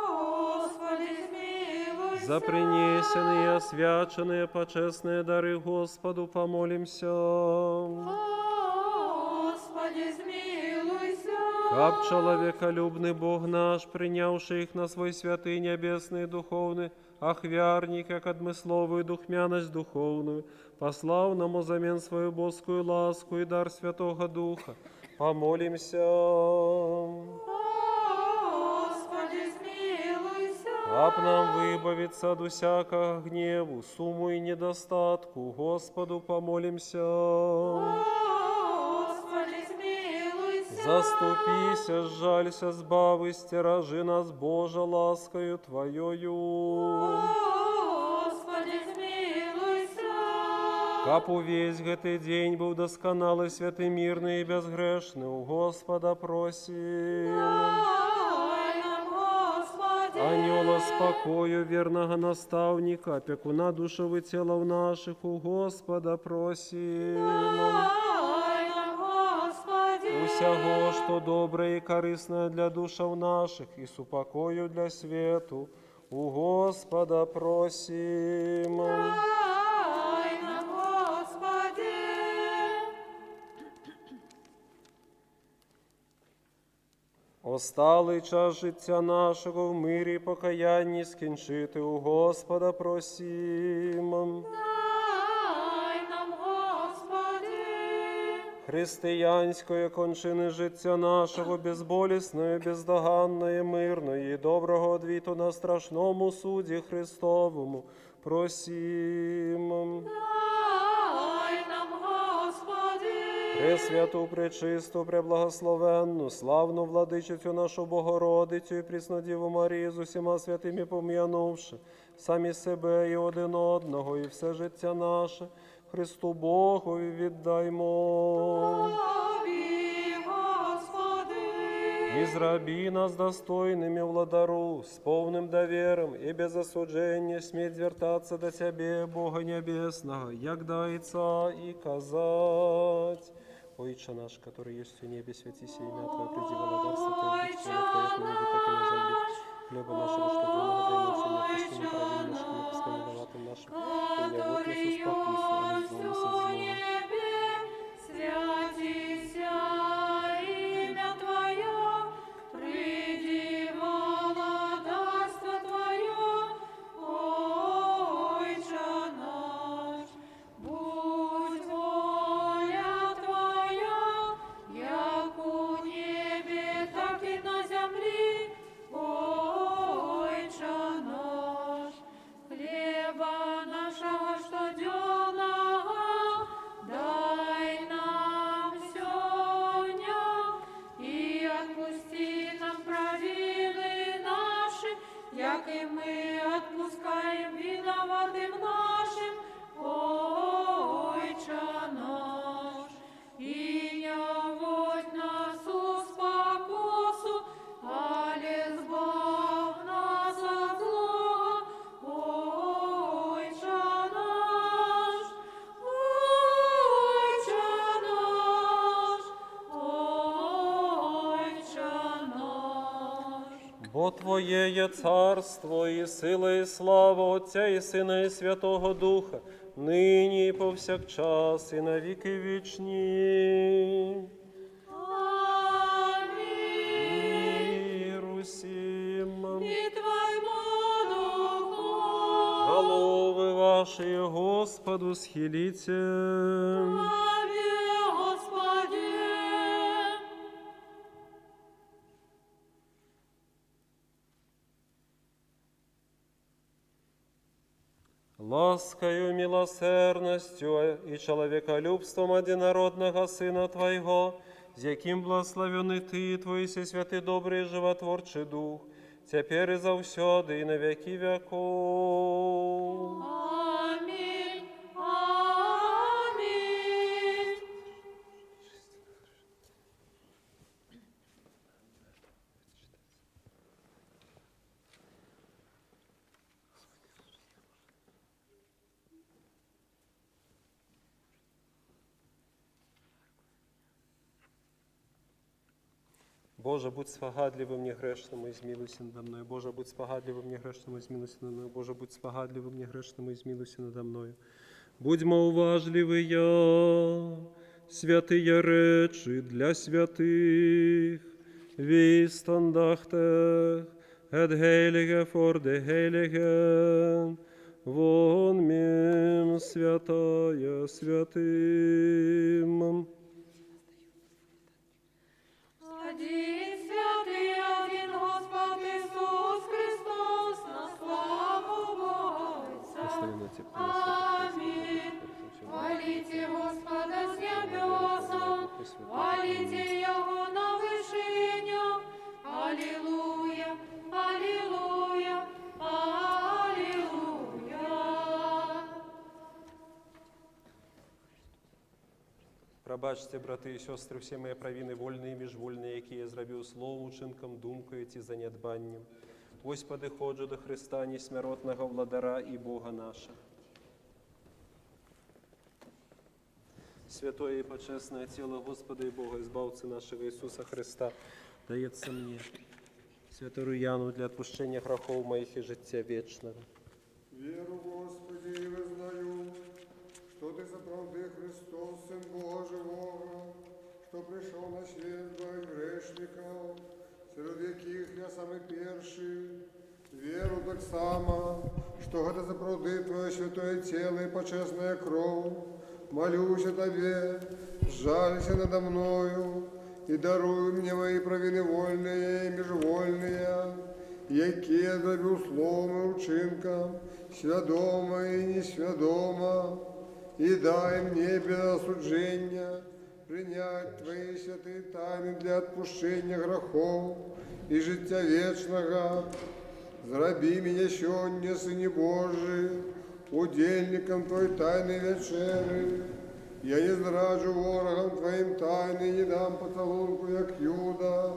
Господи, змилуйся. За принесенные, освяченные, почестные дары Господу помолимся. Господи, змилуйся. Как человеколюбный Бог наш, принявший их на свой святый небесный духовный охвярник, как одмысловую духмяность духовную, послав нам взамен свою божскую ласку и дар Святого Духа, помолимся. Господи, змилуйся. Об нам выбавиться от всякого гневу, суму и недостатку, Господу помолимся. Господи, змилуйся. Заступися, сжалься, збави, стиражи нас, Божа, ласкою Твоею. Господи, змилуйся. Каб увесь гэты день был досконалый, святый, мирный и безгрешный, у Господа просим. Дай нам, Господи. Анёла спокою, верного наставника, опекуна душев и телов наших, у Господа просим. Дай нам, Господи. Усяго, что доброе и корыстное для душев наших, и с упокою для свету, у Господа просим. Дай нам, Господи. Осталий час життя нашого в мирі і покаянні скінчити, у Господа просим. Дай нам, Господи. Християнської кончини життя нашого, безболісної, бездоганної, мирної, і доброго одвіту на страшному суді Христовому, просим. Дай нам, Господи. Пресвяту, пречисту, преблагословенну, славну владичицю нашу Богородицю і Преснодіву Марію з усіма святими пом'янувши, самі себе і один одного, і все життя наше, Христу Богові віддаймо. Тобі, Господи. І зраби нас достойными владару, с полным доверием и без осуждения сметь вертаться до Тебе, Бога Небесного, як дается и казать. Отче наш, который есть в небе, святися имя Твое, приди владарство Твое, будь воля Твоя, как на небе, так и на земле. Хлеба нашего, что дневного дай нам сегодня, прости нам праведным нашим, не пускай виноватым нашим, и не вводь нас в спокусу, а избавь нас от злого. Святися ім'я Твоє, приди владарство Твоє, Отче наш, будь воля Твоя, як у небі, так і на землі, Отче наш. Хлеба нашего штоденного дай нам сегодня, и отпусти нам провины наши, як и мы отпускаем виноватым нашим, Отче наш. И не вводь нас у спокусу, але избавь нас от злого, Отче наш, Отче наш, Отче наш. Бо Твоє є царство, і сила, і слава Отця, і Сина, і Святого Духа, нині і повсякчас, і на віки вічні. Амінь. Мир усім. І Твоєму духу. Голови ваші, Господу, схиліться. Славі, Господи. Ласкою, милосердностью и человеколюбством одинородного Сына Твоего, з яким благословений Ти, Твой Всесвятий, добрий, животворчий Дух, тепер і завсёды, і на веки веков. Амінь. Амінь. Боже, будь спогадливим мне грешному и змилуйся надо мною. Боже, будь спогадливим мне грешному и змилуйся надо мною. Боже, будь спогадливим мне грешному и змилуйся надо мною. Будьмо уважливыя, святые речи для святых, вистандахтех, et heilige for de heiligen, вон мим святая святым. Один святый, один Господь Иисус Христос, на славу Бога Отца. Аминь. Хвалите Господа с небеса, хвалите Его на вышинях. Аллилуйя, аллилуйя, аллилуйя. Пробачте, брати і сестри, всі мої провини, вольні і міжвольні, які я зробив словом, учинком, думкою ці занедбанням. Господи, ходжу до Христа, несмиротного владара і Бога наша. Святое и почестное тело Господа и Бога, избавцы нашего Иисуса Христа, дается мне, святую Яну, для отпущения грехов моих и життя вечного. Веру, Господи, и вызнаю, что Ты заправды Христос, Сын Божьего, что пришел на свет для грешников, среди яких я самый перший. Веру так само, что это заправды Твое святое тело и почестная кровь. Молюсь о Тебе, жалься надо мною, и даруй мне мои провины вольные и межвольные, які я зробив словом і учинком, свідомо і несвідомо, і дай мені без осудження прийняти Твої святі тайни для відпущення грехов і життя вічного. Зроби мене сьогодні, Сині Божий, удельником Твоей тайной вечери. Я не зраджу ворогам Твоим тайны, не дам поцелунку, як Юда,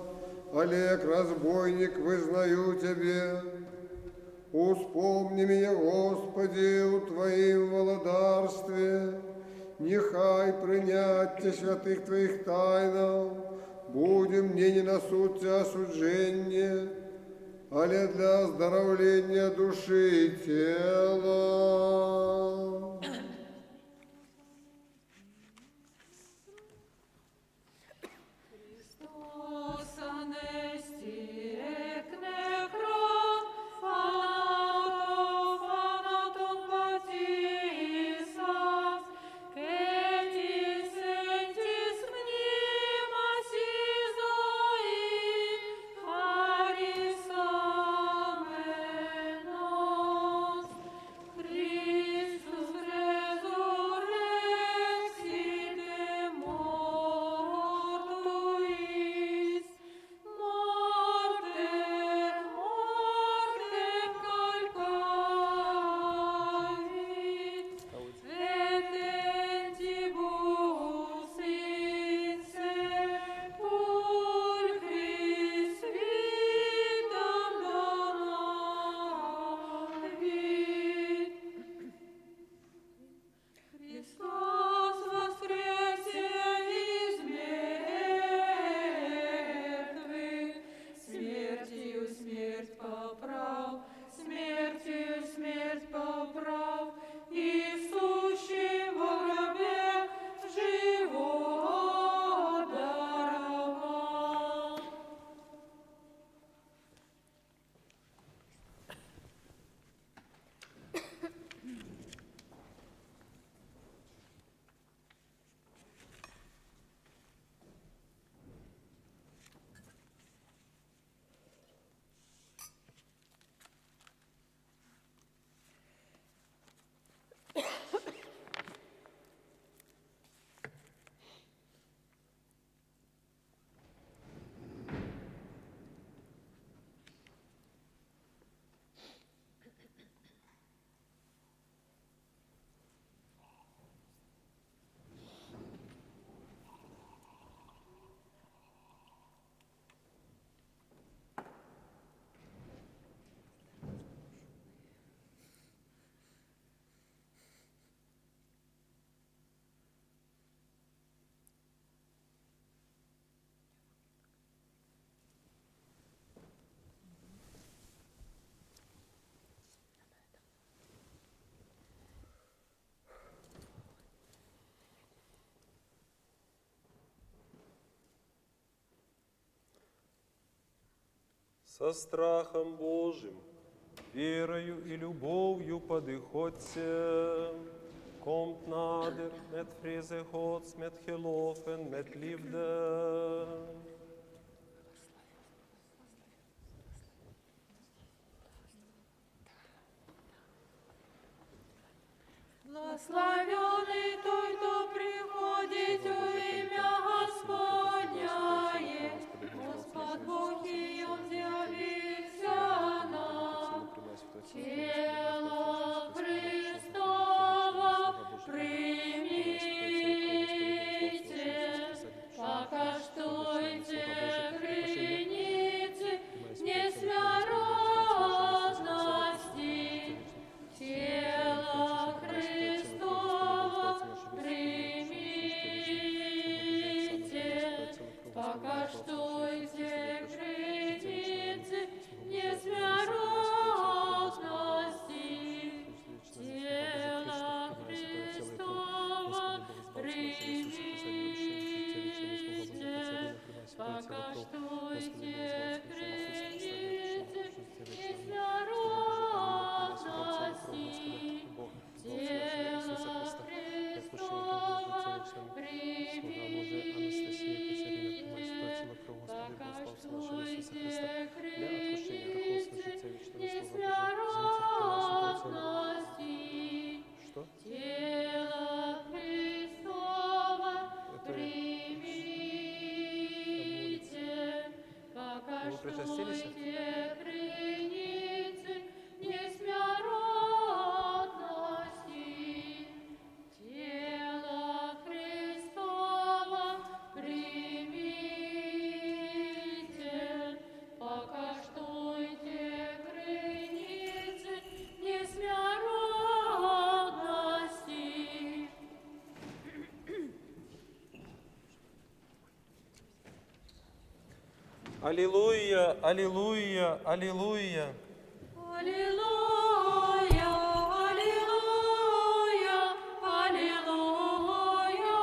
але як разбойник визнаю Тебе. Успомни меня, Господи, у Твоим володарстве, нехай приняття святых Твоих тайнов буде мне не на суд осудження, але для оздоровления души и тела. Христос анести екне крон, фанатон патисас, кетис сентис мнимас изои, харисаменос, Christus resurrexite mortuis, mortem calcavit, et entibus in sepulchris vitam donavit. Христос воскресе из мертвых, смертью смерть поправ, смертью смерть поправ, и сущий во гробе живот даровал. со страхом Божьим, верою и любовью подыходьте. Комт надер, мет фризе хоц, мет хелофен, мет ливде. Благословенный той, кто приходит во имя Господняе. Господь Бог и Он явился нам. Тело Христово примите, покаштуйте греницы несмяротности. Тело Христово примите, покаштуйте греницы несмяротности. Тело Христово примите, покаштуйте греницы несмяротности. Тело Христово примите, покаштуйте греницы несмяротности. Что? Тело Христово примите, покаштуйте греницы несмяротности. Тело Христово примите, покаштуйте греницы несмяротности. Аллилуйя, аллилуйя, аллилуйя. Аллилуйя, аллилуйя, аллилуйя,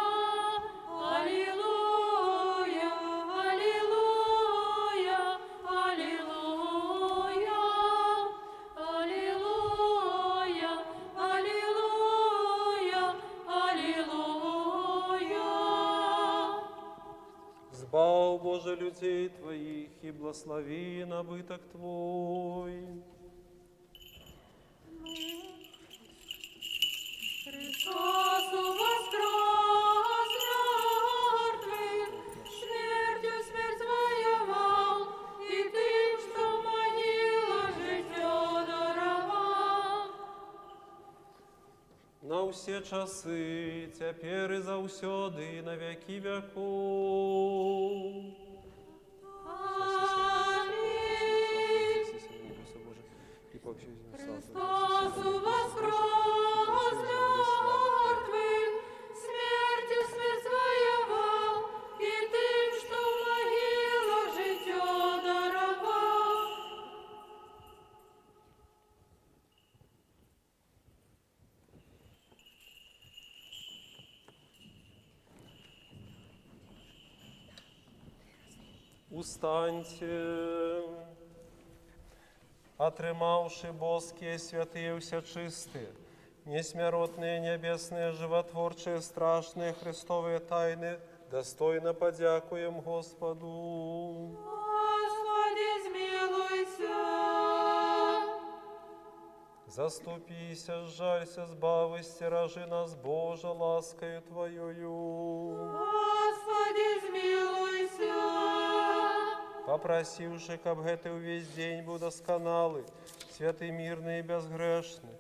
аллилуйя, аллилуйя, аллилуйя, аллилуйя, аллилуйя, аллилуйя. Збав, Боже, людей Твоих, и благослови набыток Твой. Христос воскрес мертвых, смертью смерть воевал, и тем, что могила життя даровал. На все часы, теперь и заусёды, и на веки веков. Аминь. Христос воскрес мертвых, смертью смерть воевал, и тем, что в могилах життя даровал. Устаньте, отрымавши боские, святые, вся чистые, несмяротные, небесные, животворчие, страшные Христовые тайны, достойно подякуем Господу. Господи, смилуйся. Заступися, сжалься, сбавы, стиражи нас, Боже, ласкою Твоею. Господи, смилуйся. Попросивши, каб гэты увесь день був досконалый, святый, мирный и безгрешный.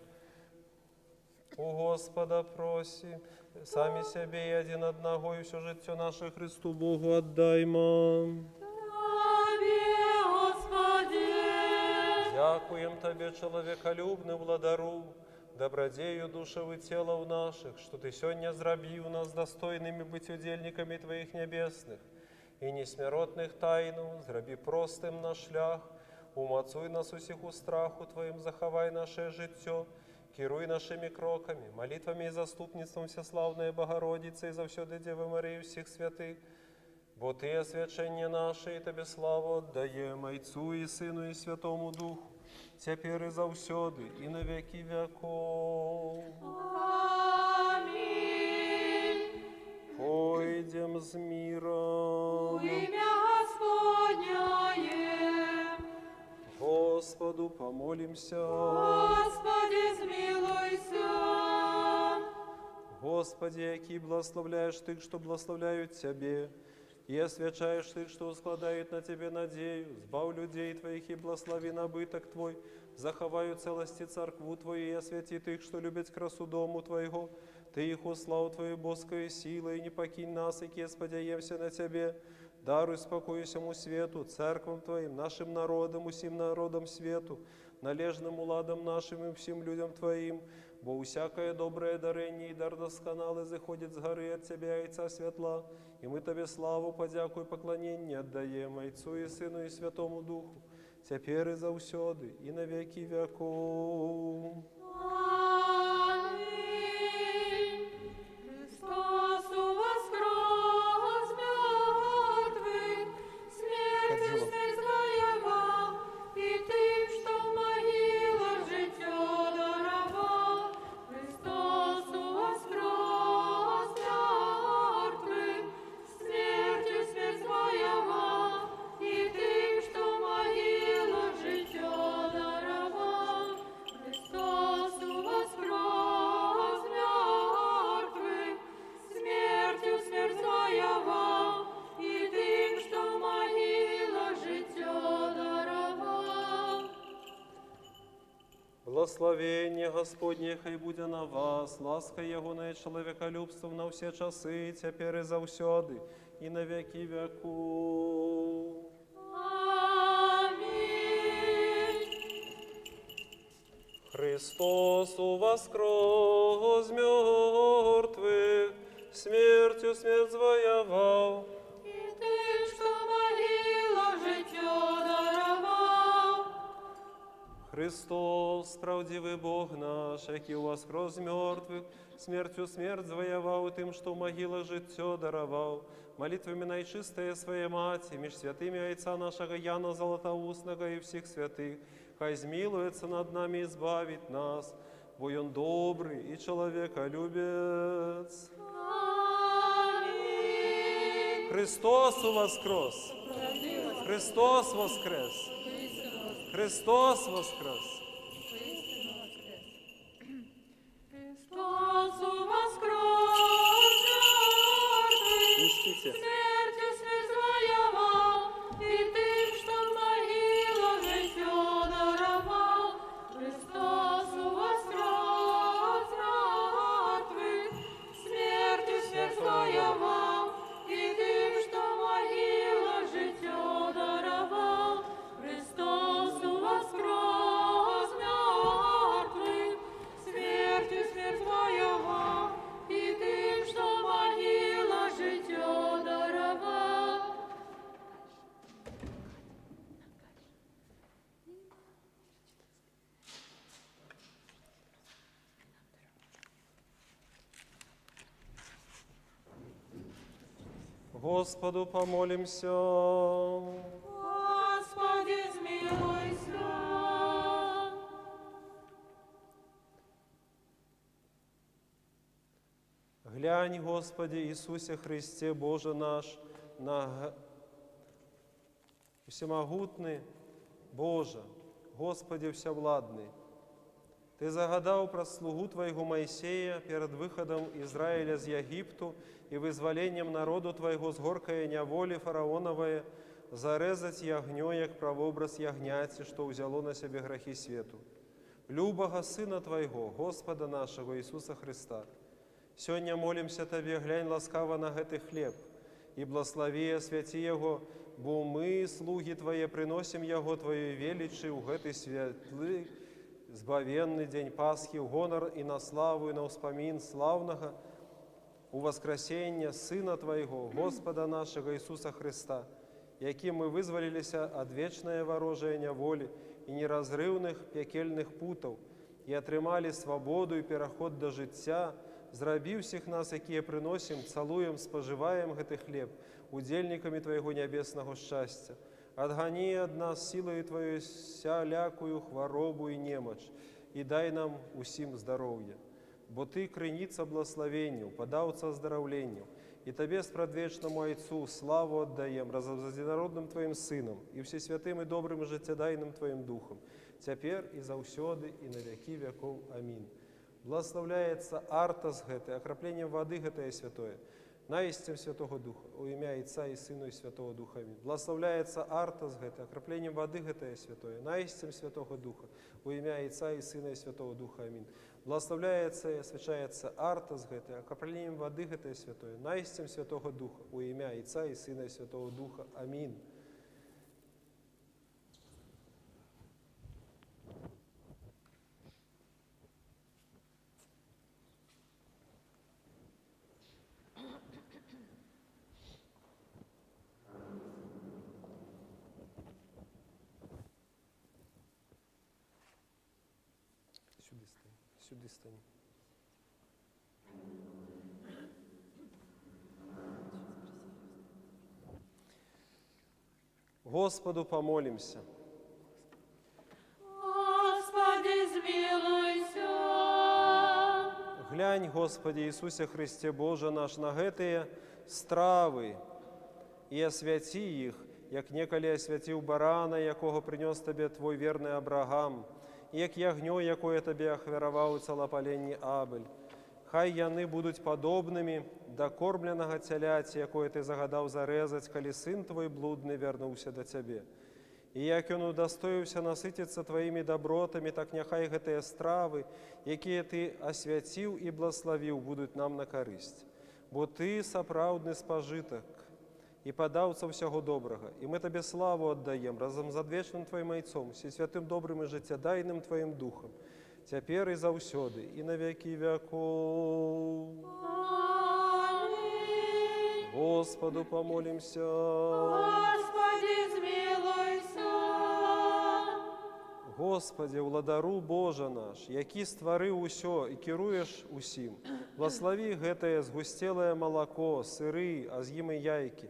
У Господа проси, сами себе и один одного, и все життя наше Христу Богу отдаймо. Тебе, Господи. Дякуем Тебе, человеколюбный владару, добродею душевы телов наших, что Ты сегодня зрабив нас достойными быть удельниками Твоих небесных, и несмяротных тайну, зраби простым наш шлях, умацуй нас усіх у страху Твоим, заховай наше життя, керуй нашими кроками, молитвами и заступництвом Всеславної Богородицы и завсёды Девы Марии всех святых, Бо Ти освячення наше, і Тобі славу отдаємо, Отцу і Сину, і Святому Духу, тепер і завсюди, і на віки веков. Амінь. Пойдем з миром. Ім'я Господняє. Господу помолимся. Господи, змилуйся. Господи, який благословляешь тих, що благословляють Тебе, и освячаешь тих, что складают на Тебе надею, збав людей Твоих и благослови набыток Твой, заховаю целости церкву Твою и освяти тих, что любят красу дому Твоего. Ты их услал Твою боскою силой, и не покинь нас, и сподяемся на Тебе. Даруй спокою всему свету, церквам Твоим, нашим народам, усім народам свету, належным уладам нашим и всем людям Твоим, бо усякое доброе дарение и дар досконалый заходит с горы от Тебя, Отца светла, и мы Тебе славу, подяку и поклонение отдаем Отцу и Сыну и Святому Духу, теперь и завсёды, и на веки веков. Амінь. Христос воскрес мертвих, смертю смерть звоевал, и тим, что в могилах життя даровал. Христос воскрес мертвих, смертю смерть звоевал, и тим, что в могилах життя даровал. Христос воскрес мертвих, смертю смерть звоевал, и тим, что в могилах життя даровал. Благословение Господне, хай буде на вас, ласка Ягона и человеколюбством на все часы, теперь и завсёды, и на веки веков. Амінь. Христос воскрес мертвых, смертью смерть звоевал. І тим, що в могилах життя даровав. Христос, правдивый Бог наш, який воскрес мертвых, смертью смерть звоевал, и тем, что в могилах життя даровал. Молитвами наичистая Своей Мати, меж святыми Отца нашего Яна Золотоустного и всех святых, хай змилуется над нами и избавит нас, бо Он добрый и человеколюбец. Амінь. Христос воскрес! Христос воскрес! Христос воскрес! Христос воскрес мертвих, Несите. смертю смерть звоевал, и тим, що в могилах життя даровал. Христос воскрес мертвих, смертю смерть звоевал, и тим, що в могилах життя даровал. Христос воскрес мертвих, смертю смерть звоевал, и тим, що в могилах життя даровал. Господу помолимся. Господи, змилуйся. Глянь, Господи Иисусе Христе, Боже наш, на всемогутний Боже, Господи всевладний. Ти загадав про слугу Твоего Моисея перед выходом Израиля из Египту и вызволением народу Твоего с горкой неволи фараоновой зарезать ягнё, як правообраз ягняці, что взяло на себе грехи свету. Любого Сына Твоего, Господа нашего Иисуса Христа, сёння молимся Тебе, глянь ласкаво на гэты хлеб, и благослови, освяти Его, бо мы, слуги Твои, приносим Его Твоей величи у гэты святлый, збавенный день Пасхи, в гонор и на славу, и на успомин славного у воскресения Сына Твоего, Господа нашего Иисуса Христа, яким мы вызволилися от вечное ворожее неволи и неразрывных пекельных путов, и отримали свободу и переход до життя, Зрабі всіх нас, якія прыносім, цалуем, спажываем гэты хлеб, удзельнікамі Твайго нябеснага шчасця. Адгані ад нас сілаю Твою сялякую хваробу і немач, і дай нам усім здароўя. Бо Ты крыніца блаславенняў, падаўца аздараўленняў, і Табе спрадвечнаму Айцу славу аддаем разам з адзінародным Тваім Сынам і всесвятым і добрым і жыццядайным Тваім Духам, цяпер і заўсёды і на вякі вякоў. Амінь. Благословляется артас гэты, окропленнем воды гэтае святое, наистем Святого Духа, у імя Отца и Сына и Святого Духа. Аминь. Благословляется артас гэты, окропленнем воды гэтае святое, наистем Святого Духа, у імя Отца и Сына и Святого Духа. Аминь. Благословляется и освящается артас гэты, окропленнем воды гэтае святое, наистем Святого Духа, у імя Отца и Сына и Святого Духа. Аминь. Сюди стань. Господу помолимся. Господи, змилуйся. Глянь, Господи Иисусе Христе Боже наш, на гэтыя стравы и освяти их, як некалі освятил барана, якого принес Тебе Твой верный Абрагам, як ягнё, якое Табе ахвяраваў у цалапаленні Абель. Хай яны будуць падобнымі да кормленага цяляці, якое Ты загадаў зарэзаць, калі сын Твой блудны вярнуўся да Цябе. І як ён удастоіўся насыціцца Тваімі дабротамі, так няхай гэтыя стравы, якія Ты асвяціў і блаславіў, будуць нам на карысць. Бо Ты сапраўдны спажытак і падаўца ўсяго добрага. І мы Табе славу аддаем разам з адвечным Тваім Айцом, всесвятым добрым і жыццядайным Тваім Духам, цяпер і заўсёды, і на вякі вякоў. Аминь. Господу помолимся. Господи, змилуйся. Господи, ўладару Божа наш, які стварыў усё і кіруеш усім, благослови гэтае згусцелае малако, сыры, а з ім і яйкі,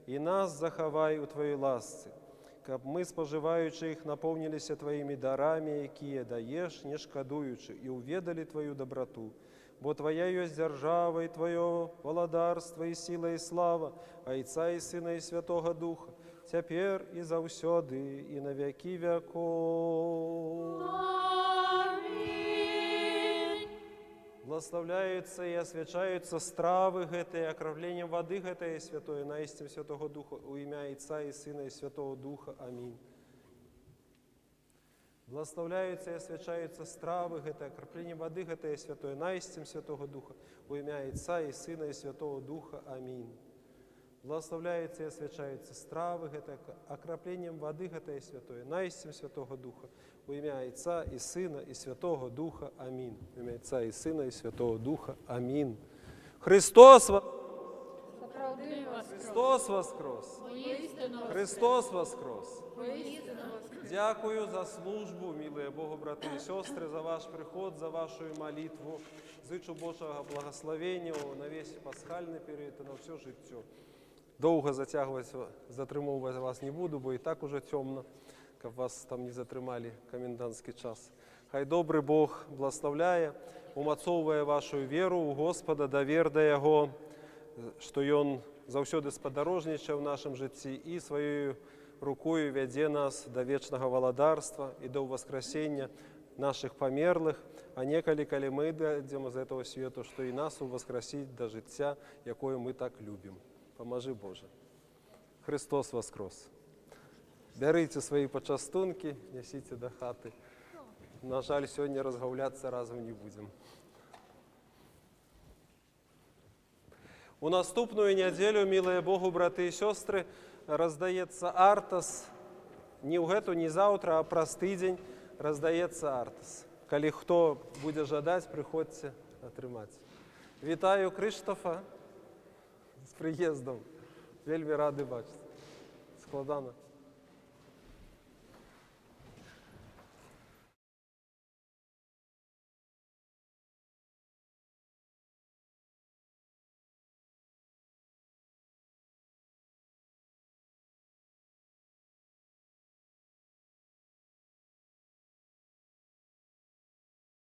і нас захавай у Твоей ласцы, каб мы, спажываючы іх, напоўніліся Тваімі дарамі, якія даеш, не шкадуючы, і ўведалі Твою добрату. Бо Твоя ёсць дзяржава, і Твоё валадарства, і сіла, і слава, Айца і Сына, і Святога Духа, цяпер і заўсёды, і на вякі вякоў. Благословляются и освячаются стравы гэтые, окровлением воды гэтое святое, наистем Святого Духа, у имя Отца и Сына и Святого Духа. Аминь. Благословляются и освячаются стравы гэтые, окроплением воды гэтое святое, наистем Святого Духа, у имя Отца и Сына и Святого Духа. Аминь. Благословляются и освячаются стравы гэтые, окроплением воды гэтое святое, наистем Святого Духа, у имя Отца и Сына и Святого Духа. Аминь. У имя Отца и Сына и Святого Духа. Аминь. Христос Христос воскрес! Христос воскрес! Дякую за службу, милые Богу, брати і сестри, за ваш приход, за вашу молитву. Зичу Божого благословення на весь пасхальний період і на все життя. Довго затримувати вас не буду, бо і так уже темно, щоб вас там не затримали комендантський час. Хай добрий Бог благословляє, умацовує вашу віру у Господа, довір до Його, що Він заўсёды спадарожнічае в нашем житті і своєю рукою вядзе нас до вечного валадарства і до воскресения наших померлых, а некалі, калі мы дойдем из этого свету, что и нас воскресить до життя, якое мы так любим. Поможи, Боже. Христос воскрес. Берите свои почастунки, несите до хаты. На жаль, сегодня разговляться разом не будем. У наступную неделю, милые Богу, браты и сестры, раздаецца артас. Не ў гэту, не заўтра, а праз тыдзень раздаецца артас. Калі хто будзе жадаць, прыходзьце атрымаць. Вітаю Крыштафа з прыездам. Вельмі рады бачыць. Складана.